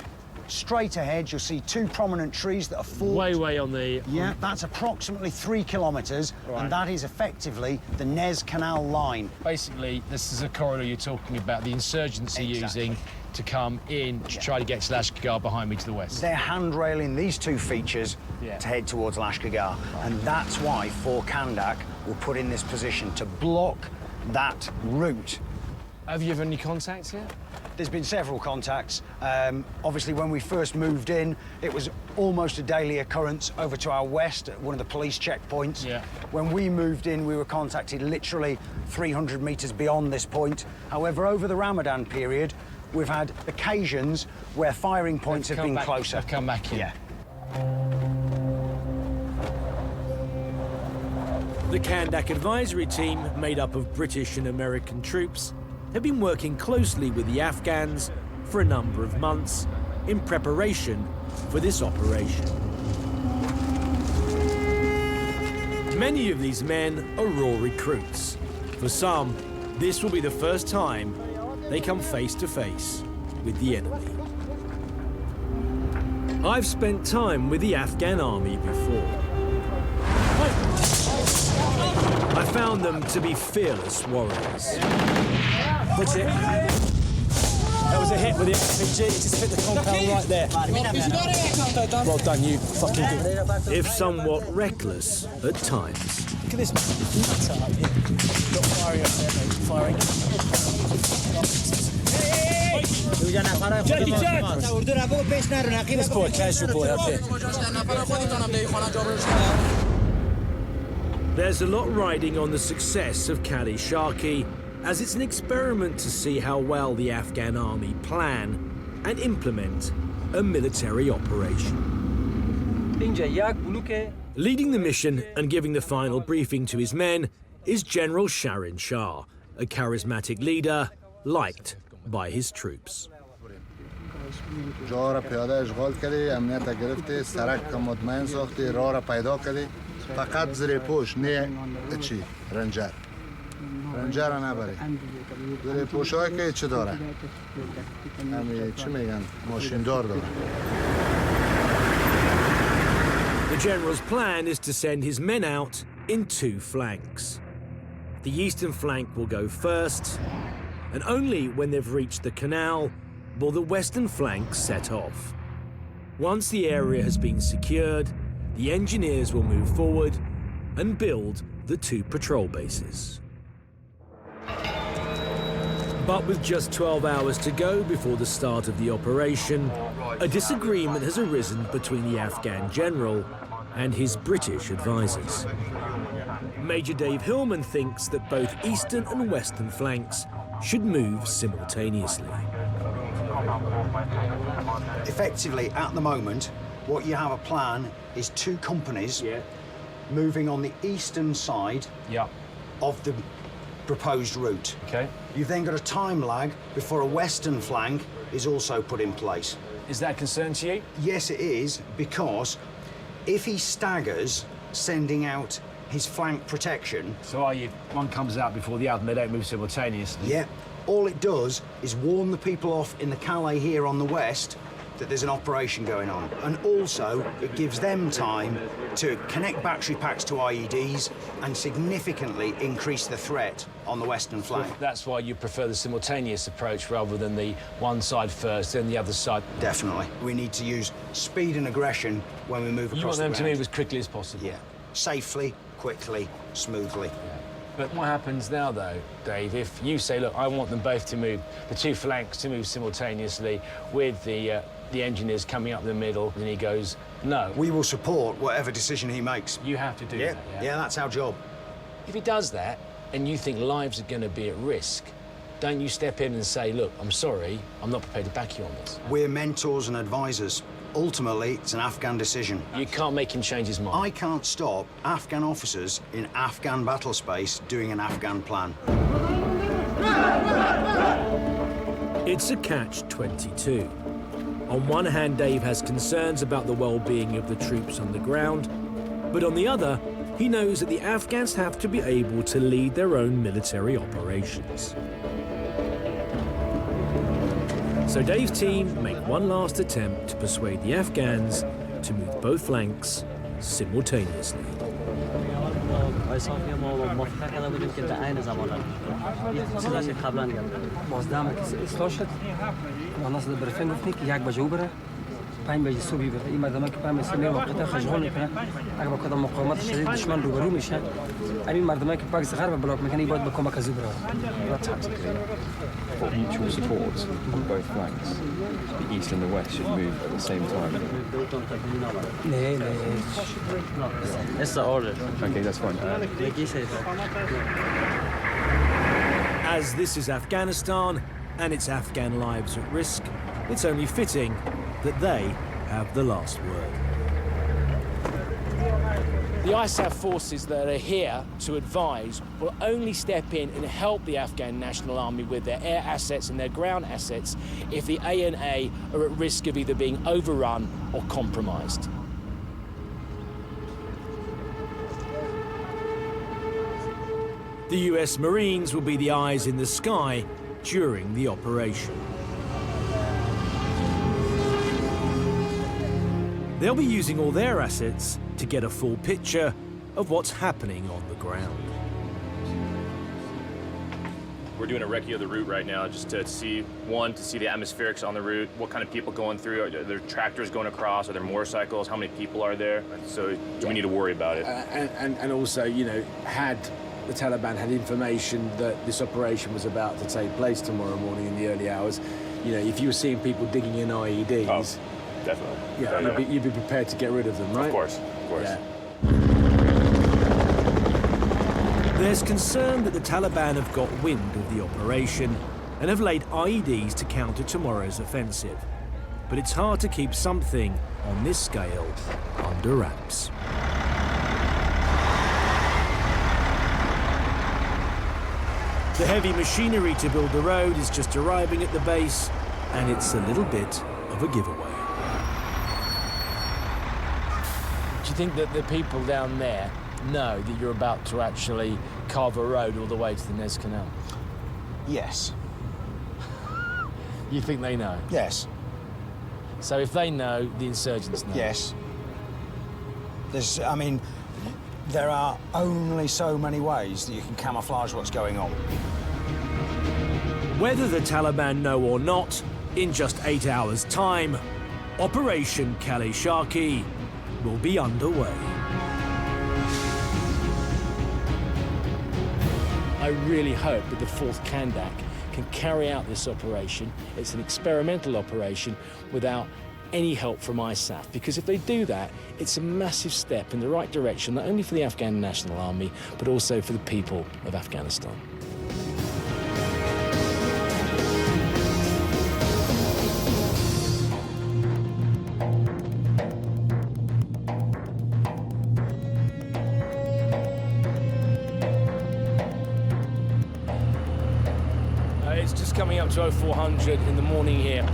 straight ahead, you'll see 2 prominent trees that are forked. Way on the... Yeah, that's approximately 3 kilometres, and that is effectively the Nez Canal line. Basically, this is a corridor you're talking about, the insurgency using to come in to try to get to Lashkar Gah behind me to the west. They're handrailing these 2 features to head towards Lashkar Gah, and that's why 4 Kandak were put in this position to block that route. Have you had any contacts yet? There's been several contacts. Obviously, when we first moved in, it was almost a daily occurrence over to our west at one of the police checkpoints. When we moved in, we were contacted literally 300 metres beyond this point. However, over the Ramadan period, we've had occasions where firing points have been closer. They've come back in. Yeah. The Kandak advisory team, made up of British and American troops, have been working closely with the Afghans for a number of months in preparation for this operation. Many of these men are raw recruits. For some, this will be the first time they come face to face with the enemy. I've spent time with the Afghan army before. I found them to be fearless warriors. That's it. That was a hit with the RPG. It just hit the compound right there. Well done, you fucking good. If somewhat reckless at times. Look at this nutter up here. Not firing up there, mate. Firing. This boy, casual boy up here. There's a lot riding on the success of Kali Sharkey, as it's an experiment to see how well the Afghan army plan and implement a military operation. Leading the mission and giving the final briefing to his men is General Sharin Shah, a charismatic leader liked by his troops. جا را پیاده اشغال کردی، امنیت گرفتی، سرک که مطمئن ساختی، راه را پیدا کردی، فقط زیر پوش نه چی رنجر را نبری. زیر پوش هایی که چی داره؟ همین چی میگن؟ ماشیندار داره. The general's plan is to send his men out in two flanks. The eastern flank will go first, and only when they've reached the canal will the western flank set off. Once the area has been secured, the engineers will move forward and build the two patrol bases. But with just 12 hours to go before the start of the operation, a disagreement has arisen between the Afghan general and his British advisors. Major Dave Helmand thinks that both eastern and western flanks should move simultaneously. Effectively, at the moment, what you have a plan is two companies moving on the eastern side of the proposed route. Okay. You've then got a time lag before a western flank is also put in place. Is that a concern to you? Yes, it is, because if he staggers sending out his flank protection... So one comes out before the other and they don't move simultaneously? Yeah. All it does is warn the people off in the Calais here on the west that there's an operation going on. And also, it gives them time to connect battery packs to IEDs and significantly increase the threat on the western flank. That's why you prefer the simultaneous approach rather than the one side first, then the other side? Definitely. We need to use speed and aggression when we move across the ground. You want them to move as quickly as possible? Yeah. Safely, quickly, smoothly. But what happens now, though, Dave, if you say, look, I want them both to move, the two flanks to move simultaneously with the engineers coming up the middle, and he goes, no. We will support whatever decision he makes. You have to do that, yeah? Yeah, that's our job. If he does that, and you think lives are going to be at risk, don't you step in and say, look, I'm sorry, I'm not prepared to back you on this? We're mentors and advisors. Ultimately, it's an Afghan decision. You can't make him change his mind? I can't stop Afghan officers in Afghan battle space doing an Afghan plan. It's a catch-22. On one hand, Dave has concerns about the well-being of the troops on the ground, but on the other, he knows that the Afghans have to be able to lead their own military operations. So Dave's team make one last attempt to persuade the Afghans to move both flanks simultaneously. پنج بجه صبحی بره این مردمان که پنج مسئله وقتا خشغال میکنن اگر با کدام مقاومت شدید دشمن روبرو میشن همین مردمان که پاکز غرب بلاک میکنن این باید با کمک از او بره For mutual support on both flanks, the east and the west should move at the same time. نه It's the order. Okay, that's fine. As this is Afghanistan and its Afghan lives at risk, it's only fitting that they have the last word. The ISAF forces that are here to advise will only step in and help the Afghan National Army with their air assets and their ground assets if the ANA are at risk of either being overrun or compromised. The US Marines will be the eyes in the sky during the operation. They'll be using all their assets to get a full picture of what's happening on the ground. We're doing a recce of the route right now just to see, one, to see the atmospherics on the route, what kind of people going through, are there tractors going across, are there motorcycles, how many people are there? So do we need to worry about it? And also, you know, had the Taliban had information that this operation was about to take place tomorrow morning in the early hours, you know, if you were seeing people digging in IEDs... Oh, definitely. Yeah, Definitely. you'd be prepared to get rid of them, right? Of course, of course. Yeah. There's concern that the Taliban have got wind of the operation and have laid IEDs to counter tomorrow's offensive. But it's hard to keep something on this scale under wraps. The heavy machinery to build the road is just arriving at the base, and it's a little bit of a giveaway. Do you think that the people down there know that you're about to actually carve a road all the way to the Nez Canal? Yes. You think they know? Yes. So if they know, the insurgents know? Yes. I mean, there are only so many ways that you can camouflage what's going on. Whether the Taliban know or not, in just 8 hours' time, Operation Sharkey will be underway. I really hope that the 4th Kandak can carry out this operation. It's an experimental operation without any help from ISAF, because if they do that, it's a massive step in the right direction, not only for the Afghan National Army, but also for the people of Afghanistan. It's just coming up to 0400 in the morning here.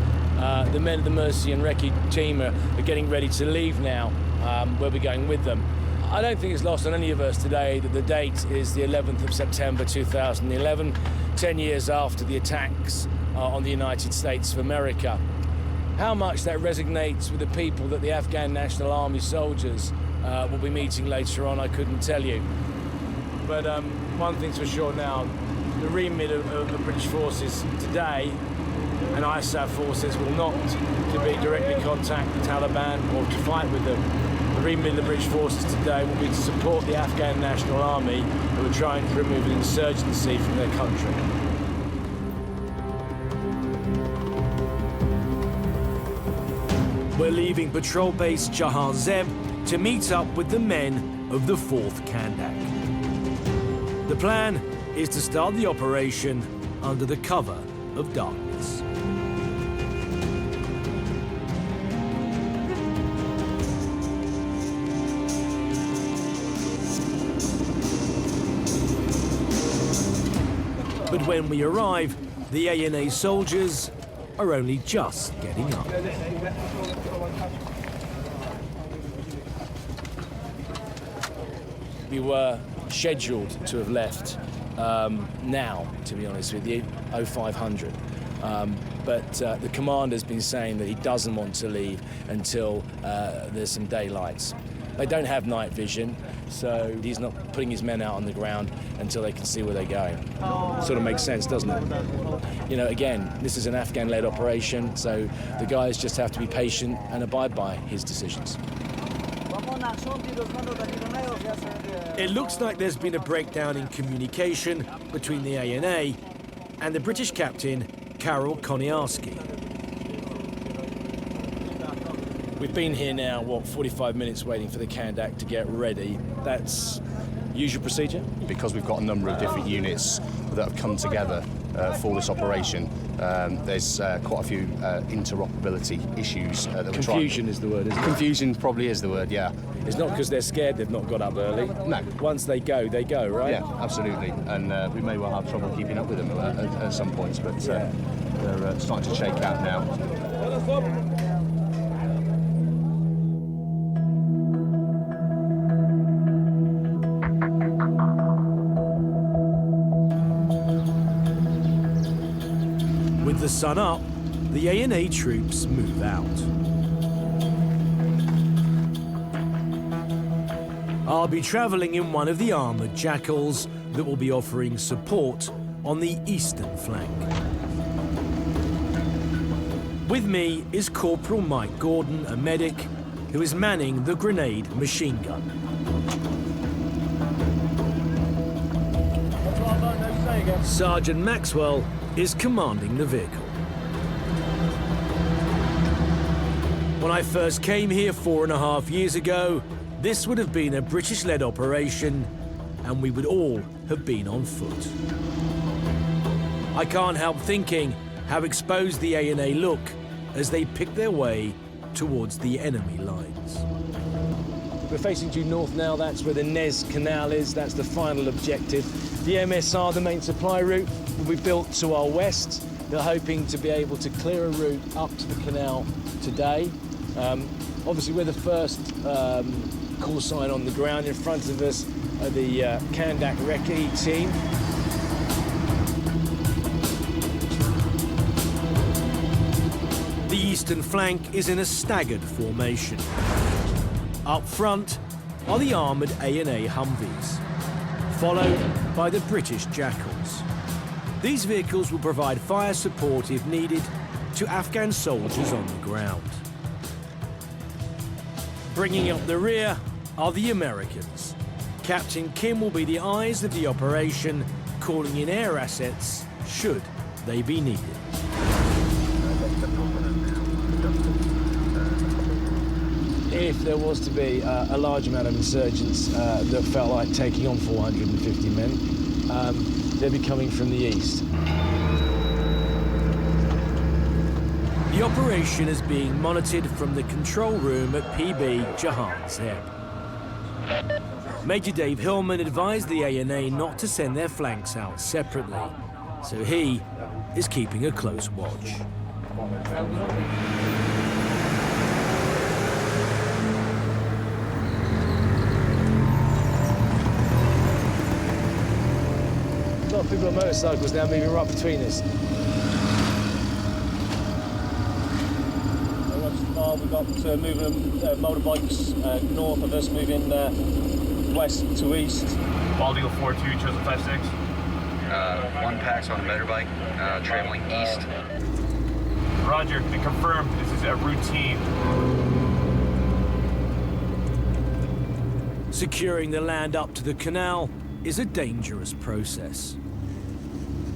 The men of the Mercy and Recce team are getting ready to leave now. We'll be going with them. I don't think it's lost on any of us today that the date is the 11th of September 2011, 10 years after the attacks on the United States of America. How much that resonates with the people that the Afghan National Army soldiers will be meeting later on, I couldn't tell you. But one thing's for sure now, the remit of the British forces today and ISAF forces will not to be directly contact the Taliban or to fight with them. The remit of the British forces today will be to support the Afghan National Army who are trying to remove an insurgency from their country. We're leaving patrol base Jahar Zeb to meet up with the men of the 4th Kandak. The plan is to start the operation under the cover of darkness. But when we arrive, the ANA soldiers are only just getting up. We were scheduled to have left now, to be honest with you, 0500. But the commander's been saying that he doesn't want to leave until there's some daylights. They don't have night vision, so he's not putting his men out on the ground until they can see where they're going. Sort of makes sense, doesn't it? You know, again, this is an Afghan-led operation, so the guys just have to be patient and abide by his decisions. It looks like there's been a breakdown in communication between the ANA and the British captain, Karol Koniarski. We've been here now, 45 minutes waiting for the Kandak to get ready. That's usual procedure? Because we've got a number of different units that have come together for this operation, there's quite a few interoperability issues that we're trying... Confusion is the word, isn't it? Confusion probably is the word, yeah. It's not because they're scared they've not got up early. No. Once they go, right? Yeah, absolutely. And we may well have trouble keeping up with them at some points, but they're starting to shake out now. sun up, the ANA troops move out. I'll be travelling in one of the armoured jackals that will be offering support on the eastern flank. With me is Corporal Mike Gordon, a medic, who is manning the grenade machine gun. Sergeant Maxwell is commanding the vehicle. When I first came here 4.5 years ago, this would have been a British-led operation, and we would all have been on foot. I can't help thinking how exposed the ANA look as they pick their way towards the enemy lines. We're facing due north now. That's where the Nez Canal is. That's the final objective. The MSR, the main supply route, will be built to our west. They're hoping to be able to clear a route up to the canal today. Obviously, we're the first call sign on the ground. In front of us are the Kandak Recce team. The eastern flank is in a staggered formation. Up front are the armoured ANA Humvees, followed by the British Jackals. These vehicles will provide fire support if needed to Afghan soldiers on the ground. Bringing up the rear are the Americans. Captain Kim will be the eyes of the operation, calling in air assets should they be needed. If there was to be a large amount of insurgents that felt like taking on 450 men, they'd be coming from the east. The operation is being monitored from the control room at PB Jahan Zeb. Major Dave Helmand advised the ANA not to send their flanks out separately, so he is keeping a close watch. A lot of people on motorcycles now moving right between us. We've got moving motorbikes north of us, moving west to east. Bald Eagle 4-2, chosen 5-6. One pack's on a motorbike, traveling east. Roger, and confirmed this is a routine. Securing the land up to the canal is a dangerous process.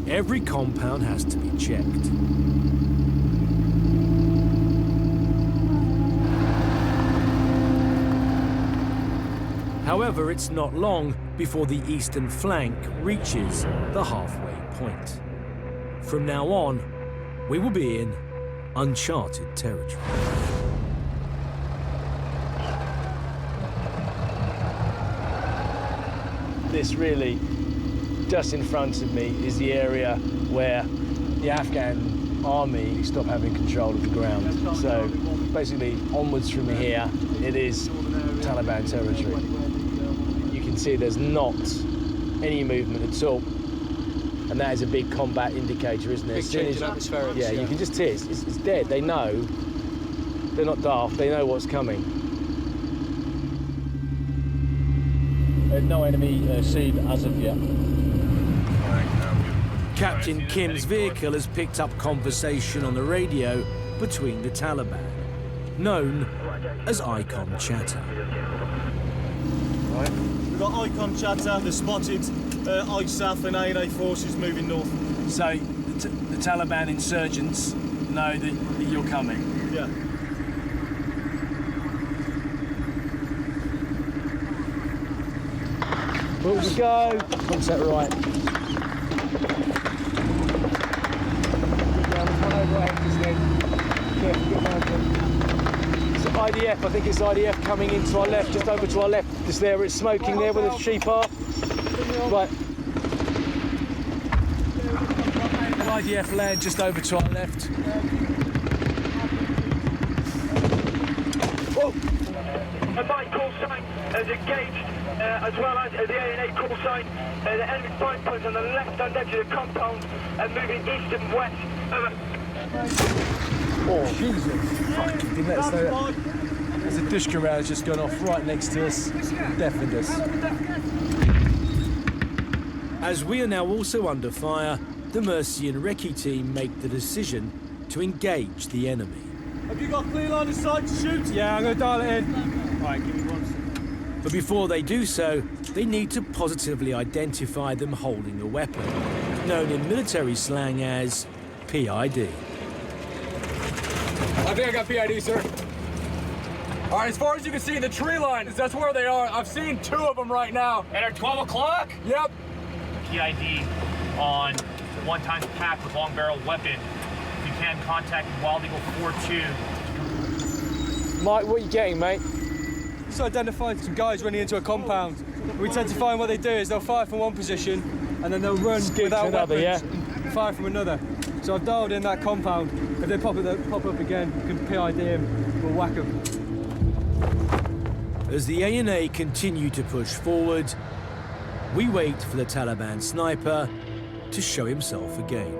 Every compound has to be checked. However, it's not long before the eastern flank reaches the halfway point. From now on, we will be in uncharted territory. This really, just in front of me, is the area where the Afghan army stop having control of the ground. So basically, onwards from here, it is Taliban territory. You can see there's not any movement at all. And that is a big combat indicator, isn't it? Big change in atmosphere. Yeah, you can just see it's dead. They know. They're not daft. They know what's coming. No enemy seen as of yet. Captain Kim's vehicle has picked up conversation on the radio between the Taliban, known as Icon Chatter. Right. We've got Icon Chatter, they're spotted ISAF and ANA forces moving north. So the Taliban insurgents know that you're coming? Yeah. Full to go. Contact right. It's IDF, I think it's IDF coming into our left, just over to our left. Just there, it's smoking there where the sheep are. Right. IDF land just over to our left. Whoa! A mine call sign is engaged, as well as the ANA call sign. The enemy fire points on the left-hand edge of the compound and moving east and west. Oh, Jesus. Fucking didn't let us know that. There's a Dushka round that's just gone off right next to us, deafened us. As we are now also under fire, the Mercy and Recce team make the decision to engage the enemy. Have you got clear line of sight to shoot? Yeah, I'm going to dial it in. All right, give me 1 second. But before they do so, they need to positively identify them holding a weapon, known in military slang as PID. I think I got PID, sir. All right, as far as you can see, the tree line, that's where they are. I've seen 2 of them right now. And at 12 o'clock? Yep. PID on 1x pack with long barrel weapon. If you can, contact Wild Eagle 42. Mike, what are you getting, mate? Just identified some guys running into a compound. We tend to find what they do is they'll fire from one position and then they'll run without weapons and fire from another. So I've dialed in that compound. If they pop up again, we can PID him, we'll whack them. As the ANA continue to push forward, we wait for the Taliban sniper to show himself again.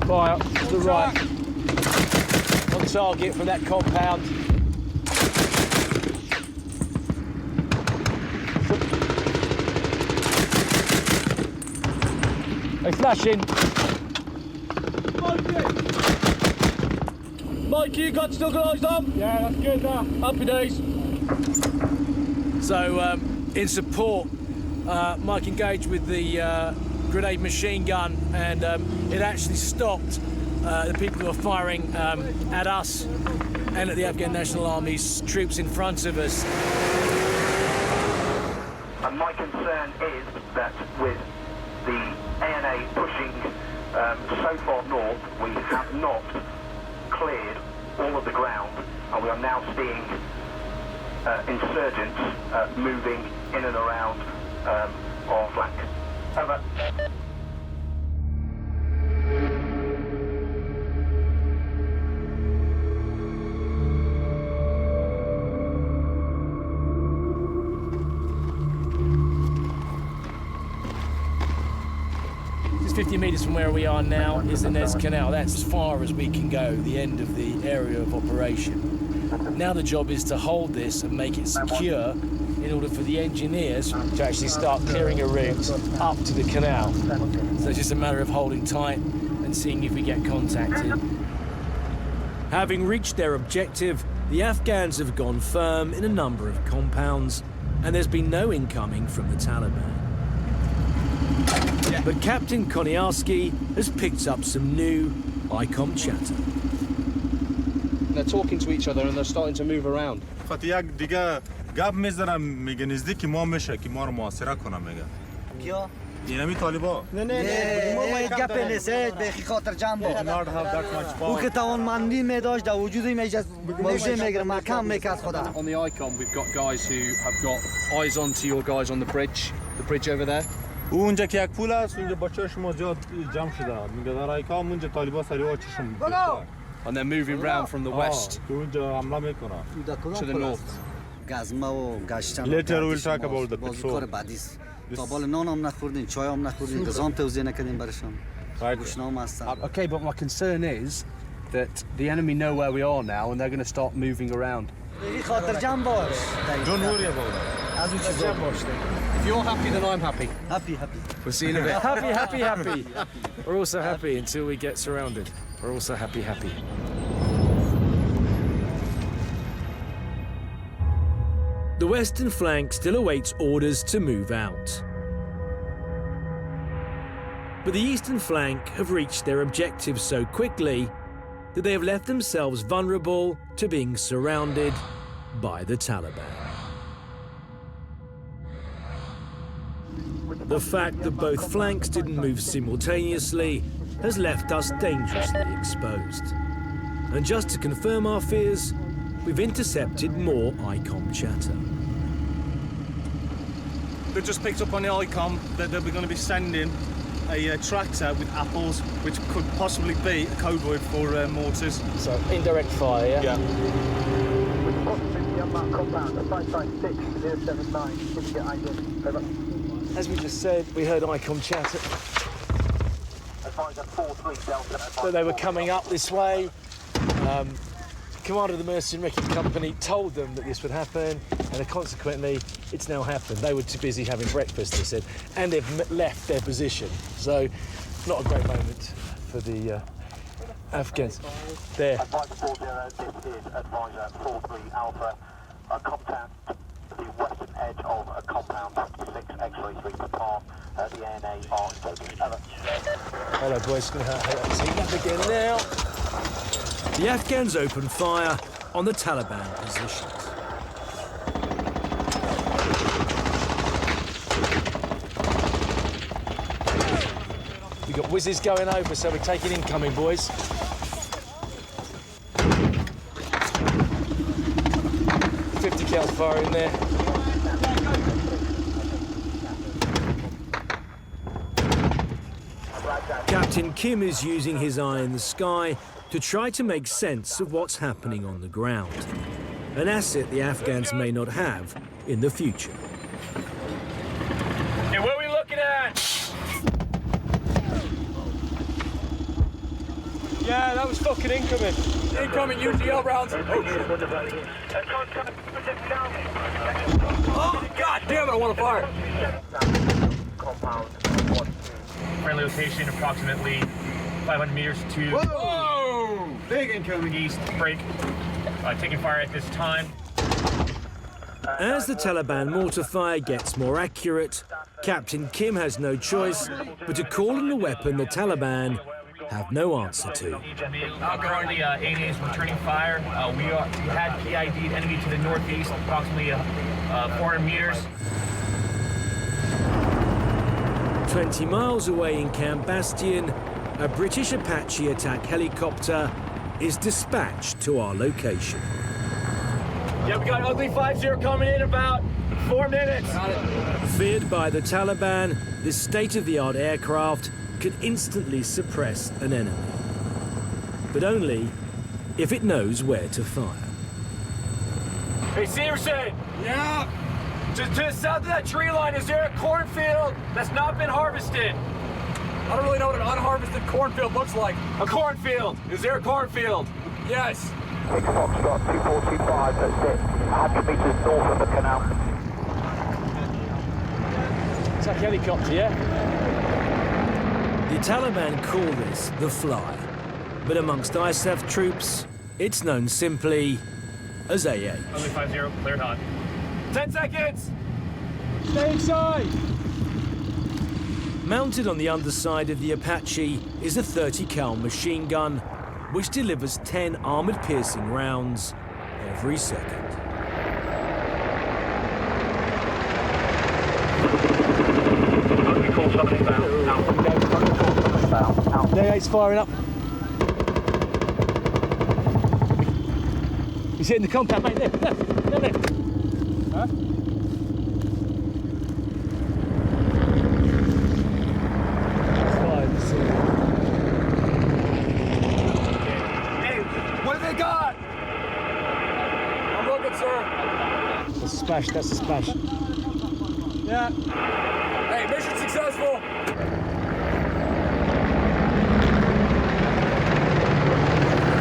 Fire to the right. On target from that compound. They're flashing. Mikey, you still got eyes on? Yeah, that's good now. Happy days. So, in support, Mike engaged with the grenade machine gun, and it actually stopped the people who were firing at us and at the Afghan National Army's troops in front of us. And my concern is that with the ANA pushing so far north, we have not cleared all of the ground, and we are now seeing insurgents moving in and around our flank. Over. Just 50 metres from where we are now is the Nez Canal. That's as far as we can go, the end of the area of operation. Now the job is to hold this and make it secure in order for the engineers to actually start clearing a route up to the canal. So it's just a matter of holding tight and seeing if we get contacted. Having reached their objective, the Afghans have gone firm in a number of compounds, and there's been no incoming from the Taliban. But Captain Koniarski has picked up some new ICOM chatter. They're talking to each other and they're starting to move around. گپ میذارم میگه نزدیک ما میشه که ما رو محاصره کنه میگه کیا اینمی طالبا نه گپ نیست به خاطر جنب او که توانمندی میداشت در وجود میجاز موجه میگیره محکم میکرد خدا. On the ICOM we've got guys who have got eyes onto your guys on the bridge over there. اونجا که یک پول است اونجا بچه شما زیاد جمع شده میگه در ایکام اونجا طالبا سریع چشم and they're moving round from the west اونجا حمله میکنه to the north. گزمه و گشتن Later we'll talk about the petrol. کار بعدی است. تا بالا نان هم نخوردین، چای هم نخوردین، غذا توزیع نکردین برشون. گوشنام هستن. Okay, but my concern is that the enemy know where we are now and they're going to start moving around. خاطر جمع باش. Don't worry about that. از اون چیزا باش. If you're happy, then I'm happy. Happy. We'll see you in a bit. Happy. We're also happy until we get surrounded. We're also happy. The western flank still awaits orders to move out. But the eastern flank have reached their objectives so quickly that they have left themselves vulnerable to being surrounded by the Taliban. The fact that both flanks didn't move simultaneously has left us dangerously exposed. And just to confirm our fears, we've intercepted more ICOM chatter. They've just picked up on the ICOM that they're going to be sending a tractor with apples, which could possibly be a code word for mortars. So indirect fire, yeah? As we just said, we heard ICOM chatter. So they were coming up this way. Commander of the Mercenary Wrecking Company told them that this would happen, and consequently, it's now happened. They were too busy having breakfast, they said, and they've left their position. So, not a great moment for the Afghans. There. Advisor 40, this is Advisor 43 Alpha. Contact the western edge of a compound 56 X-ray 3 Papa. The ANA are engaging. Over. Hello, boys. Going to see that again now. The Afghans open fire on the Taliban positions. We've got whizzes going over, so we're taking incoming, boys. .50 cal fire in there. Captain Kim is using his eye in the sky to try to make sense of what's happening on the ground, an asset the Afghans may not have in the future. Hey, what are we looking at? Yeah, that was fucking incoming. Incoming UGL rounds. Oh, God damn it, I want to fire. Friendly location approximately 500 meters to... Whoa! Big incoming. East, break. Taking fire at this time. As the Taliban mortar fire gets more accurate, Captain Kim has no choice but to call in the weapon the Taliban have no answer to. Currently, ANA is returning fire. We had PID'd enemy to the northeast, approximately 400 meters. 20 miles away in Camp Bastion, a British Apache attack helicopter is dispatched to our location. Yeah, we got ugly 5-0 coming in about 4 minutes. Feared by the Taliban, this state-of-the-art aircraft can instantly suppress an enemy. But only if it knows where to fire. Hey, Severson! Yeah? To the south of that tree line, is there a cornfield that's not been harvested? I don't really know what an unharvested cornfield looks like. A cornfield! Is there a cornfield? Yes. 6 Foxtrot 2425, that's it. 100 meters north of the canal. Attack helicopter, yeah? The Taliban call this the Fly, but amongst ISAF troops, it's known simply as AA. Ugly 5-0, cleared hot. 10 seconds! Stay inside! Mounted on the underside of the Apache is a 30 cal machine gun, which delivers 10 armored piercing rounds every second. The A8's firing up. He's hitting the compound, mate. There. Huh? Hey, what have they got? I'm looking, sir. That's a splash, that's a splash. Yeah. Hey, mission successful.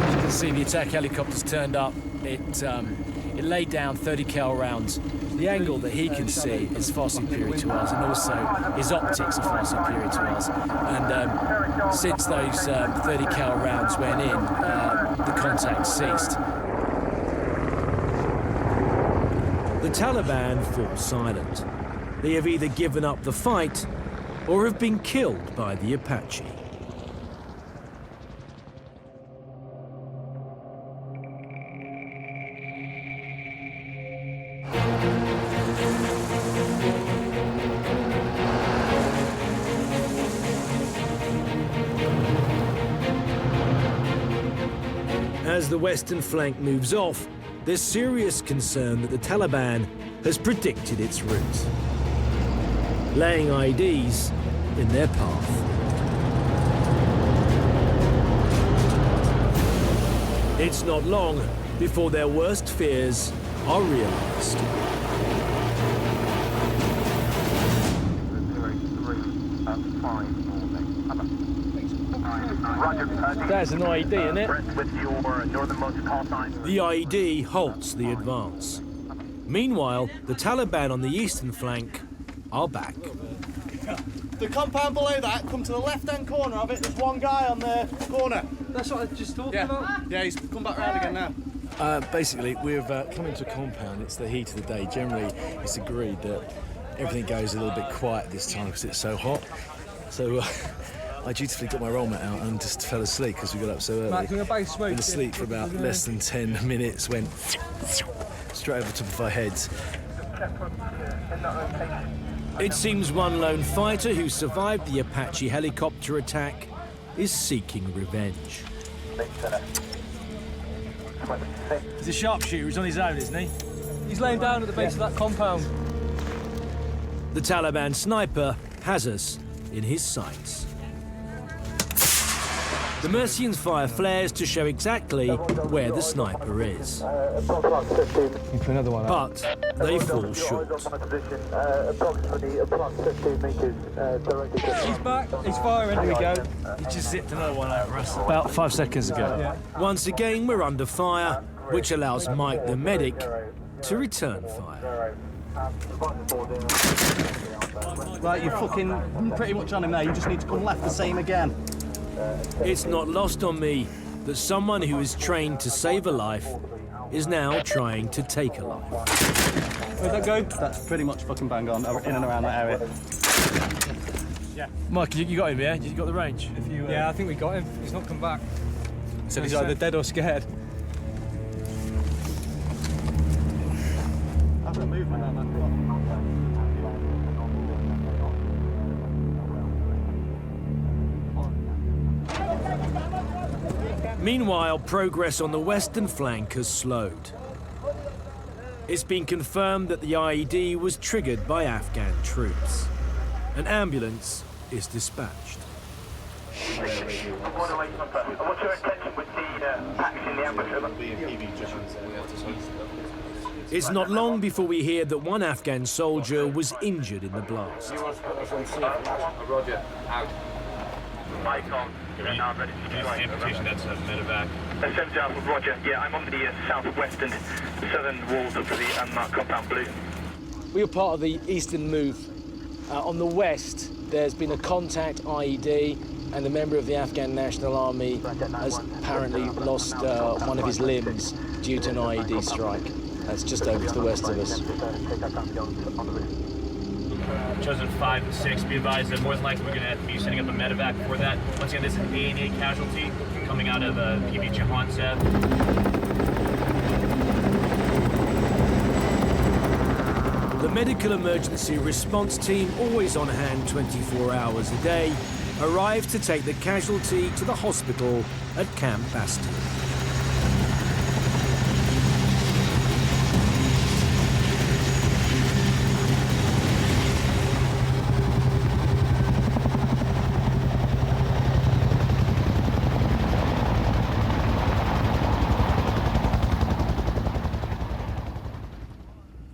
As you can see, the attack helicopter's turned up. It laid down 30 cal rounds. The angle that he can see is far superior to ours, and also his optics are far superior to ours. And since those 30 cal rounds went in, the contact ceased. The Taliban fall silent. They have either given up the fight or have been killed by the Apache. As the western flank moves off, there's serious concern that the Taliban has predicted its route, laying IEDs in their path. It's not long before their worst fears are realised. That's an IED, isn't it? The IED halts the advance. Meanwhile, the Taliban on the eastern flank are back. The compound below that, come to the left-hand corner of it, there's one guy on the corner. That's what I just talked about? Yeah, he's come back round again now. Basically, we've come into a compound. It's the heat of the day. Generally, it's agreed that everything goes a little bit quiet this time because it's so hot. So I dutifully got my roll mat out and just fell asleep because we got up so early. Been asleep for about less than 10 minutes, went straight over the top of our heads. It seems one lone fighter who survived the Apache helicopter attack is seeking revenge. He's a sharpshooter, he's on his own, isn't he? He's laying down at the base of that compound. The Taliban sniper has us in his sights. The Mercians fire flares to show exactly where the sniper is. Another one but they fall short. He's back, he's firing. Here we go. He just zipped another one over us about 5 seconds ago. Yeah. Once again, we're under fire, which allows Mike the medic to return fire. Right, you're fucking pretty much on him there. You just need to come left the same again. It's not lost on me that someone who is trained to save a life is now trying to take a life. Where'd that go? That's pretty much fucking bang on, in and around that area. Yeah. Mike, you got him, yeah? You got the range? Yeah, I think we got him. He's not come back. So he's either dead or scared. I've got movement on that. Meanwhile, progress on the western flank has slowed. It's been confirmed that the IED was triggered by Afghan troops. An ambulance is dispatched. What's your intention with the packs in the ambulance? It's not long before we hear that one Afghan soldier was injured in the blast. Roger, out. Icon, now ready to strike. Amputation, that's a medevac. 70 Alpha, Roger. Yeah, I'm on the southwest and southern walls of the unmarked compound blue. We were part of the eastern move. On the west, there's been a contact IED, and a member of the Afghan National Army has apparently lost one of his limbs due to an IED strike. That's just over to the west of us. Chosen 5 and 6, be advised that more than likely we're going to be setting up a medevac for that. Once again, this is an A&A casualty coming out of PB Jahansev. The medical emergency response team, always on hand 24 hours a day, arrived to take the casualty to the hospital at Camp Bastion.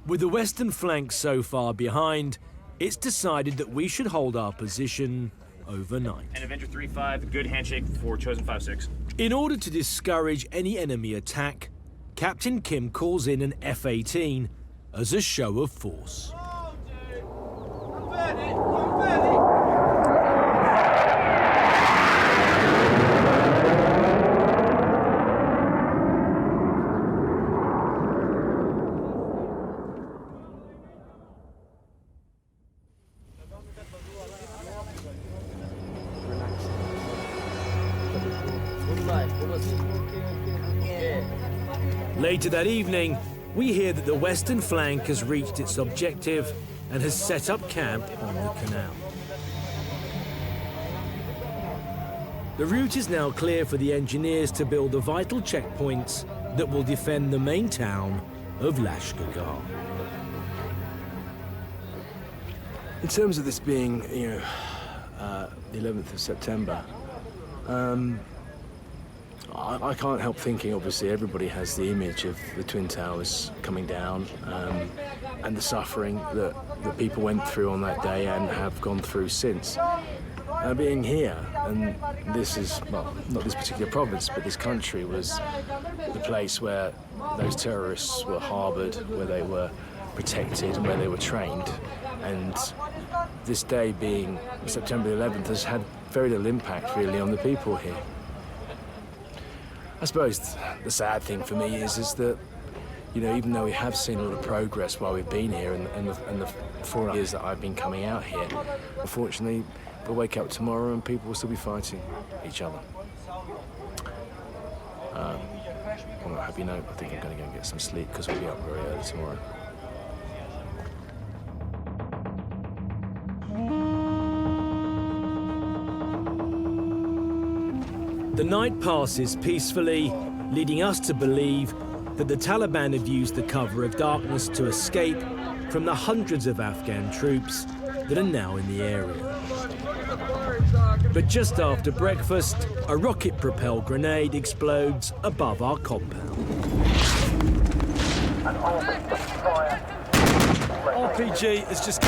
With the western flank so far behind, it's decided that we should hold our position overnight. And Avenger 3-5, good handshake for Chosen 5-6. In order to discourage any enemy attack, Captain Kim calls in an F-18 as a show of force. Later that evening, we hear that the western flank has reached its objective and has set up camp on the canal. The route is now clear for the engineers to build the vital checkpoints that will defend the main town of Lashkar Gah. In terms of this being, the 11th of September, I can't help thinking, obviously, everybody has the image of the Twin Towers coming down and the suffering that people went through on that day and have gone through since. Being here, and this is, well, not this particular province, but this country was the place where those terrorists were harboured, where they were protected and where they were trained. And this day being September 11th has had very little impact, really, on the people here. I suppose the sad thing for me is that, you know, even though we have seen a lot of progress while we've been here and the 4 years that I've been coming out here, unfortunately, we'll wake up tomorrow and people will still be fighting each other. On a happy note, I think I'm going to go and get some sleep because we'll be up very early tomorrow. The night passes peacefully, leading us to believe that the Taliban have used the cover of darkness to escape from the hundreds of Afghan troops that are now in the area. But just after breakfast, a rocket-propelled grenade explodes above our compound. RPG has just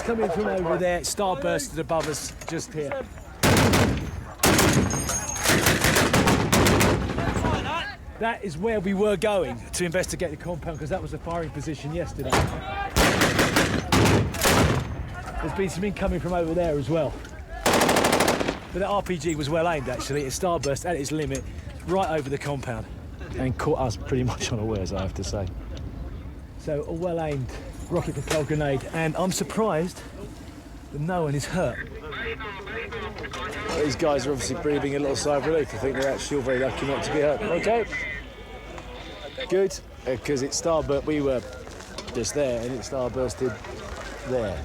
come in from over there, starbursted above us, just here. That is where we were going to investigate the compound, because that was the firing position yesterday. There's been some incoming from over there as well. But that RPG was well aimed, actually. It starburst at its limit, right over the compound, and caught us pretty much unawares, I have to say. So a well-aimed rocket-propelled grenade, and I'm surprised that no one is hurt. These guys are obviously breathing a little sigh of relief. I think they're actually all very lucky not to be hurt. Okay. Good, because it starburst. We were just there, and it starbursted there.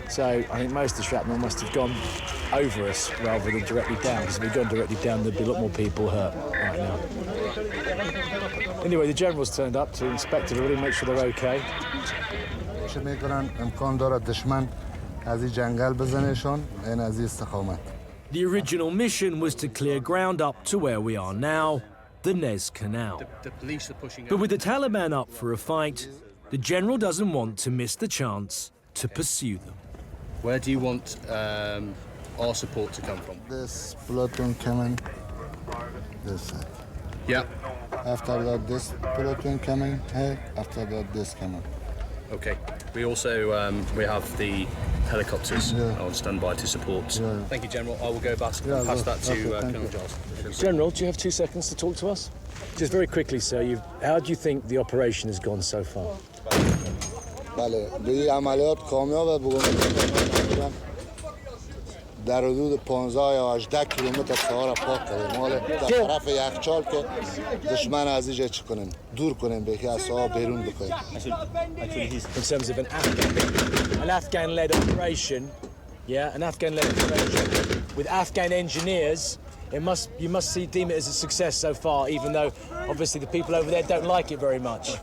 So I think most of the shrapnel must have gone over us rather than directly down, because if we'd gone directly down, there'd be a lot more people hurt right now. Anyway, the general's turned up to inspect everybody, make sure they're okay. The original mission was to clear ground up to where we are now, the Nez Canal. The police are pushing But with the Taliban up for a fight, the general doesn't want to miss the chance to pursue them. Where do you want our support to come from? This platoon coming this side. Yeah. After that, this platoon coming here. After that, this coming. Okay. We also we have the helicopters on standby to support. Yeah. Thank you, General. I will go back and pass that to Colonel Giles. General, do you have 2 seconds to talk to us? Just very quickly, sir, how do you think the operation has gone so far? بله به عملیات کامیاب بگم در حدود 15 یا 18 کیلومتر سوار پاک کردیم مال در طرف یخچال که دشمن از اینجا چی کنیم دور کنیم به که از سوار بیرون بکنیم. In terms of an Afghan-led operation, yeah, an Afghan-led operation with Afghan engineers, you must deem it as a success so far, even though obviously the people over there don't like it very much.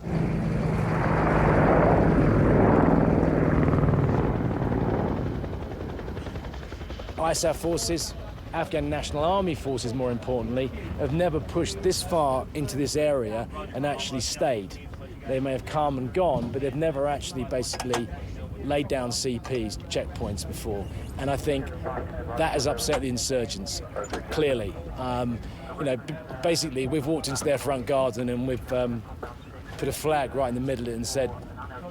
ISAF forces, Afghan National Army forces more importantly, have never pushed this far into this area and actually stayed. They may have come and gone, but they've never actually basically laid down CPs, checkpoints before. And I think that has upset the insurgents, clearly. You know, basically we've walked into their front garden and we've put a flag right in the middle of it and said,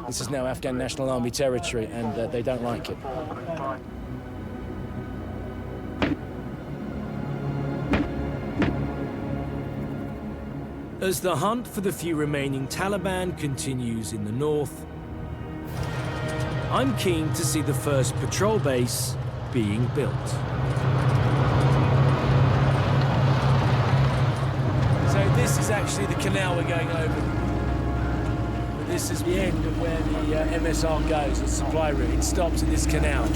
this is now Afghan National Army territory, and they don't like it. As the hunt for the few remaining Taliban continues in the north, I'm keen to see the first patrol base being built. So this is actually the canal we're going over. This is the end of where the MSR goes, the supply route. It stops at this canal.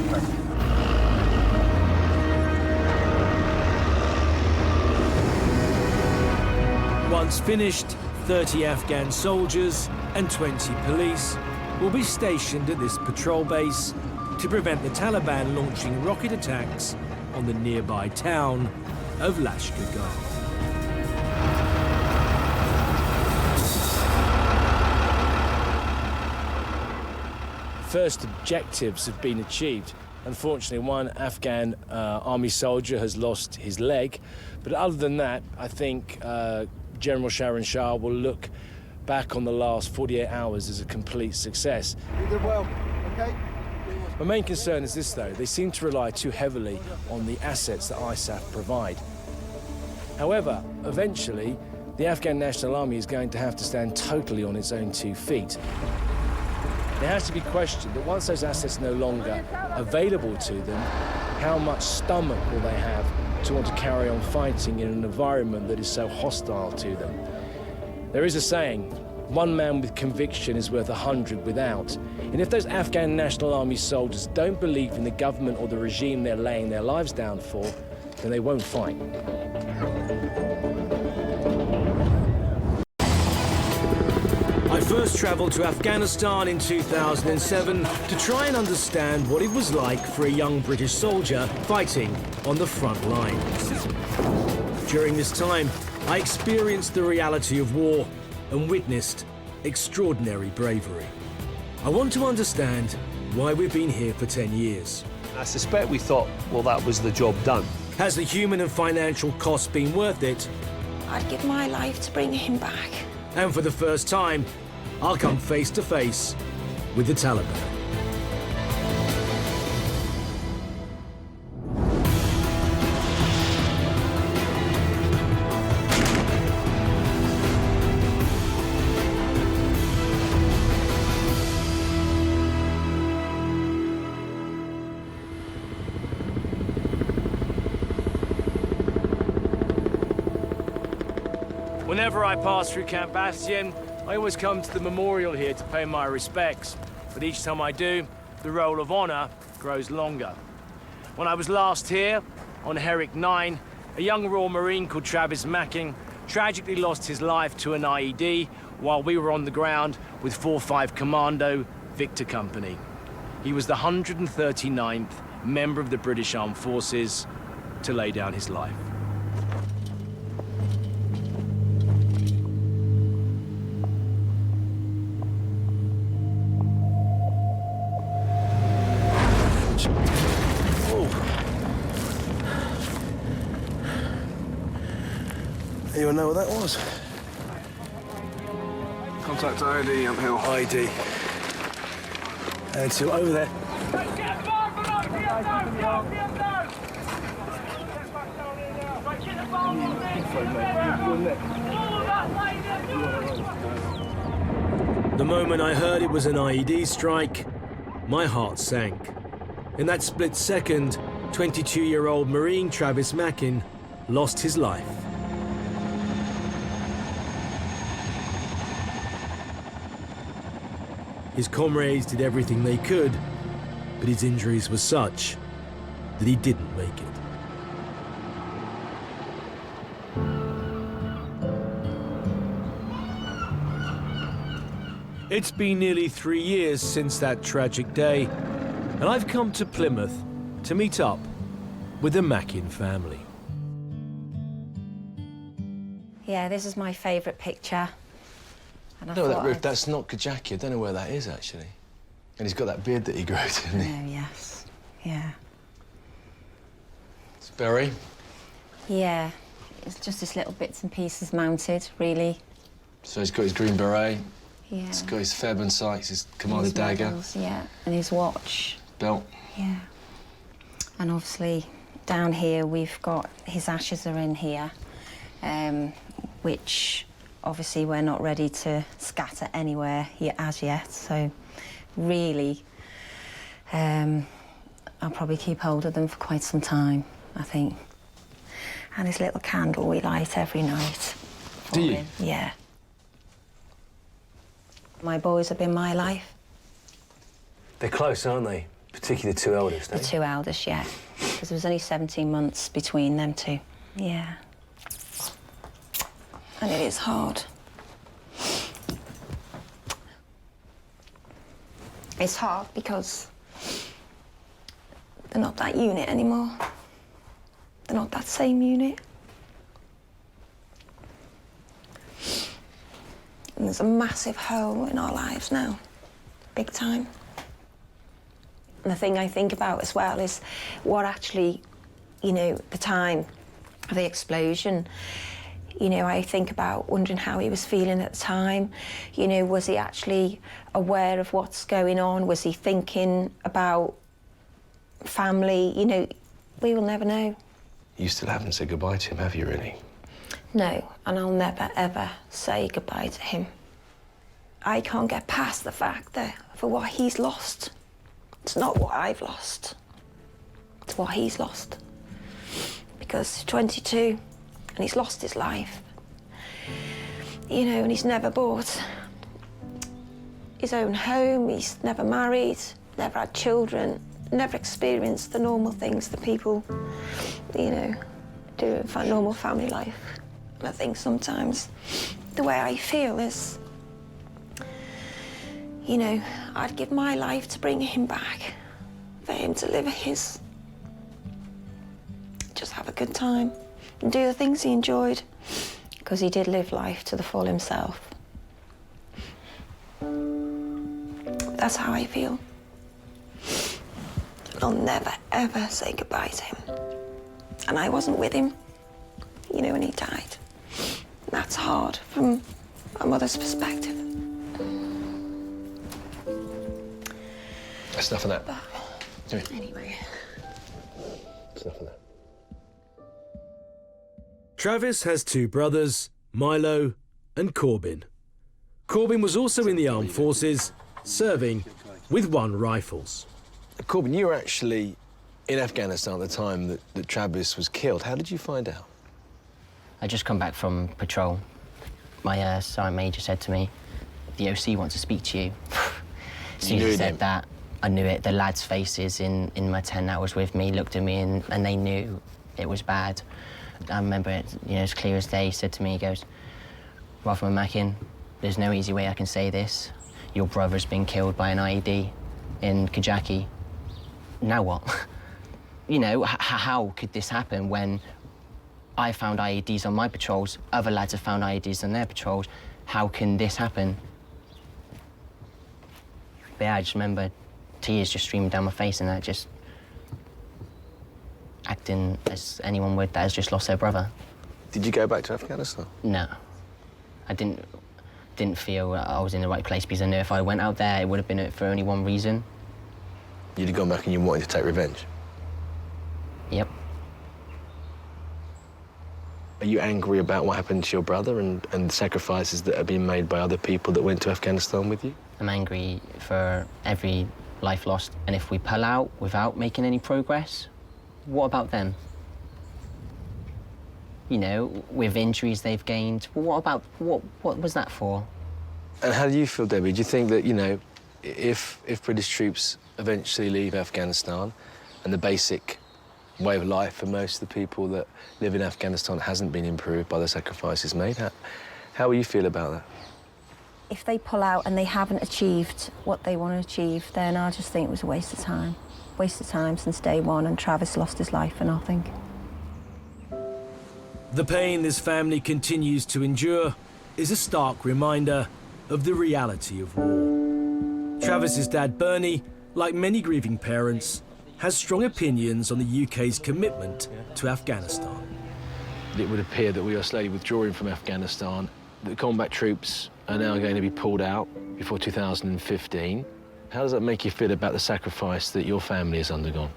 Once finished, 30 Afghan soldiers and 20 police will be stationed at this patrol base to prevent the Taliban launching rocket attacks on the nearby town of Lashkar Gah. First objectives have been achieved. Unfortunately, one Afghan army soldier has lost his leg, but other than that, I think General Sharon Shah will look back on the last 48 hours as a complete success. You did well, okay? My main concern is this, though. They seem to rely too heavily on the assets that ISAF provide. However, eventually, the Afghan National Army is going to have to stand totally on its own 2 feet. It has to be questioned that once those assets are no longer available to them, how much stomach will they have to want to carry on fighting in an environment that is so hostile to them? There is a saying, one man with conviction is worth 100 without. And if those Afghan National Army soldiers don't believe in the government or the regime they're laying their lives down for, then they won't fight. I first travelled to Afghanistan in 2007 to try and understand what it was like for a young British soldier fighting on the front lines. During this time, I experienced the reality of war and witnessed extraordinary bravery. I want to understand why we've been here for 10 years. I suspect we thought, well, that was the job done. Has the human and financial cost been worth it? I'd give my life to bring him back. And for the first time, I'll come face to face with the Taliban. Whenever I pass through Camp Bastion, I always come to the memorial here to pay my respects. But each time I do, the roll of honor grows longer. When I was last here, on Herrick 9, a young Royal Marine called Travis Mackin tragically lost his life to an IED while we were on the ground with 4-5 Commando Victor Company. He was the 139th member of the British Armed Forces to lay down his life. Anyone know what that was? Contact ID, uphill. ID. And two over there. The moment I heard it was an IED strike, my heart sank. In that split second, 22-year-old Marine Travis Mackin lost his life. His comrades did everything they could, but his injuries were such that he didn't make it. It's been nearly 3 years since that tragic day, and I've come to Plymouth to meet up with the Mackin family. Yeah, this is my favourite picture. And I No, thought that's not Kajaki. I don't know where that is, actually. And he's got that beard that he grew, didn't he? Oh, yes. Yeah. It's Berry. Yeah. It's just this little bits and pieces mounted, really. So he's got his green beret. Yeah. He's got his Fairbairn sights, his commander His dagger. medals, yeah, and his watch. Belt. Yeah. And obviously, down here, we've got his ashes are in here, which obviously we're not ready to scatter anywhere as yet. So really, I'll probably keep hold of them for quite some time, I think. And his little candle we light every night. Do you? Him. Yeah. My boys have been my life. They're close, aren't they? Particularly the two eldest, The two eldest, yeah. Because there was only 17 months between them two. Yeah. And it is hard. It's hard because they're not that unit anymore. They're not that same unit. And there's a massive hole in our lives now, big time. And the thing I think about as well is what actually, you know, the time of the explosion, you know, I think about wondering how he was feeling at the time. You know, was he actually aware of what's going on? Was he thinking about family? You know, we will never know. You still haven't said goodbye to him, have you, really? No, and I'll never, ever say goodbye to him. I can't get past the fact that for what he's lost, it's not what I've lost. It's what he's lost. Because he's 22 and he's lost his life. You know, and he's never bought his own home, he's never married, never had children, never experienced the normal things that people, you know, do in normal family life. And I think sometimes the way I feel is, you know, I'd give my life to bring him back, for him to live his. Just have a good time and do the things he enjoyed, because he did live life to the full himself. That's how I feel. I'll never, ever say goodbye to him. And I wasn't with him, you know, when he died. That's hard from a mother's perspective. That's enough of that. But anyway. That's enough of that. Travis has two brothers, Milo and Corbin. Corbin was also in the armed forces, serving with 1 rifles. Corbin, you were actually in Afghanistan at the time that Travis was killed. How did you find out? I just come back from patrol. My sergeant major said to me, "The OC wants to speak to you." As soon as he said that, I knew it. The lads' faces in my tent that was with me looked at me and they knew it was bad. I remember it, you know, as clear as day. He said to me, he goes, "Rotherham Mackin, there's no easy way I can say this. Your brother's been killed by an IED in Kajaki. Now what?" You know, how could this happen when I found IEDs on my patrols, other lads have found IEDs on their patrols? How can this happen? But yeah, I just remember tears just streaming down my face and that just acting as anyone would that has just lost their brother. Did you go back to Afghanistan? No. I didn't feel I was in the right place, because I knew if I went out there, it would have been for only one reason. You'd have gone back and you wanted to take revenge? Yep. Are you angry about what happened to your brother and the sacrifices that have been made by other people that went to Afghanistan with you? I'm angry for every life lost, and if we pull out without making any progress, what about them? You know, with injuries they've gained, what was that for? And how do you feel, Debbie? Do you think that, you know, if British troops eventually leave Afghanistan and the basic way of life for most of the people that live in Afghanistan hasn't been improved by the sacrifices made, how will you feel about that? If they pull out and they haven't achieved what they want to achieve, then I just think it was a waste of time. Waste of time since day one, and Travis lost his life for nothing. The pain this family continues to endure is a stark reminder of the reality of war. Travis's dad, Bernie, like many grieving parents, has strong opinions on the UK's commitment to Afghanistan. It would appear that we are slowly withdrawing from Afghanistan. The combat troops are now going to be pulled out before 2015. How does that make you feel about the sacrifice that your family has undergone?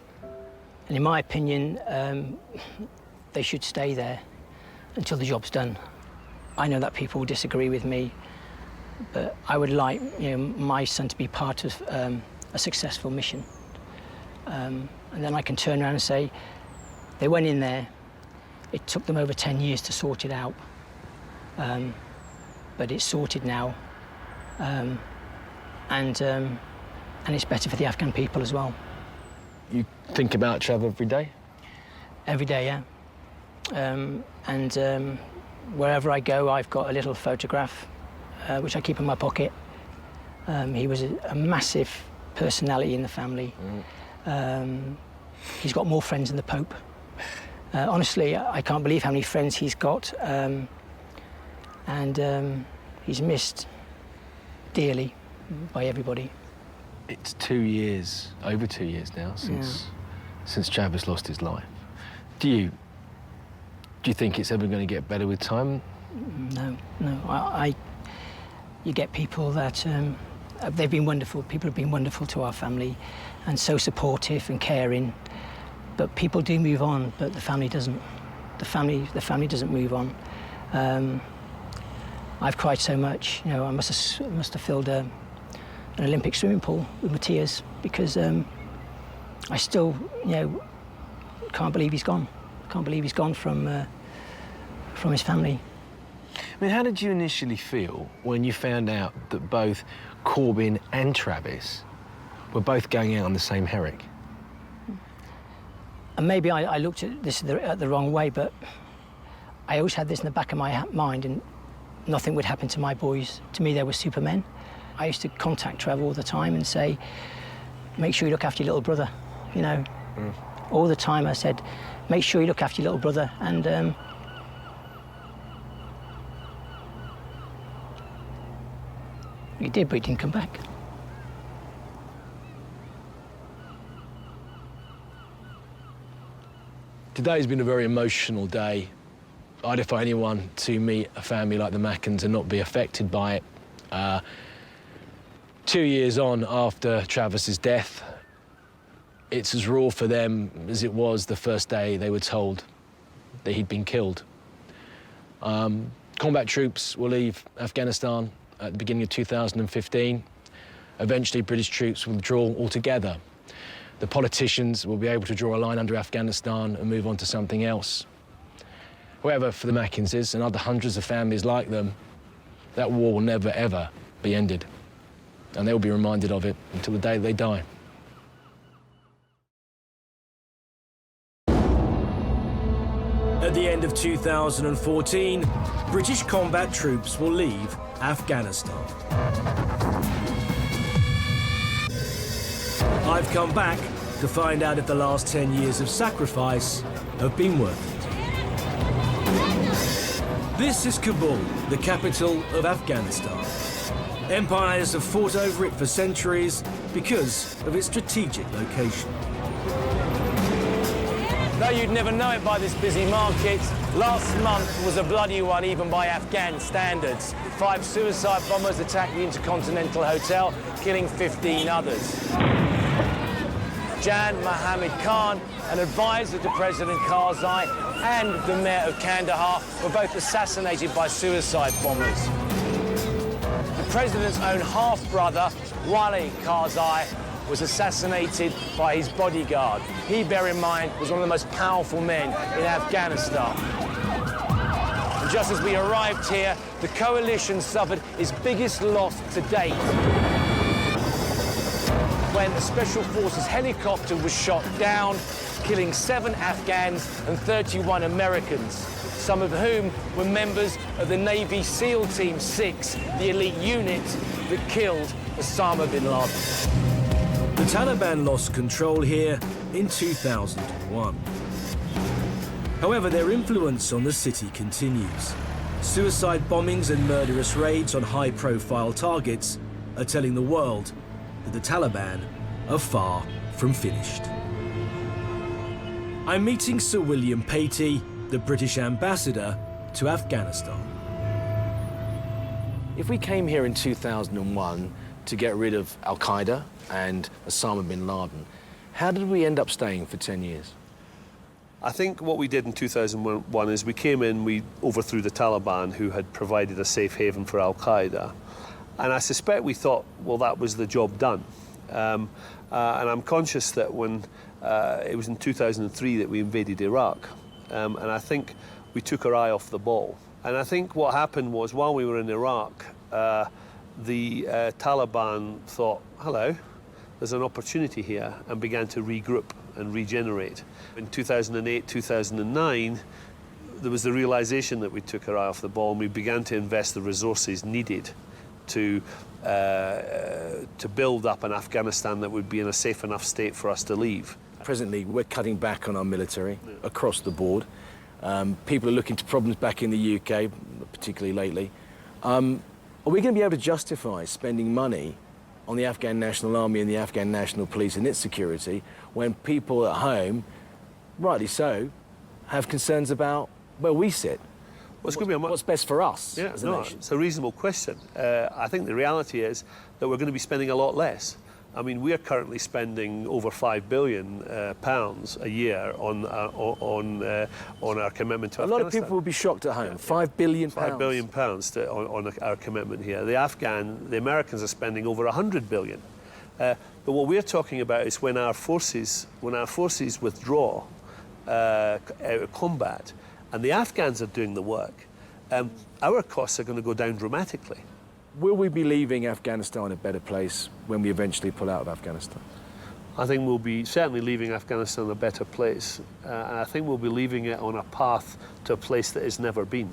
And in my opinion, they should stay there until the job's done. I know that people will disagree with me, but I would like, you know, my son to be part of a successful mission. And then I can turn around and say, they went in there, it took them over 10 years to sort it out, but it's sorted now, and it's better for the Afghan people as well. You think about Trav every day? Every day, yeah. Wherever I go, I've got a little photograph, which I keep in my pocket. He was a massive personality in the family. He's got more friends than the Pope. Honestly, I can't believe how many friends he's got, and he's missed. dearly by everybody. It's 2 years, over 2 years now, since Travis lost his life. Do you think it's ever going to get better with time? No. You get people that they've been wonderful. People have been wonderful to our family, and so supportive and caring. But people do move on, but the family doesn't. The family doesn't move on. I've cried so much. I must have filled an Olympic swimming pool with my tears, because I still, can't believe he's gone. Can't believe he's gone from his family. I mean, how did you initially feel when you found out that both Corbyn and Travis were both going out on the same Herrick? And maybe I looked at this the wrong way, but I always had this in the back of my mind, and nothing would happen to my boys. To me, they were supermen. I used to contact Trev all the time and say, make sure you look after your little brother, All the time I said, make sure you look after your little brother. And he did, but he didn't come back. Today's been a very emotional day. I defy anyone to meet a family like the Mackins and not be affected by it. 2 years on after Travis's death, it's as raw for them as it was the first day they were told that he'd been killed. Combat troops will leave Afghanistan at the beginning of 2015. Eventually, British troops will withdraw altogether. The politicians will be able to draw a line under Afghanistan and move on to something else. However, for the Mackinses and other hundreds of families like them, that war will never, ever be ended. And they will be reminded of it until the day they die. At the end of 2014, British combat troops will leave Afghanistan. I've come back to find out if the last 10 years of sacrifice have been worth it. This is Kabul, the capital of Afghanistan. Empires have fought over it for centuries because of its strategic location. Though you'd never know it by this busy market, last month was a bloody one even by Afghan standards. 5 suicide bombers attacked the Intercontinental Hotel, killing 15 others. Jan Mohammed Khan, an advisor to President Karzai, and the mayor of Kandahar were both assassinated by suicide bombers. The president's own half-brother, Wali Karzai, was assassinated by his bodyguard. He, bear in mind, was one of the most powerful men in Afghanistan. And just as we arrived here, the coalition suffered its biggest loss to date, when a Special Forces helicopter was shot down, killing 7 Afghans and 31 Americans, some of whom were members of the Navy SEAL Team 6, the elite unit that killed Osama bin Laden. The Taliban lost control here in 2001. However, their influence on the city continues. Suicide bombings and murderous raids on high-profile targets are telling the world that the Taliban are far from finished. I'm meeting Sir William Patey, the British ambassador to Afghanistan. If we came here in 2001 to get rid of Al-Qaeda and Osama bin Laden, how did we end up staying for 10 years? I think what we did in 2001 is we came in, we overthrew the Taliban, who had provided a safe haven for Al-Qaeda. And I suspect we thought, well, that was the job done. And I'm conscious that when it was in 2003 that we invaded Iraq, and I think we took our eye off the ball. And I think what happened was, while we were in Iraq, the Taliban thought, hello, there's an opportunity here, and began to regroup and regenerate. In 2008, 2009, there was the realization that we took our eye off the ball, and we began to invest the resources needed to build up an Afghanistan that would be in a safe enough state for us to leave. Presently, we're cutting back on our military across the board. People are looking to problems back in the UK, particularly lately. Are we going to be able to justify spending money on the Afghan National Army and the Afghan National Police and its security when people at home, rightly so, have concerns about where we sit? What's best for us as a nation? It's a reasonable question. I think the reality is that we're going to be spending a lot less. I mean, we are currently spending over £5 billion a year on our commitment to Afghanistan. A lot of people will be shocked at home. £5 billion. £5 billion on our commitment here. The Americans are spending over £100 billion. But what we're talking about is when our forces withdraw out of combat, and the Afghans are doing the work, our costs are going to go down dramatically. Will we be leaving Afghanistan a better place when we eventually pull out of Afghanistan? I think we'll be certainly leaving Afghanistan a better place. And I think we'll be leaving it on a path to a place that it's never been.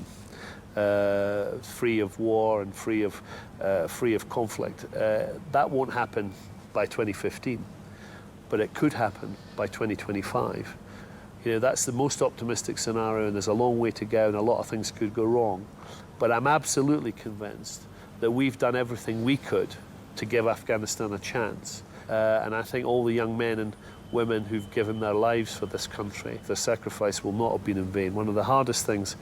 Free of war and free of conflict. That won't happen by 2015, but it could happen by 2025. You know, that's the most optimistic scenario, and there's a long way to go, and a lot of things could go wrong. But I'm absolutely convinced that we've done everything we could to give Afghanistan a chance. And I think all the young men and women who've given their lives for this country, their sacrifice will not have been in vain. One of the hardest things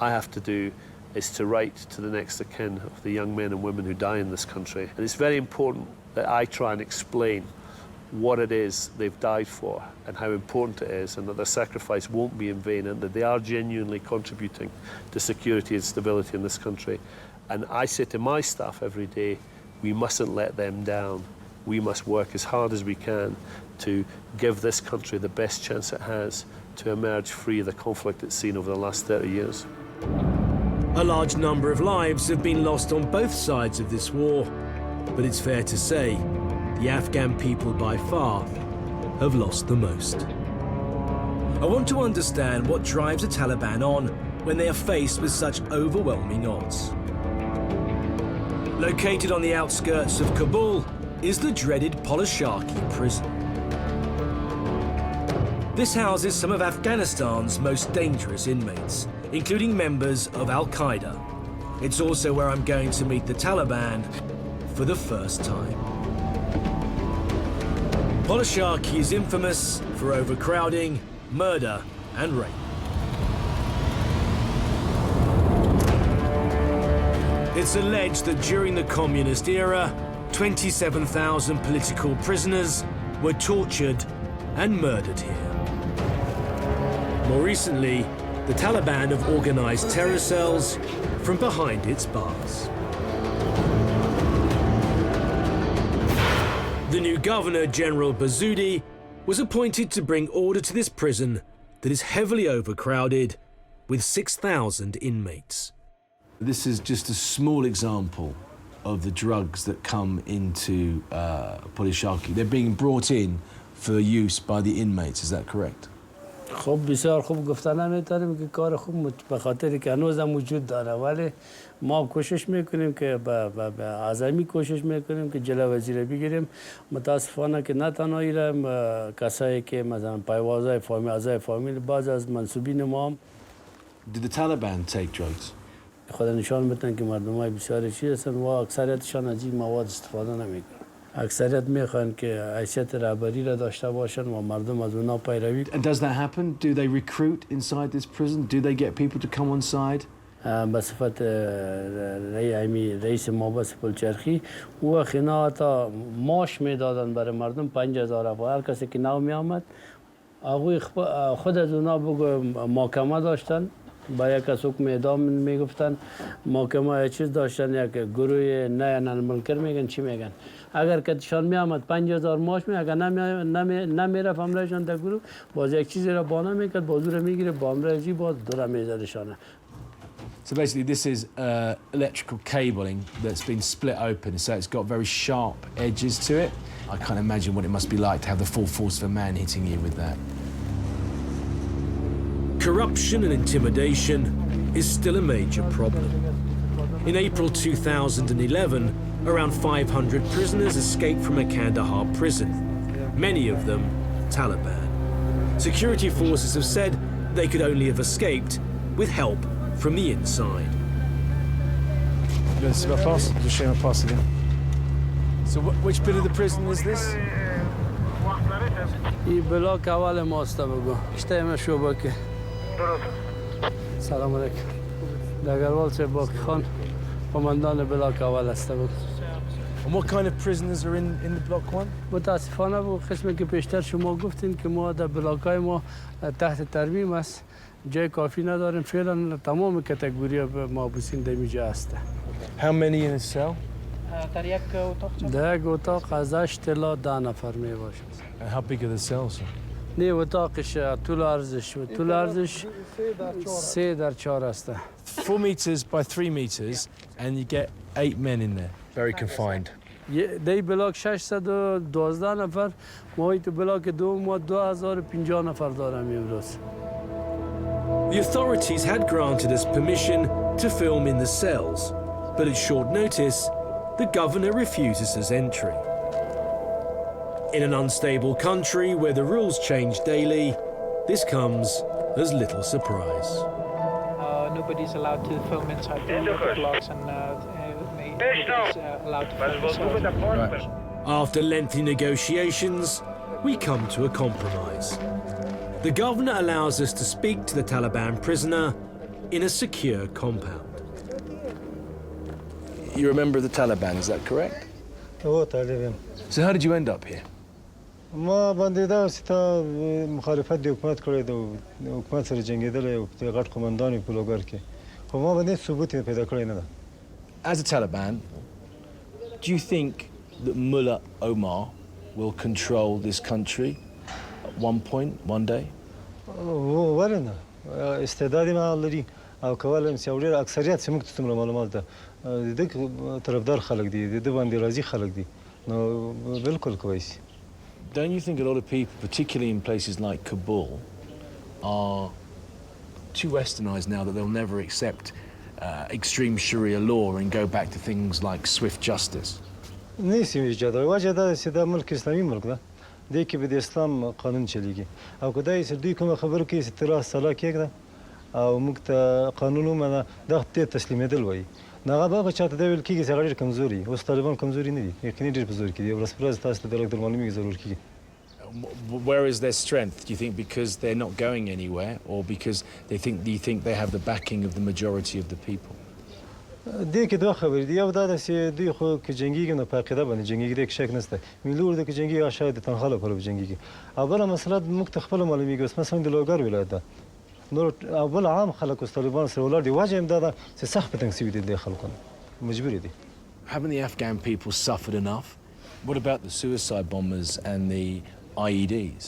I have to do is to write to the next of kin of the young men and women who die in this country. And it's very important that I try and explain what it is they've died for and how important it is, and that their sacrifice won't be in vain, and that they are genuinely contributing to security and stability in this country. And I say to my staff every day, we mustn't let them down. We must work as hard as we can to give this country the best chance it has to emerge free of the conflict it's seen over the last 30 years. A large number of lives have been lost on both sides of this war, but it's fair to say the Afghan people by far have lost the most. I want to understand what drives the Taliban on when they are faced with such overwhelming odds. Located on the outskirts of Kabul is the dreaded Sharkey prison. This houses some of Afghanistan's most dangerous inmates, including members of Al-Qaeda. It's also where I'm going to meet the Taliban for the first time. Sharkey is infamous for overcrowding, murder and rape. It's alleged that during the communist era, 27,000 political prisoners were tortured and murdered here. More recently, the Taliban have organized terror cells from behind its bars. The new Governor, General Bazoudi, was appointed to bring order to this prison that is heavily overcrowded with 6,000 inmates. This is just a small example of the drugs that come into Sharkey. They're being brought in for use by the inmates, is that correct? خب بسیار خوب گفتن نمیتونیم که کار خوب به خاطر که هنوز هم وجود داره، ولی ما کوشش میکنیم که به عزمی کوشش میکنیم که جلو وزیر بگیریم. متاسفانه که نه تنها ایران کسایی که مثلا پیوازهای فامیل اعضای فامیل بعض از منسوبین ما هم Did the Taliban take drugs? خدا نشان بدن که مردمای بسیاری چی هستن و اکثریتشان از این مواد استفاده نمیکنن. اکثریت میخوان که حیثیت رهبری را داشته باشن و مردم از اونا پیروی. And does that happen? Do they recruit inside this prison? Do they get people to come on side? به صفت رئیس مابس پلچرخی و خینا تا ماش میدادن برای مردم 5,000 افغان. هر کسی که نو میامد خود از اونا بگو محاکمه داشتن، با یک از حکم اعدام میگفتن. محاکمه چیز داشتن، یک گروه نه منکر میگن چی میگن. اگر کتشان میامد 5,000 ماش می، اگر نمیرفت امرشان در گروه باز یک چیزی را بانه میکرد، بازو را میگیره با امرشی باز دور میزدشانه. So basically this is electrical cabling that's been split open, so it's got very sharp edges to it. I can't imagine what it must be like to have the full force of a man hitting you with that. Corruption and intimidation is still a major problem. In April 2011, around 500 prisoners escaped from a Kandahar prison, many of them Taliban. Security forces have said they could only have escaped with help from the inside. C'est ma passe. Just show my pass again. So which bit of the prison is this? این بلاک اول ماست بگو اشتیم شعبه که سلام علیکم دگروال چه باقی خان قماندان بلاک اول است بگو. And what kind of prisoners are in the block one? متاسفانه بگو قسمی که پیشتر شما گفتین که ما در بلاکای ما تحت ترمیم است جای کافی نداریم فعلا تمام کاتگوری محبوسین در اینجا هسته. How many in a cell? در یک اتاق از 8 تا 10 نفر می باشه. And how big are the cells? نه اتاقش طول ارزش 3 در 4 است. 4 meters by 3 meters and you get 8 men in there. Very confined. در بلاک 612 نفر ما تو بلاک دوم ما 2050 نفر دارم امروز. The authorities had granted us permission to film in the cells, but at short notice, the governor refuses us entry. In an unstable country where the rules change daily, this comes as little surprise. Nobody's allowed to film inside the blocks and nobody's allowed to film inside. Right. After lengthy negotiations, we come to a compromise. The governor allows us to speak to the Taliban prisoner in a secure compound. You're a member of the Taliban, is that correct? Oh, Taliban. So how did you end up here? ما باندې دا ستا مخالفت د حکومت کړی د حکومت سره جنګېدلی او د غټ قمندان په لوګر کې خو ما باندې ثبوت یې پیدا کړی نه ده. As a Taliban, do you think that Mullah Omar will control this country at one point, one day? ولې نه استعداد یې ما لري او کولی شم چې یو ډېر اکثریت چې موږ ته څومره معلومات ده د ده طرفدار خلک دي د ده باندې راضي خلک دي نو بالکل کولی شي. Don't you think a lot of people, particularly in places like Kabul, are too westernized now that they'll never accept extreme Sharia law and go back to things like swift justice? نیست ایجاد وجه دا چې دا ملک اسلامي ملک ده دی کې به د اسلام قانون چلیږي او که دا یې دوی کومه خبره کوي چې اطلاع صلاح کېږده او موږ ته قانون ومنه دغه ته تسلیمېدل وایي نو هغه به هغه چاته دا ویل کېږي چې هغه ډېر کمزوري اوس طالبان کمزوري نه دي یقیني ډېر په زور کې دي ورځ په ورځ تاسو ته د لږ معلومیږي ضرور کېږي. Where is their strength? Do you think because they're not going anywhere or because do you think they have the backing of the majority of the people? دې کې دوه خبرې دي یو دا ده چې دوی خو که جنګېږي نو په عقیده باندې جنګېږي دې کې شک نشته ملي اردو کې جنګېږي هغه شاید د تنخوا لپاره به جنګېږي او بله مسله موږ ته خپله معلومیږي اوس مثلا د لوګر ولایت ده نور او بل عام خلک اوس طالبانو سره ولاړ دي وجه یې دا ده چې سخت په تنګ سوي دي دې خلکو مجبورې دي. Haven't the Afghan people suffered enough? What about the suicide bombers and the IEDs?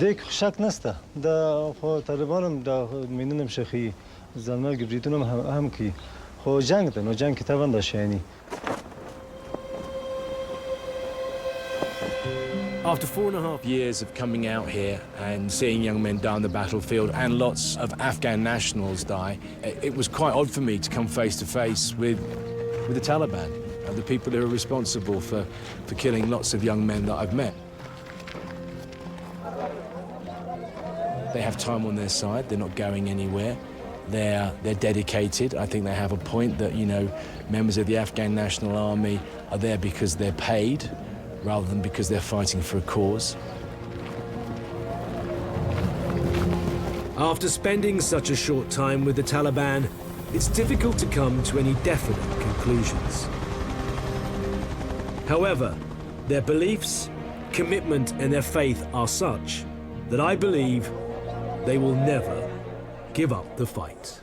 دې کې شک نشته دا خو طالبان هم دا مینونه هم ښخوي ځانمرګي بریدونه هم کوي خو جنگ ده نو جنگ کې طبعا دا شیاني. After 4.5 years of coming out here and seeing young men die on the battlefield and lots of Afghan nationals die, it was quite odd for me to come face to face with the Taliban, the people who are responsible for killing lots of young men that I've met. They have time on their side, they're not going anywhere. They're dedicated. I think they have a point that, you know, members of the Afghan National Army are there because they're paid rather than because they're fighting for a cause. After spending such a short time with the Taliban, it's difficult to come to any definite conclusions. However, their beliefs, commitment and their faith are such that I believe they will never give up the fight.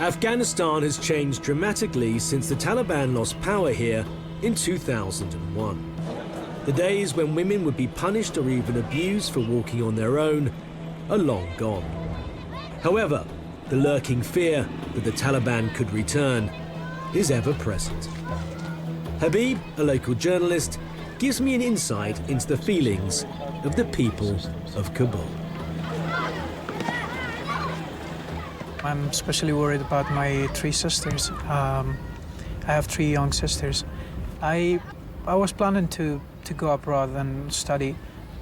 Afghanistan has changed dramatically since the Taliban lost power here in 2001. The days when women would be punished or even abused for walking on their own are long gone. However, the lurking fear that the Taliban could return is ever present. Habib, a local journalist, gives me an insight into the feelings of the people of Kabul. I'm especially worried about my 3 sisters. I have 3 young sisters. I was planning to go abroad and study,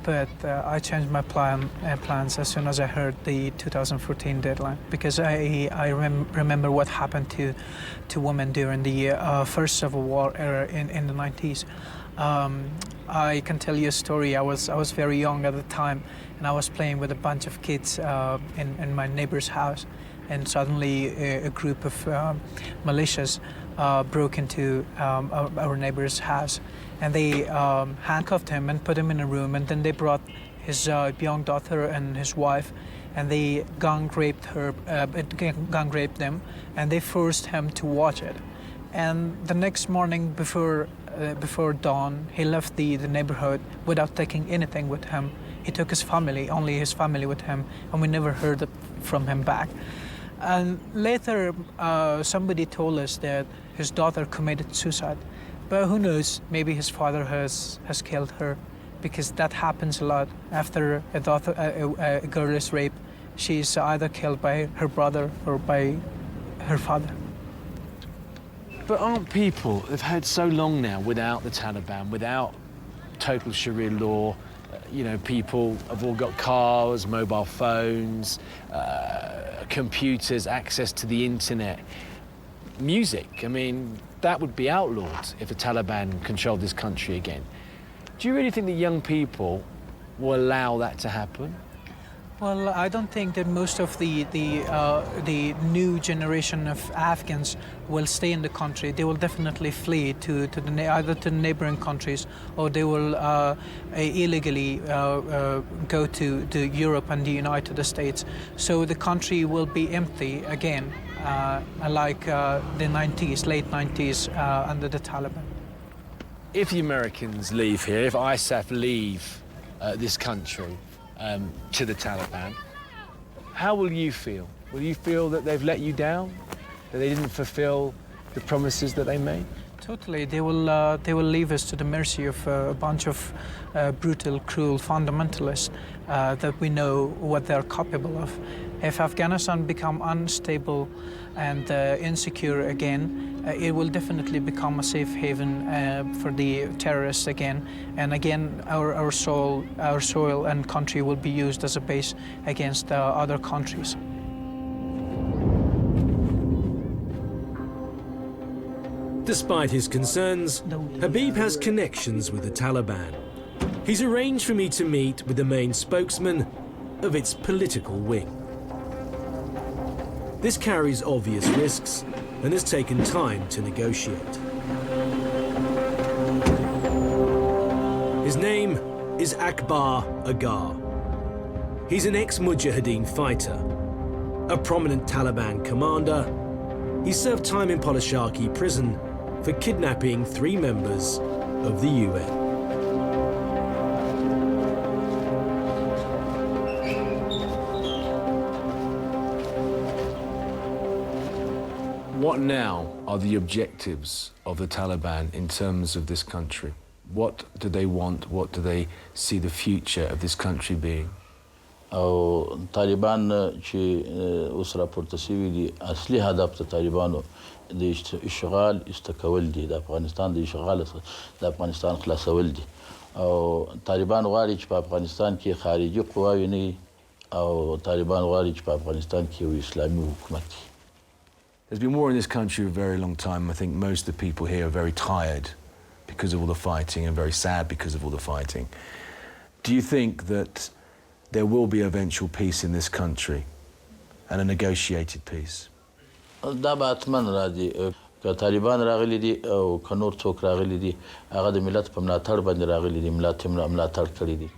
but I changed my plans as soon as I heard the 2014 deadline, because I remember what happened to women during the first Civil War era in the 90s. I can tell you a story. I was very young at the time, and I was playing with a bunch of kids in my neighbor's house, and suddenly a group of militias broke into our neighbor's house, and they handcuffed him and put him in a room, and then they brought his young daughter and his wife, and they gang raped them, and they forced him to watch it. And the next morning, before dawn, he left the neighborhood without taking anything with him. He took his family, only his family with him, and we never heard from him back. And later, somebody told us that his daughter committed suicide. But who knows, maybe his father has killed her, because that happens a lot. After a girl is raped, she's either killed by her brother or by her father. But aren't people, they've had so long now without the Taliban, without total Sharia law, you know, people have all got cars, mobile phones, computers, access to the internet. Music, I mean, that would be outlawed if the Taliban controlled this country again. Do you really think that young people will allow that to happen? Well, I don't think that most of the new generation of Afghans will stay in the country. They will definitely flee to either to the neighboring countries, or they will illegally go to Europe and the United States. So the country will be empty again, like the 90s, late 90s under the Taliban. If the Americans leave here, if ISAF leave this country, to the Taliban, how will you feel? Will you feel that they've let you down? That they didn't fulfill the promises that they made? Totally. They will leave us to the mercy of a bunch of brutal, cruel fundamentalists that we know what they're capable of. If Afghanistan become unstable and insecure again, it will definitely become a safe haven for the terrorists again. And again, our soil and country will be used as a base against other countries. Despite his concerns, Habib has connections with the Taliban. He's arranged for me to meet with the main spokesman of its political wing. This carries obvious risks and has taken time to negotiate. His name is Akbar Agar. He's an ex-Mujahideen fighter, a prominent Taliban commander. He served time in Sharkey prison for kidnapping 3 members of the UN. What now are the objectives of the Taliban in terms of this country? What do they want? What do they see the future of this country being? طالبان چې اوس راپورته شوي دي اصلي هدف د طالبانو د اشغال استکول دي د افغانستان د اشغال د افغانستان خلاصول دي او طالبان غواړي چې په افغانستان کې خارجي قواوې نه او طالبان غواړي چې په افغانستان کې یو اسلامي حکومت وي. There's been war in this country for a very long time. I think most of the people here are very tired because of all the fighting and very sad because of all the fighting. Do you think that there will be eventual peace in this country and a negotiated peace? دا به حتما راځي که طالبان راغلي دي او که نور څوک راغلي دي هغه د ملت په ملاتړ باندې راغلي دي ملت ملاتړ کړی دي.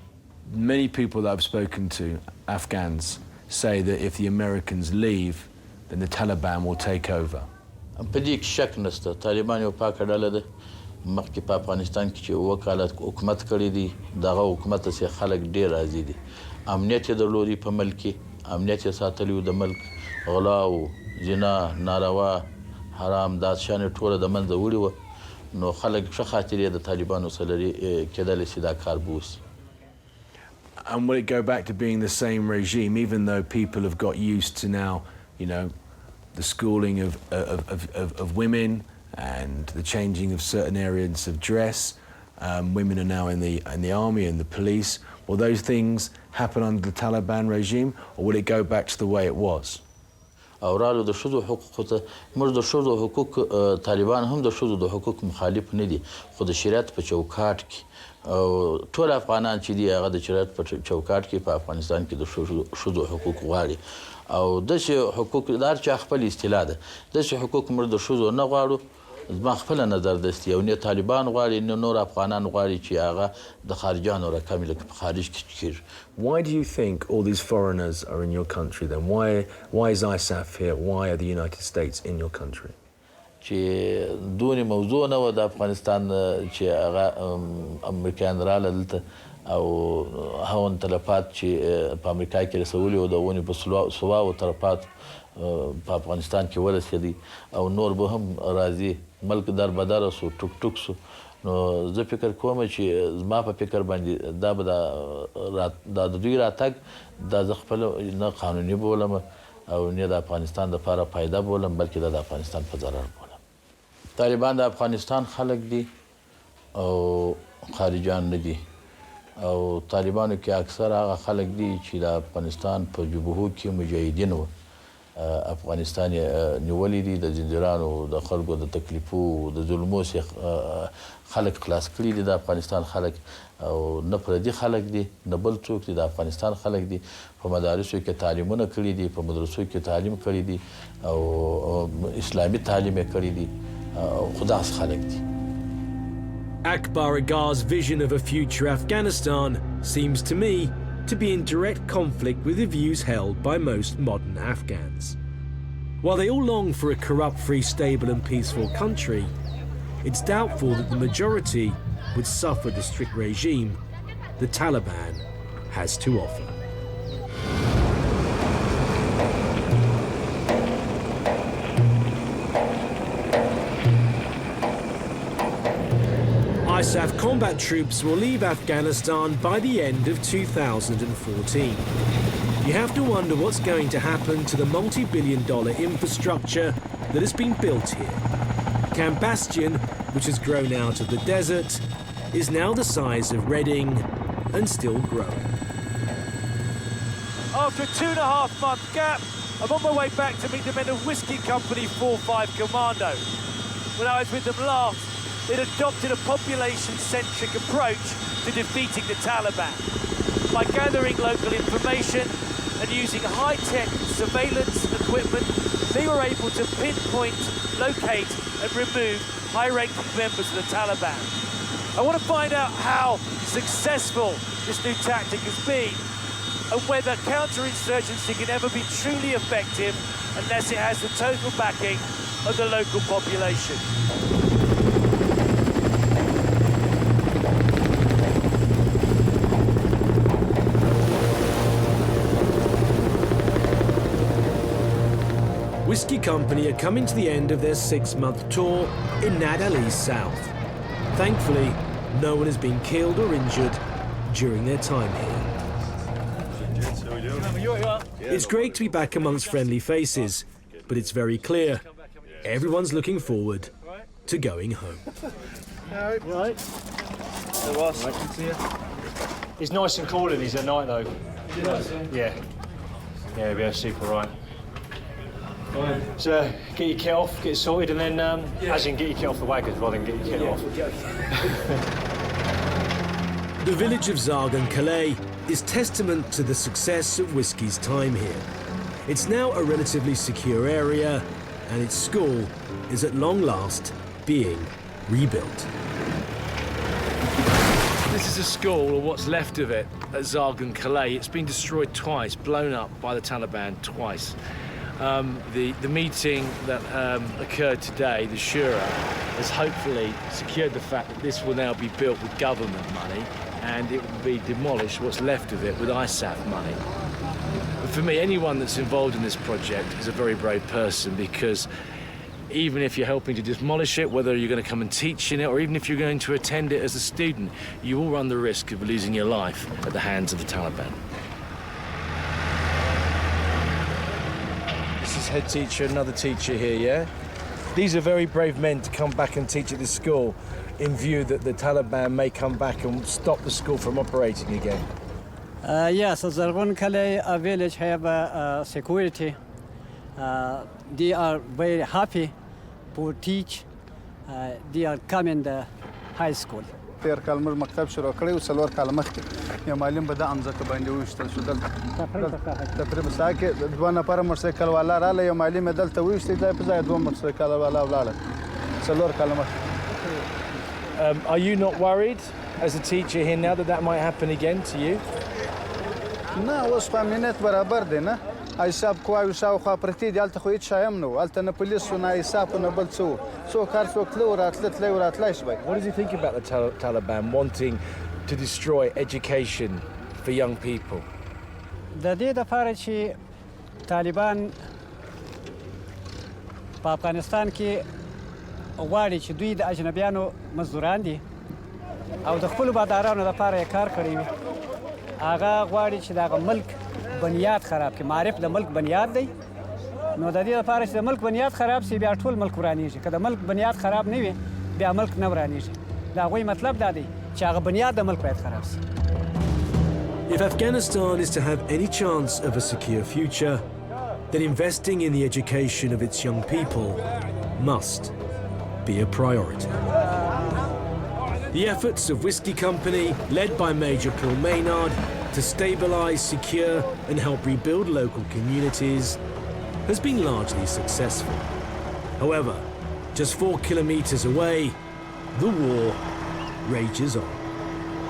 Many people that I've spoken to, Afghans, say that if the Americans leave, then the Taliban will take over. په دې کې شک نشته طالبان یو پاکه ډله ده مخکې په افغانستان کې چې 2 کاله حکومت کړی دي دغه حکومت ته خلک ډېر راضي دي امنیت یې درلودي په ملک کې امنیت یې ساتلی و د ملک غلا او زنا ناروا حرام دا شیان ټوله د منځه وړي وه نو خلک ښه خاطرې د طالبانو سره لري کېدلی شي دا کار به وشي. And will it go back to being the same regime, even though people have got used to now, you know, the schooling of women and the changing of certain areas of dress? Women are now in the army and the police. Will those things happen under the Taliban regime, or will it go back to the way it was? اورالو د شذو حقوق ته موږ د شذو حقوق طالبان هم د شذو د حقوق مخالف نه دي خو د شریعت په چوکاټ کې او ټول افغانان چې دي هغه د شریعت په چوکاټ کې په افغانستان کې د شذو حقوق غواړي او د حقوق دار چې خپل اصطلاح ده د حقوق موږ د شذو نه غواړو زما خپل نظر دستی او نه طالبان غواړي نه نور افغانان غواړي چې هغه د خارجانو رقم لکه په خارج کې کیږي. Why do you think all these foreigners are in your country then? Why is ISAF here? Why are the United States in your country? چې دونی موضوع نه و د افغانستان چې هغه امریکایان راله دلته او هاون تلفات چې په امریکا کې رسولي او د ونې په سواو تلفات په افغانستان کې ورسېدي او نور به هم راځي ملک در بدر سو ټوک ټوک سو نو زه فکر کوم چې زما په فکر باندې دا به د دوی راتګ دا زه خپل نه قانوني بولم او نه د افغانستان دپاره فایده بولم بلکې د افغانستان په ضرر بولم. طالبان د افغانستان خلک دي او خارجان نه دي او طالبانو کې اکثر هغه خلک دي چې د افغانستان په جبهو کې مجاهدین وو افغانستان نیولې دي د زندانونو د خلکو د تکلیفو د ظلمو څخه خلک خلاص کړي دي د افغانستان خلک او نه پردي خلک دي نه بل څوک دي د افغانستان خلک دي په مدارسو کې تعلیمونه کړي دي په مدرسو کې تعلیم کړي دي او اسلامي تعلیم یې کړي دي او خداس خلک دي. Akbar Aghar's vision of a future Afghanistan seems to me to be in direct conflict with the views held by most modern Afghans. While they all long for a corrupt, free, stable and peaceful country, it's doubtful that the majority would suffer the strict regime the Taliban has to offer. ISAF combat troops will leave Afghanistan by the end of 2014. You have to wonder what's going to happen to the multi-billion-dollar infrastructure that has been built here. Camp Bastion, which has grown out of the desert, is now the size of Reading and still growing. After a 2.5-month gap, I'm on my way back to meet the men of Whiskey Company 4-5 Commando. When I was with them last, they'd adopted a population-centric approach to defeating the Taliban. By gathering local information and using high-tech surveillance equipment, they were able to pinpoint, locate and remove high-ranking members of the Taliban. I want to find out how successful this new tactic has been and whether counterinsurgency can ever be truly effective unless it has the total backing of the local population. Whiskey Company are coming to the end of their 6-month tour in Nad Ali's south. Thankfully, no one has been killed or injured during their time here. It's great to be back amongst friendly faces, but it's very clear everyone's looking forward to going home. Right. Hey, Ross. It's nice and cool in these at night, though. Yeah. Yeah, it'll be super right. So, get your kit off, get it sorted, and then, as in, get your kit off the wagons rather than get your kit off. The village of Zargan Calais is testament to the success of Whiskey's time here. It's now a relatively secure area, and its school is at long last being rebuilt. This is a school, or what's left of it, at Zargan Calais. It's been destroyed twice, blown up by the Taliban twice. The meeting that occurred today, the Shura, has hopefully secured the fact that this will now be built with government money and it will be demolished, what's left of it, with ISAF money. But for me, anyone that's involved in this project is a very brave person, because even if you're helping to demolish it, whether you're going to come and teach in it, or even if you're going to attend it as a student, you will run the risk of losing your life at the hands of the Taliban. This is head teacher, another teacher here, yeah? These are very brave men to come back and teach at this school in view that the Taliban may come back and stop the school from operating again. Yes, Zargun Kale village have security. They are very happy to teach. They are coming to high school. تیر کال موږ مکتب شروع کړی او څلور کاله مخکې یو معلم به د امځکه باندې وویشتل شو دلته تقریبا ساعت کې دوه نفره موټرسایکل والا راغله یو معلم یې دلته وویشتی ځای په ځای دوه موټرسایکل والا ولاړل څلور کاله مخکې. Are you not worried as a teacher here now that might happen again to you? نه اوس په امنیت برابر دی نه حساب قواوي شاوخوا پرتې دي هلته خو هېڅ شی هم نه و هلته نه پولیس و نه حساب و نه بل څه و څوک هر څوک تله و راتله تلی و راتلی شوی. What does he think about the Taliban wanting to destroy education for young people? د دې دپاره چې طالبان په افغانستان کې غواړي چې دوی د اجنبیانو مزدوران دي او د خپلو بادارانو دپاره یې کار کړی وي هغه غواړي چې د هغه ملک بنیاد خراب کړي معرف د ملک بنیاد دی نو د دې لپاره چې د ملک بنیاد خراب شي بیا ټول ملک ورانیږي که د ملک بنیاد خراب نه وي بیا ملک نه ورانیږي د هغوی مطلب دا دی چې هغه بنیاد د ملک باید خراب شي. If Afghanistan is to have any chance of a secure future, then investing in the education of its young people must be a priority. The efforts of Whiskey Company, led by Major Paul Maynard, to stabilise, secure and help rebuild local communities has been largely successful. However, just 4 kilometres away, the war rages on.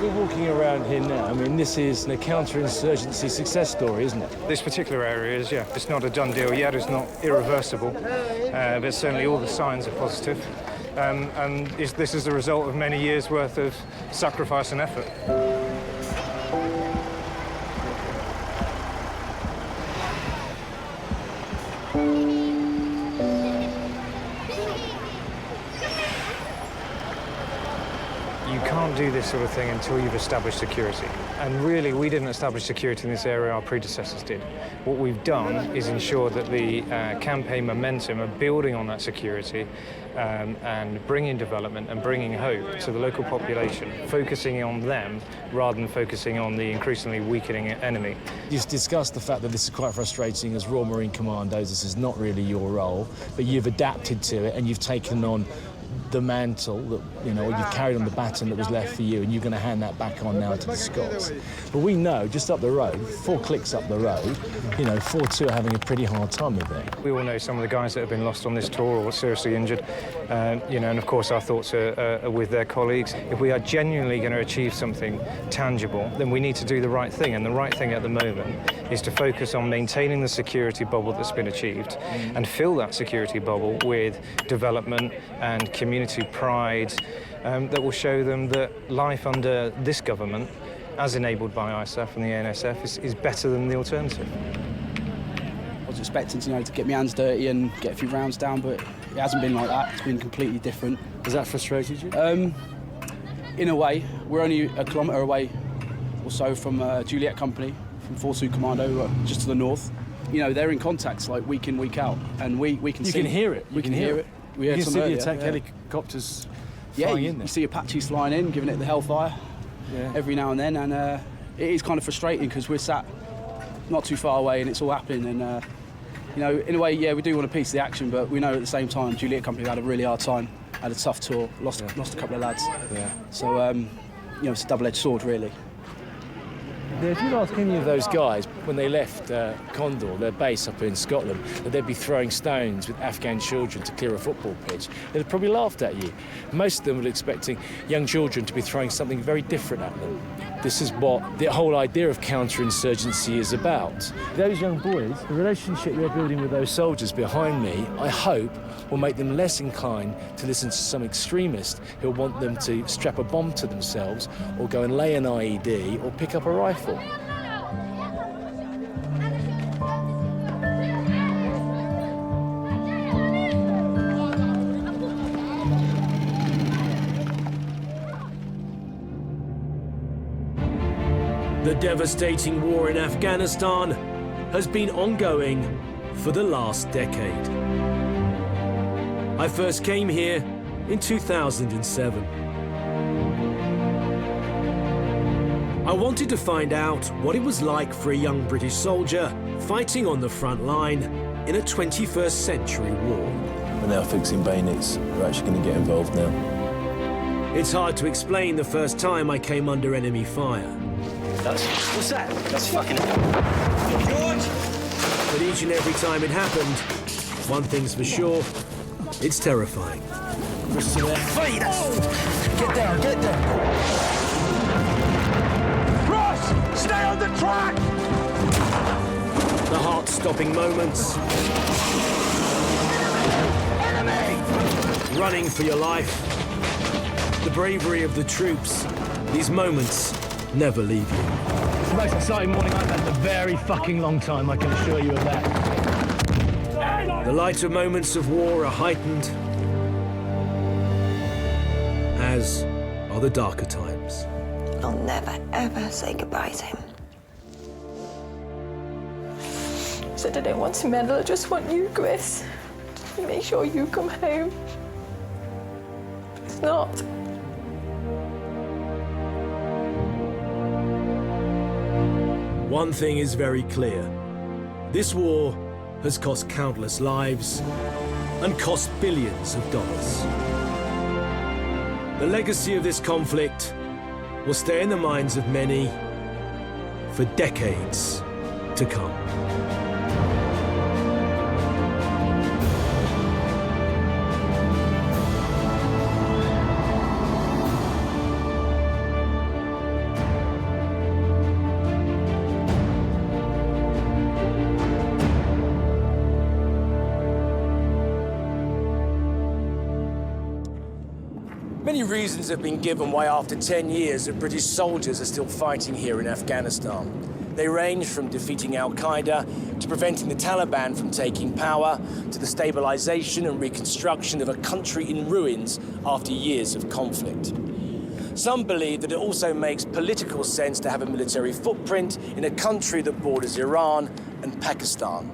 We're walking around here now. I mean, this is a counterinsurgency success story, isn't it? This particular area is, yeah. It's not a done deal yet. It's not irreversible, but certainly all the signs are positive. And this is the result of many years' worth of sacrifice and effort. Do this sort of thing until you've established security. And really, we didn't establish security in this area, our predecessors did. What we've done is ensure that the campaign momentum of building on that security and bringing development and bringing hope to the local population, focusing on them rather than focusing on the increasingly weakening enemy. You've discussed the fact that this is quite frustrating as Royal Marine Commandos. This is not really your role, but you've adapted to it and you've taken on the mantle that, you know, you've carried on the baton that was left for you and you're going to hand that back on now to the Scots. But we know, just up the road, 4 clicks up the road, you know, 4-2 are having a pretty hard time with it. We all know some of the guys that have been lost on this tour or seriously injured, you know, and of course our thoughts are with their colleagues. If we are genuinely going to achieve something tangible, then we need to do the right thing, and the right thing at the moment is to focus on maintaining the security bubble that's been achieved and fill that security bubble with development and community pride that will show them that life under this government, as enabled by ISAF and the ANSF, is better than the alternative. I was expecting to get my hands dirty and get a few rounds down, but it hasn't been like that. It's been completely different. Has that frustrated you? In a way. We're only a kilometre away or so from Juliet Company, from 4-2 Commando, just to the north. You know, they're in contacts like week in, week out, and we can see. You can hear it. We can hear it. We you heard can some see earlier, the attack helicopters flying in there. You see Apaches flying in, giving it the hellfire every now and then, and it is kind of frustrating because we're sat not too far away and it's all happening. And you know, in a way, yeah, we do want a piece of the action, but we know at the same time, Juliet Company had a really hard time, had a tough tour, lost a couple of lads. Yeah. So you know, it's a double-edged sword, really. If you ask any of those guys when they left Condor, their base up in Scotland, that they'd be throwing stones with Afghan children to clear a football pitch, they'd have probably laughed at you. Most of them were expecting young children to be throwing something very different at them. This is what the whole idea of counterinsurgency is about. Those young boys, the relationship you're building with those soldiers behind me, I hope will make them less inclined to listen to some extremist who'll want them to strap a bomb to themselves or go and lay an IED or pick up a rifle. The devastating war in Afghanistan has been ongoing for the last decade. I first came here in 2007. I wanted to find out what it was like for a young British soldier fighting on the front line in a 21st century war. We're now fixing bayonets. We're actually going to get involved now. It's hard to explain the first time I came under enemy fire. What's that? That's fucking... George! But each and every time it happened, one thing's for sure, it's terrifying. Fight! Get down, get down! Ross! Stay on the track! The heart-stopping moments. Enemy! Running for your life. The bravery of the troops. These moments never leave you. It's the most exciting morning I've had in a very fucking long time, I can assure you of that. The lighter moments of war are heightened, as are the darker times. I'll never, ever say goodbye to him. I said I don't want to meddle, I just want you, Chris. Just to make sure you come home. But it's not. One thing is very clear. This war has cost countless lives and cost billions of dollars. The legacy of this conflict will stay in the minds of many for decades to come. Many reasons have been given why after 10 years of British soldiers are still fighting here in Afghanistan. They range from defeating al-Qaeda to preventing the Taliban from taking power to the stabilization and reconstruction of a country in ruins after years of conflict. Some believe that it also makes political sense to have a military footprint in a country that borders Iran and Pakistan.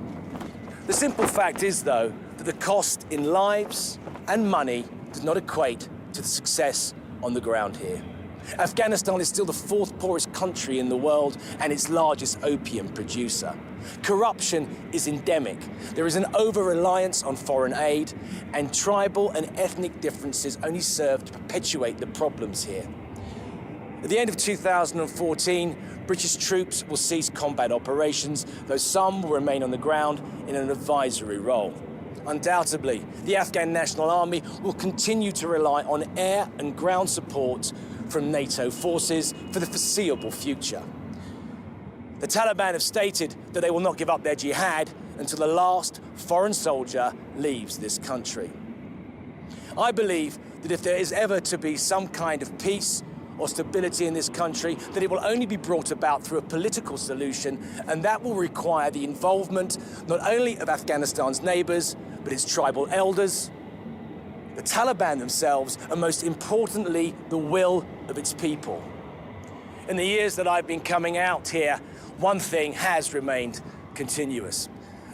The simple fact is, though, that the cost in lives and money does not equate to the success on the ground here. Afghanistan is still the fourth poorest country in the world and its largest opium producer. Corruption is endemic. There is an over-reliance on foreign aid, and tribal and ethnic differences only serve to perpetuate the problems here. At the end of 2014, British troops will cease combat operations, though some will remain on the ground in an advisory role. Undoubtedly, the Afghan National Army will continue to rely on air and ground support from NATO forces for the foreseeable future. The Taliban have stated that they will not give up their jihad until the last foreign soldier leaves this country. I believe that if there is ever to be some kind of peace or stability in this country, that it will only be brought about through a political solution, and that will require the involvement not only of Afghanistan's neighbors, but its tribal elders, the Taliban themselves, and most importantly, the will of its people. In the years that I've been coming out here, one thing has remained continuous,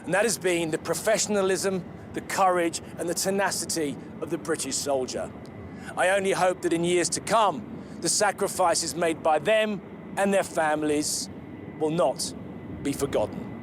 and that has been the professionalism, the courage, and the tenacity of the British soldier. I only hope that in years to come, the sacrifices made by them and their families will not be forgotten.